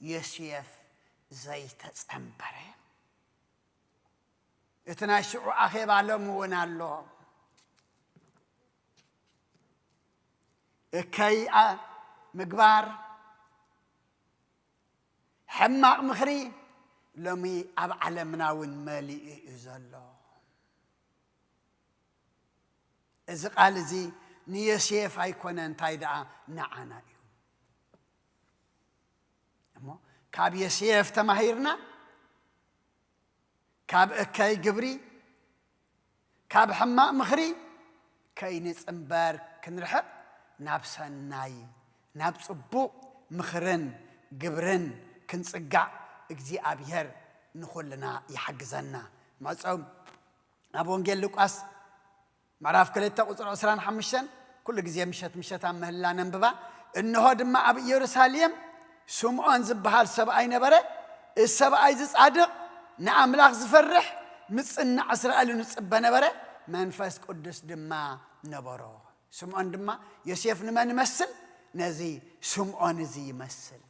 يسيف زي تسأمبره اتناشعوا أخي بعلم ونالله كي مقبار حماق مخري لمي أب علمنا ونمالي إزالله إذا قال زي نيسيف هيكون انتايدع نعنا كاب يسيف تماهيرنا كاب أكاي جبري كاب حماء مخري كاي نصنبر كنرحب نابسناي نابصبو مخرن جبرن كنصقع اجزي ابيهر نخلنا يحجزنا مصوم ابو انجيل لوقاس معراف كلتا قصر 25 كل جزي مشت مهلا ننببا انه دما اب يروساليم سمعون زبحال سبعي نبره السبعي صادق نعملاخ زفرح مصنا اسرائيل نصب نبره منفس قدس دما نبرو سمعون دما يوسف نمن يمثل نزي سمعون زي يمثل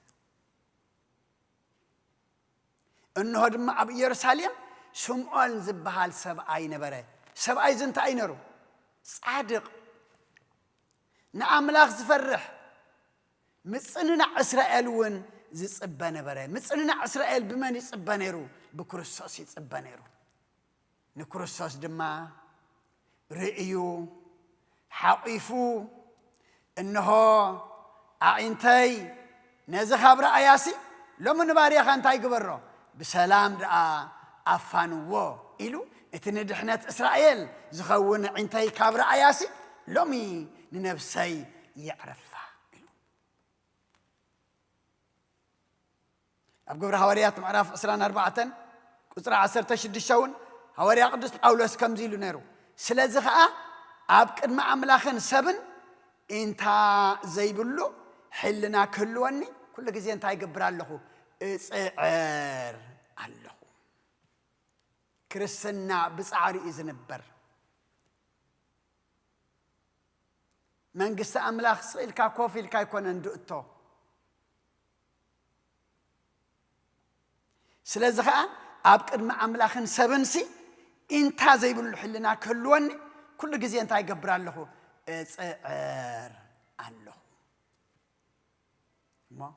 انه دما اب يروساليم سمعون زبحال سبعي نبره سبعي زنت اينرو صادق نعملاخ زفرح مصننا اسرائيل ون زصب نبره مصننا اسرائيل بمن يصب نيرو بكريستوس يصب نيرو نكريستوس دما رئيو حقيفو انه اعنتي نزخ ابر اياسي لمن باريخ انتي غبرو بسلام دعا افانو إلو اتندحنت اسرائيل زخون عنتي كابر اياسي لومي ننفسي يعرف أبقى هواريات معرف أسران 4 قصر 16 هواريا قدس باولوس كم زيلو نيرو سلازي خا أبقى ما أملاخن 7 انت زي بلو حلنا كلواني كل جزء انت يقبر الله اسعر الله كرسنا بسعري إذنبر من قص أملاخ صيل كاكوفي الكايكون اندؤتو سلازخا أبقى ما أملاخن 7 انت زي بلو حلنا كلواني كل جزء انت يقبر الله اسعر الله ما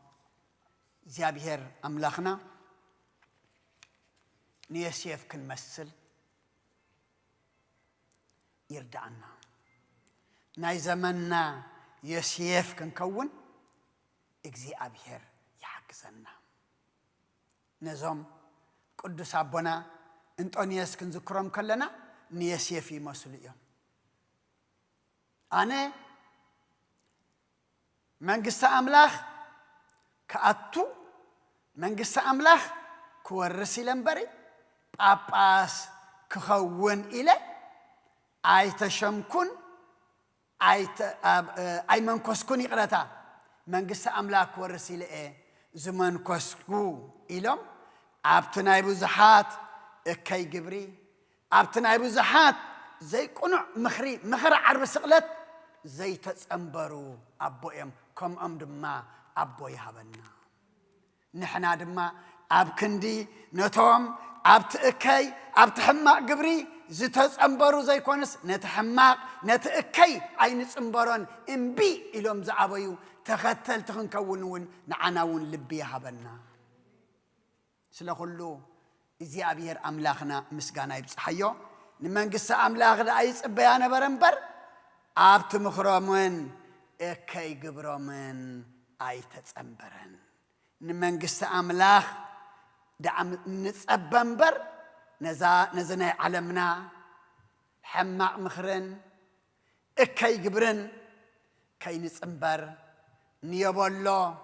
زيابير أملاخنا نيسيف كنمثل يردعنا ناي زمننا يسيف كنكون اجزي أبير يحقزنا نظام قدس أبونا انتونيس كنذكرهم كلنا نيسيف مسؤولية أنا من قصة أملاخ كأتو من قصة أملاخ كورسي لنبري باباس كخون إلي آيتشمكن أي من كسكوني قرأتا من قصة أملاك ورسي لئي زمن كسكو إلهم أبتناي بوزحات كي جبري أبتناي بوزحات زي قنع مخري مخر عرب سقلت زي تتسنبرو أبوهم كم دما أبو يهبنا نحنا دما أبكندي نتوم أبتأكي أبتحماق قبري زتز أمبرو زي كونس نتحماق نتأكي أي نتسنبرون إنبي إلهم زعبيو تختل تخنكونون نعناون لبي هبنا سلخلو إزي أبير أملاخنا مسقانا يبصحيو نمان قصة أملاخ رأيس بيانا برنبر أبت مخرمون إكي قبرمون أي تتسنبرن نمان قصة أملاخ دعم نتسبنبر نزنا علمنا حماق مخرن اكي جبرن كي نتسنبر نيبالله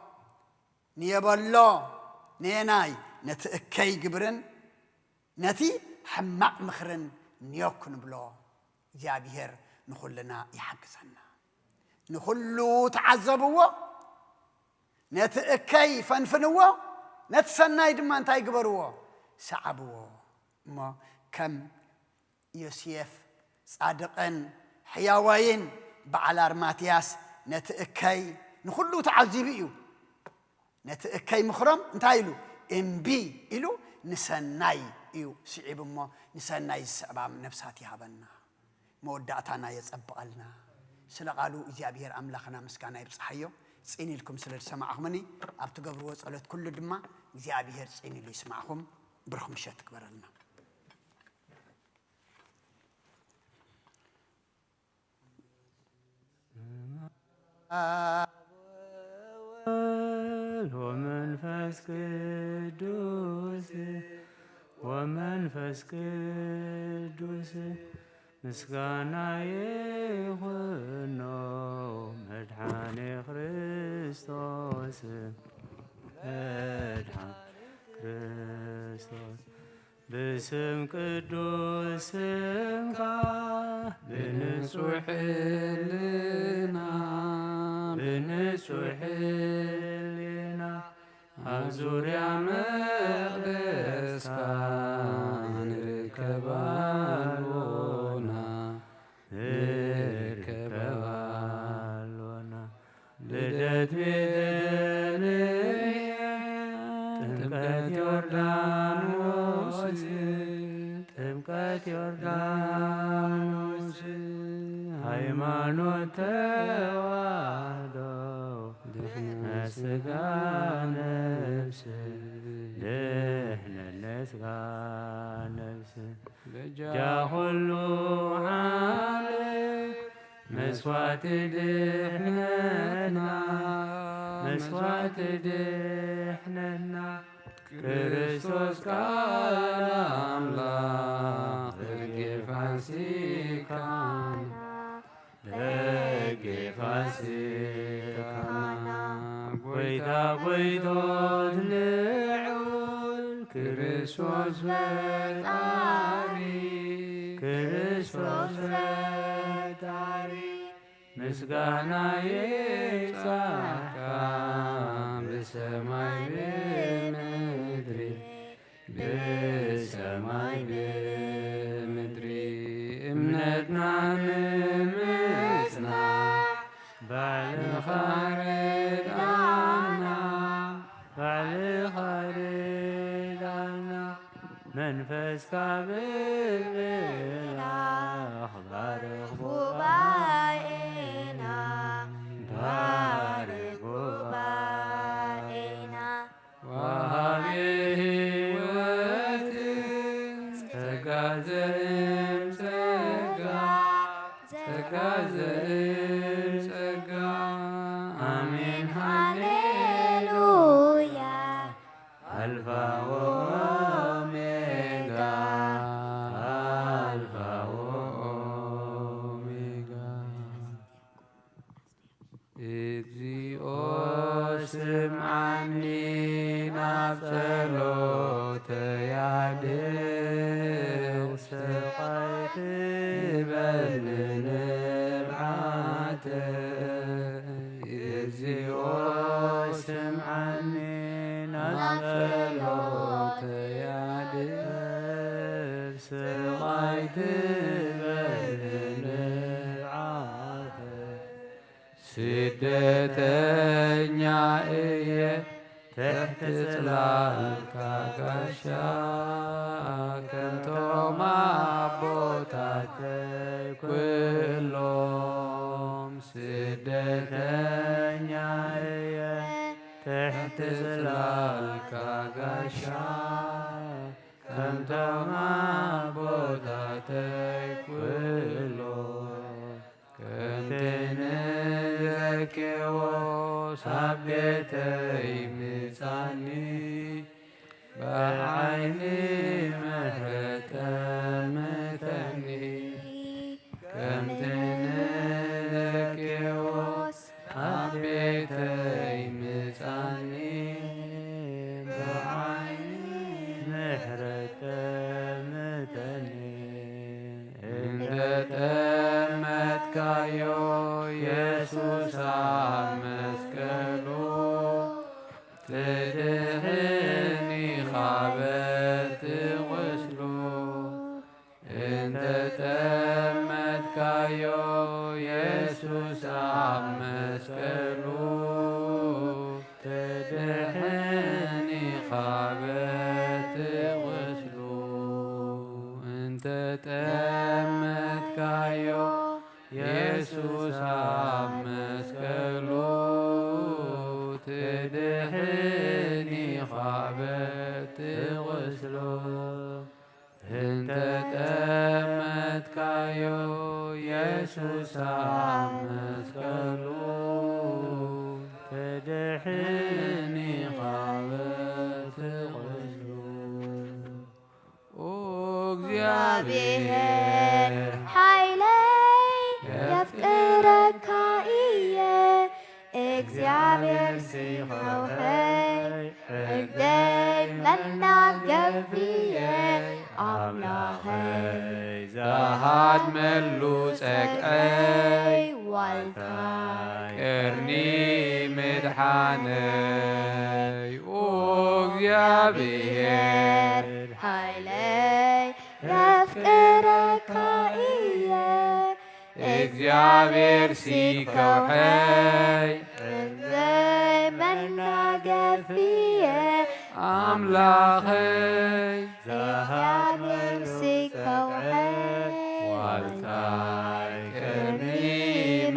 نيناي نتأكي جبرن نتي حماق مخرن نيوكن بلو جابير نخلنا يحقسنا نخلو تعذبوا نتأكي فنفنوا نتسناي دمان تاي قبروا سعبوا ما كم يوسف صادقن حياوين بعلار ماتياس نتأكي نخلو تعذبيو نتأكي مخرم انتايلو انبي إلو نسناي إيو سعيب ما نسناي السعبام نفساتي هابنا مودعتنا يتسبقلنا سلقالو إجابير أملاخنا مسكانا يبصحيو سيني لكم سلر سماعهمني أبتو قبروا وصلت كل دما إجابير سيني لو يسمعهم برخم شات كبرلنا ومنفس قدوس ومنفس قدوس مسكانا يخونو مدحاني خريستوس مدحان كريستوس باسم قدوس سمك بنصح لنا بنصح لنا أزوريا مقدس كان ركبالونا ركبالونا لدت بدنيا تمكت يوردانوس تمكت يوردانوس ሃይማኖት ተዋህዶ ስጋ ነፍስ ድህነት ስጋ ነፍስ ጃ ሁሉ ዓለም መስዋዕት ድሕነትና መስዋዕት ድሕነትና ክርስቶስ ቃል አምላክ ደጌ ፋሲካና ደጌ ፋሲካና ጎይታ ጎይቶት ልዑል ክርስቶስ ፈጣሪ ክርስቶስ ፈጣሪ ምስጋና ይብዛልካ በሰማይ በምድሪ በሰማይ በምድሪ እምነትና ንምጽና ባዕልኻ ርዳእና ባዕልኻ ርዳእና መንፈስካ ብልላኽ ባርኽ ጉባኤና ባርኽ ጉባኤና ወሃቤ ሕይወት ጸጋ ዘእም ጸጋ ጸጋ ዘእም ጸጋ አሜን ሃሌሉያ አልፋ ወኦሜጋ አልፋ ወኦሜጋ እግዚኦ ስምዓኒ ናብ ጸሎተይ አድኅ ስቃይ ትበል ንብዓተይ እግዚኦ ስምዓኒ ናብ ጸሎተይ አድኅ ስቃይ ትበል ንብዓተይ ስደተኛ እየ تحت ظلالك غشا كنتم عبوتاتي كلهم سدتنيا تحت ظلالك غشا كنتم عبوتاتي كلهم كنتنزكيو ሳቤተይ ምጻኒ በዓይኒ ምሕረት ጠምተኒ ከምትንዘኪዎስ ሳቤተይ ምጻኒ በዓይኒ ምሕረት ጠምተኒ እንደ ጠመትካዮ ኢየሱስ መስቀሉ ትድህኒ ኻበት ቁስሉ እንተ ጠመትካዮ ኢየሱስ መስቀሉ ትድህኒ ኻበት ቁስሉ እንተ ጠመትካዮ ኢየሱስ መስቀሉ ትድህኒ ኻበት ቁስሉ እንተ ጠመትካዮ ኢየሱስ መስቀሉ ትድህኒ ኻበት ቁስሉ እግዚአብሔር ኃይለይ የፍቅረካ እየ እግዚአብሔር ሲኸውኸይ እርደይ መናገፍየ አምላኸይ ዘሃድመሉ ጸግዐይ ዋልታይ ቅርኒ ምድሓነይ እግዚአብሔር ኃይለይ የፍቅረካ እየ እግዚአብሔር ሲከውሐይ እርደይ መናገፍየ አምላኸይ እግዚአብሔር ሲከውሐይ ዋልታይ ቅርኒ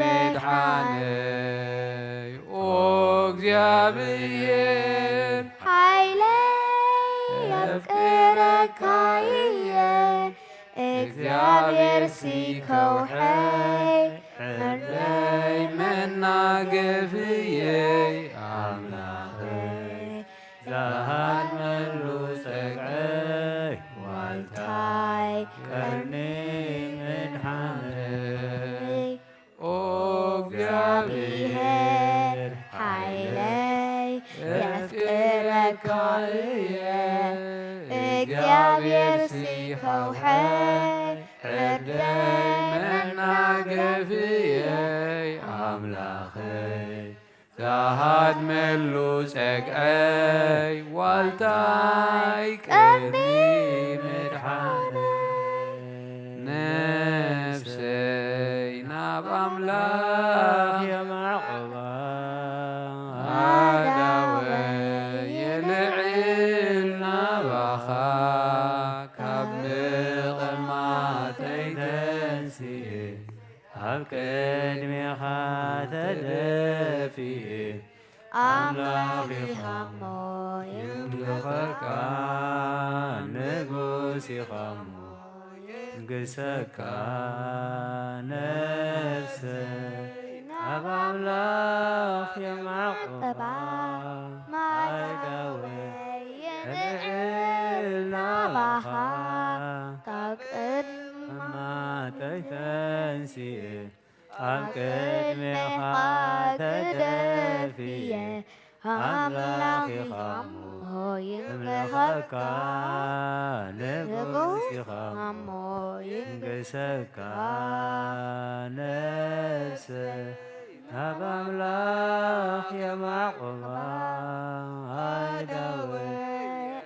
ምድሓነይ እግዚአብሔር ኃይለይ የፍቅረካ እየ እግዚአብሔር ሲከውሐይ እርደይ መናገፍየይ አምላኸይ ዘሃድመሉ ጸግዐይ ዋልታይ ቀርኒ ምድሓነይ እግዚአብሔር ኃይለይ የፍቅረካ እየ እግዚአብሔር ሲከውሐይ እርደይ መናገፍየይ አምላኸይ ዘሃድመሉ ጸግዐይ ዋልታይ ቅርኒ ምድሓነይ ነፍሰይ ናብ ኣምላኽ የማዕቆባ ኣዳወይ የልዕል ናባኻ ካብ ምቕማተይ ተንሲእ ኣብ ቅድሜኻ ተደፊእ ኣምላኺኻ እሞ ይምልኸካ ንጉስ ኢኻ እሞ ግሰካ ነፍሰይ ናብ ኣምላኽ የማዕቆባ ኣዳወይ የልዕል ናባኻ ካብ ማተይ ተንሲእ ኣብ ቅድሜኻ ተደፊየ ኣምላኺኻ እሞ ይምልኸካ ንጉስ ኢኻ እሞ ይንግሰካ ነፍሰይ ናብ ኣምላኽ የማዕቆባ ኣዳወይ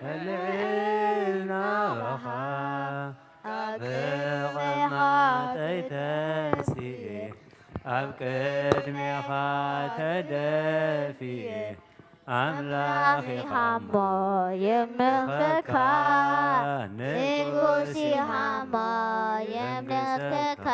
የልዕል ናባኻ ብቕማጠይ ተንሲእ ኣብ ቅድሜኻ ተደፊእ ኣምላኺኻ እሞ የምልኸካ ንጉስ ኢኻ እሞ የምልኸካ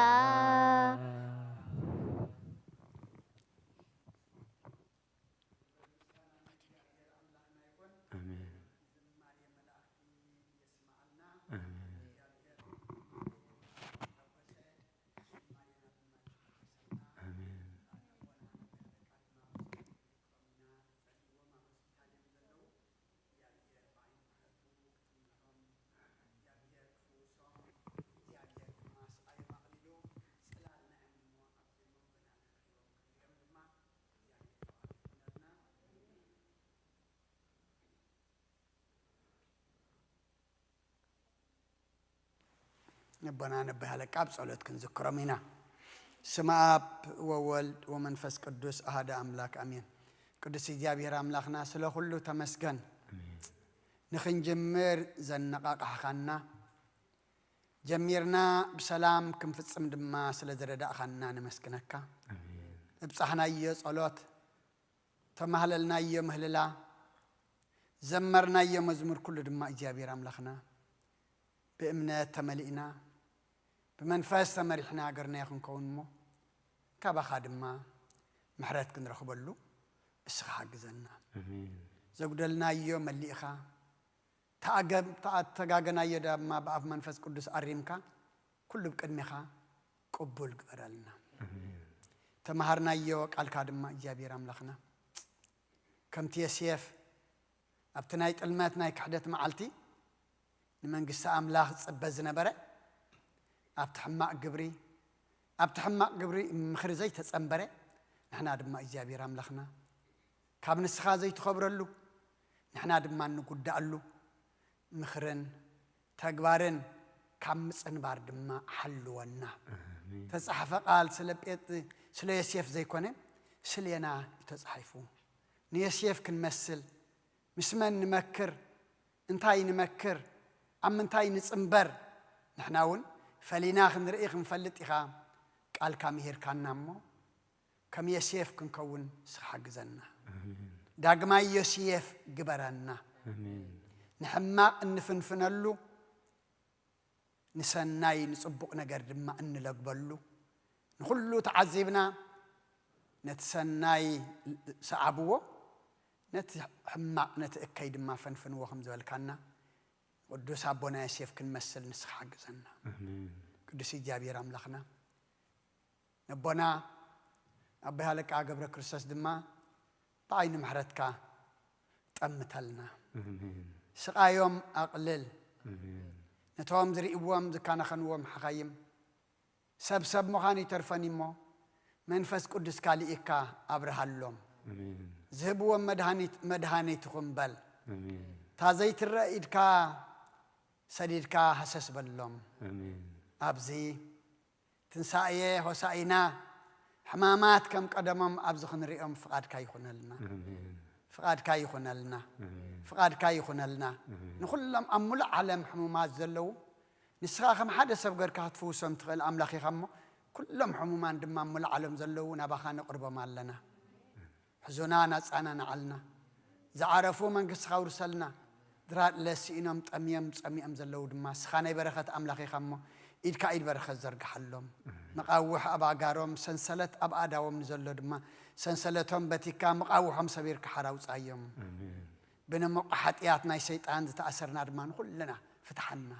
نبنا نبه على كاب صلوت كنذكر منا سما أب وولد ومنفس قدوس أحد أملاك أمين قدوس إجابير أملاكنا سلو كله تمسكن نخن جمر زنقاق حقنا جميرنا بسلام كم في الصمد ما سلزرد أخنا نمسكنك بصحنا يا صلوت تمهللنا يا مهللا زمرنا يا مزمور كل دم إجابير أملاكنا بإمنة تملئنا بمنفاس تمرحنا قرنا يخون كونمو كابا خادما محرات كن رخبلو اسخ حق زنا زودلنا يوم الليخا تاقنا يدا ما بقف منفاس قدس أريمكا كل بقدمخا قبول قبرالنا تمهرنا يوك الكادما إجابير أملاخنا كم تيسيف أبتنايت المات نايك حدث معالتي ንመንግስቲ ኣምላኽ ጽበዝ ነበረ ኣብቲ ሕማቕ ግብሪ ምኽሪ ዘይተጸንበረ ንሕና ድማ እግዚኣብሔር ኣምላኽና ካብ ንስኻ ዘይትኸብረሉ ንሕና ድማ ንጉዳእሉ ምኽርን ተግባርን ካብ ምጽንባር ድማ ሓልወና ተጻሕፈ ቃል ስለ ዮሴፍ ዘይኮነ ስለና ተጻሒፉ ንዮሴፍ ክንመስል ምስመን ንመክር እንታይ ንመክር ኣብ ምንታይ ንጽንበር ንሕና እውን ፈሊና ክንርኢ ክንፈልጥ ኢኻ ቃልካ ምሂርካና እሞ ከም ዮሴፍ ክንከውን ስኻ ግዘና ዳግማይ ዮሴፍ ግበረና ንሕማቕ እንፍንፍነሉ ንሰናይ ንጽቡቕ ነገር ድማ እንለግበሉ ንኹሉ ተዓዚብና ነቲ ሰናይ ሰዓብዎ ነቲ ሕማቕ ነቲ እከይ ድማ ፈንፍንዎ ከም ዝበልካና ቅዱስ ኣቦና ዮሴፍ ክንመስል ንስኻ ግዘና ቅዱስ እግዚኣብሔር ኣምላኽና ነቦና ኣቦይ ሃለቃ ገብረ ክርስቶስ ድማ ብዓይኒ ምሕረትካ ጠምተልና ስቃዮም ኣቕልል ነቶም ዝርእዎም ዝካናኸንዎም ሓኻይም ሰብ ምዃን ይተርፈኒ እሞ መንፈስ ቅዱስ ካሊእካ ኣብርሃሎም ዝህብዎም መድሃኒትኹም በል تا زيت الرئيد كا سديد كا حسس بلهم أبزي تنسائيه وسائنا حمامات كم قدمهم أبزخن رئيهم فقاد كاي خنلنا فقاد كاي خنلنا فقاد كاي خنلنا نخلهم أمول علم حمومات زلو نسخاهم حدا سبقر كهتفوسهم تغل أملاخي خمو كلهم حمومان دم أمول علم زلو نباخان قرب مالنا حزنانا سأنا علنا زعرفوا من قص خورسلنا درات لسينهم تأميم زلو دما سخاني بركة أملاخي خمو إيد كايد بركة زرق حلهم مقاوح أبا قاروم سنسلت أبا داوم نزلو دما سنسلتهم بتيكا مقاوحهم سبير كحراوس أيام بنا مقحتياتنا الشيطان تأثرنا دمان كلنا فتحنا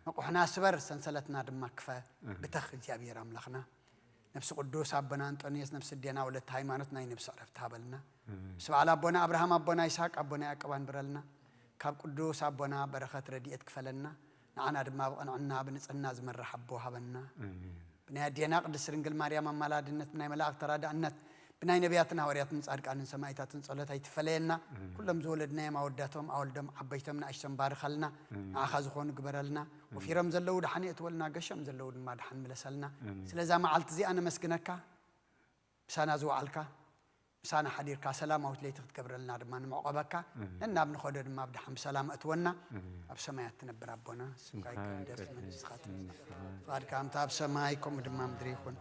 مقحنا سبر سنسلتنا دما كفا بتخذ جابير أملاخنا نفس قدوس أبنا أنطونيوس نفس الدينا ولا هيمانتنا نفس عرفتها بلنا سبع على أبونا أبراهام أبونا إسحاق أبونا يعقوب برلنا كاب قدوس أبونا بركة رديئة كفلنا نعنا دما بقنا بنصنا زمر حبوها بنا بنا دينا قدس رنجل مريم ملادنت بنا ملاك ترى دعنت بنا نبياتنا ورياتنا صارك عن سمايتات صلت هي تفلينا كلهم زولدنا ما ودتهم أولدهم عبيتهم أشتم بارخلنا أخذون قبرلنا وفي رمز اللود حنيت ولنا قشم زلود ما دحن ملسلنا سلزا ما علت زي أنا مسكنك بسانا زوالك بسانا حديرك سلام وتليت تقبرلنا دمان معقبك لأن ابن خدر ما بدحم سلام أتونا بسمايات تنبر ربنا فارك أم تاب سمايكم دمان مدريكون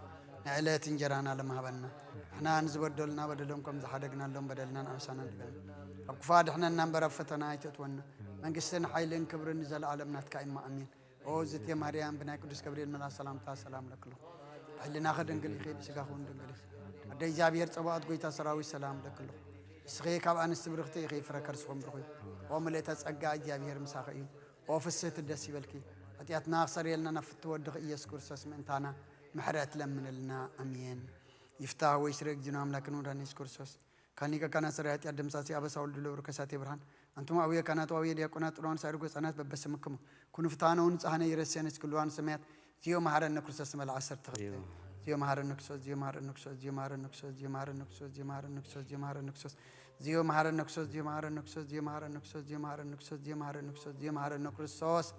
نعلات إنجرانا لما هبنا إحنا نزبدلنا بدلهم زحدقنا لهم بدلنا أمسانا أكفاد إحنا ننبر فتنا يتونا من قصنا حيلين كبر نزل عالمنا تكاين أمين أو زت يا مريم بنا قدس كبرين من السلام تا سلام لك له حيل ناخذ نقلي خير سكاخون نقلي أدي جابير صباح قوي تسراوي سلام لك له سخي كاب أنا استبرختي خي فركر سخم بروي ومليت أسقى جابير مساخي وفسيت الدسي بالكي أتياتنا صريلنا نفت ودق يسكر سسم انتانا محرات لمن لنا أمين يفتح ويشرق جنام لكن ورانيس كورسوس كانيكا كان سريات يقدم ساسي أبا ساول دلور كساتي برهان أنتم أويا كانت أويا ديكونات رون سارقوا سنات ببسمكم كونوا فتانا ونصحنا يرسينس كلوان سميت زيو مهار النكرسوس مال عصر تغطي زيو مهار النكسوس زيو مهار النكسوس زيو مهار النكسوس زيو مهار النكسوس زيو مهار النكسوس زيو مهار النكسوس زيو مهار النكسوس زيو مهار النكسوس زيو مهار النكسوس زيو مهار النكسوس زيو مهار النكسوس زيو مهار النكسوس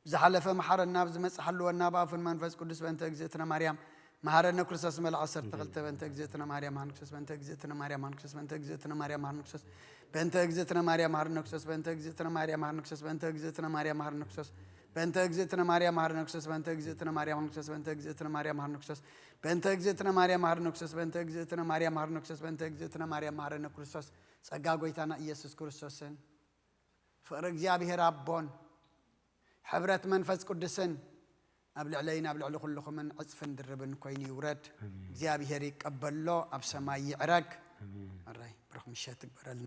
زحلف محر النابز مسحلو النابا في المنفس قدس بنت اجزتنا مريم مهار النكرسوس مال عصر تغلت بنت اجزتنا مريم هنكسوس بنت اجزتنا مريم هنكسوس بنت اجزتنا مريم هنكسوس بنت اجزتنا مريم هنكسوس بنت اجزتنا مريم هنكسوس بنت اجزتنا مريم هنكسوس بنت اجزتنا مريم هنكسوس بنت اجزتنا مريم هنكسوس بنت اجزتنا مريم هنكسوس بنت اجزتنا مريم هنكسوس بنت اجزتنا مريم هنكسوس بنت اجزتنا مريم هنكسوس ጸጋ ጎይታና ኢየሱስ ክርስቶስን ፍቅሪ እግዚአብሔር አቦን حبرت منفس قدسن أبلع علينا أبلع لكلكم من عصفن دربن كويني ورد زيابي هريك قبل له أبسما يعرق الرأي برخ مشاتك برلنا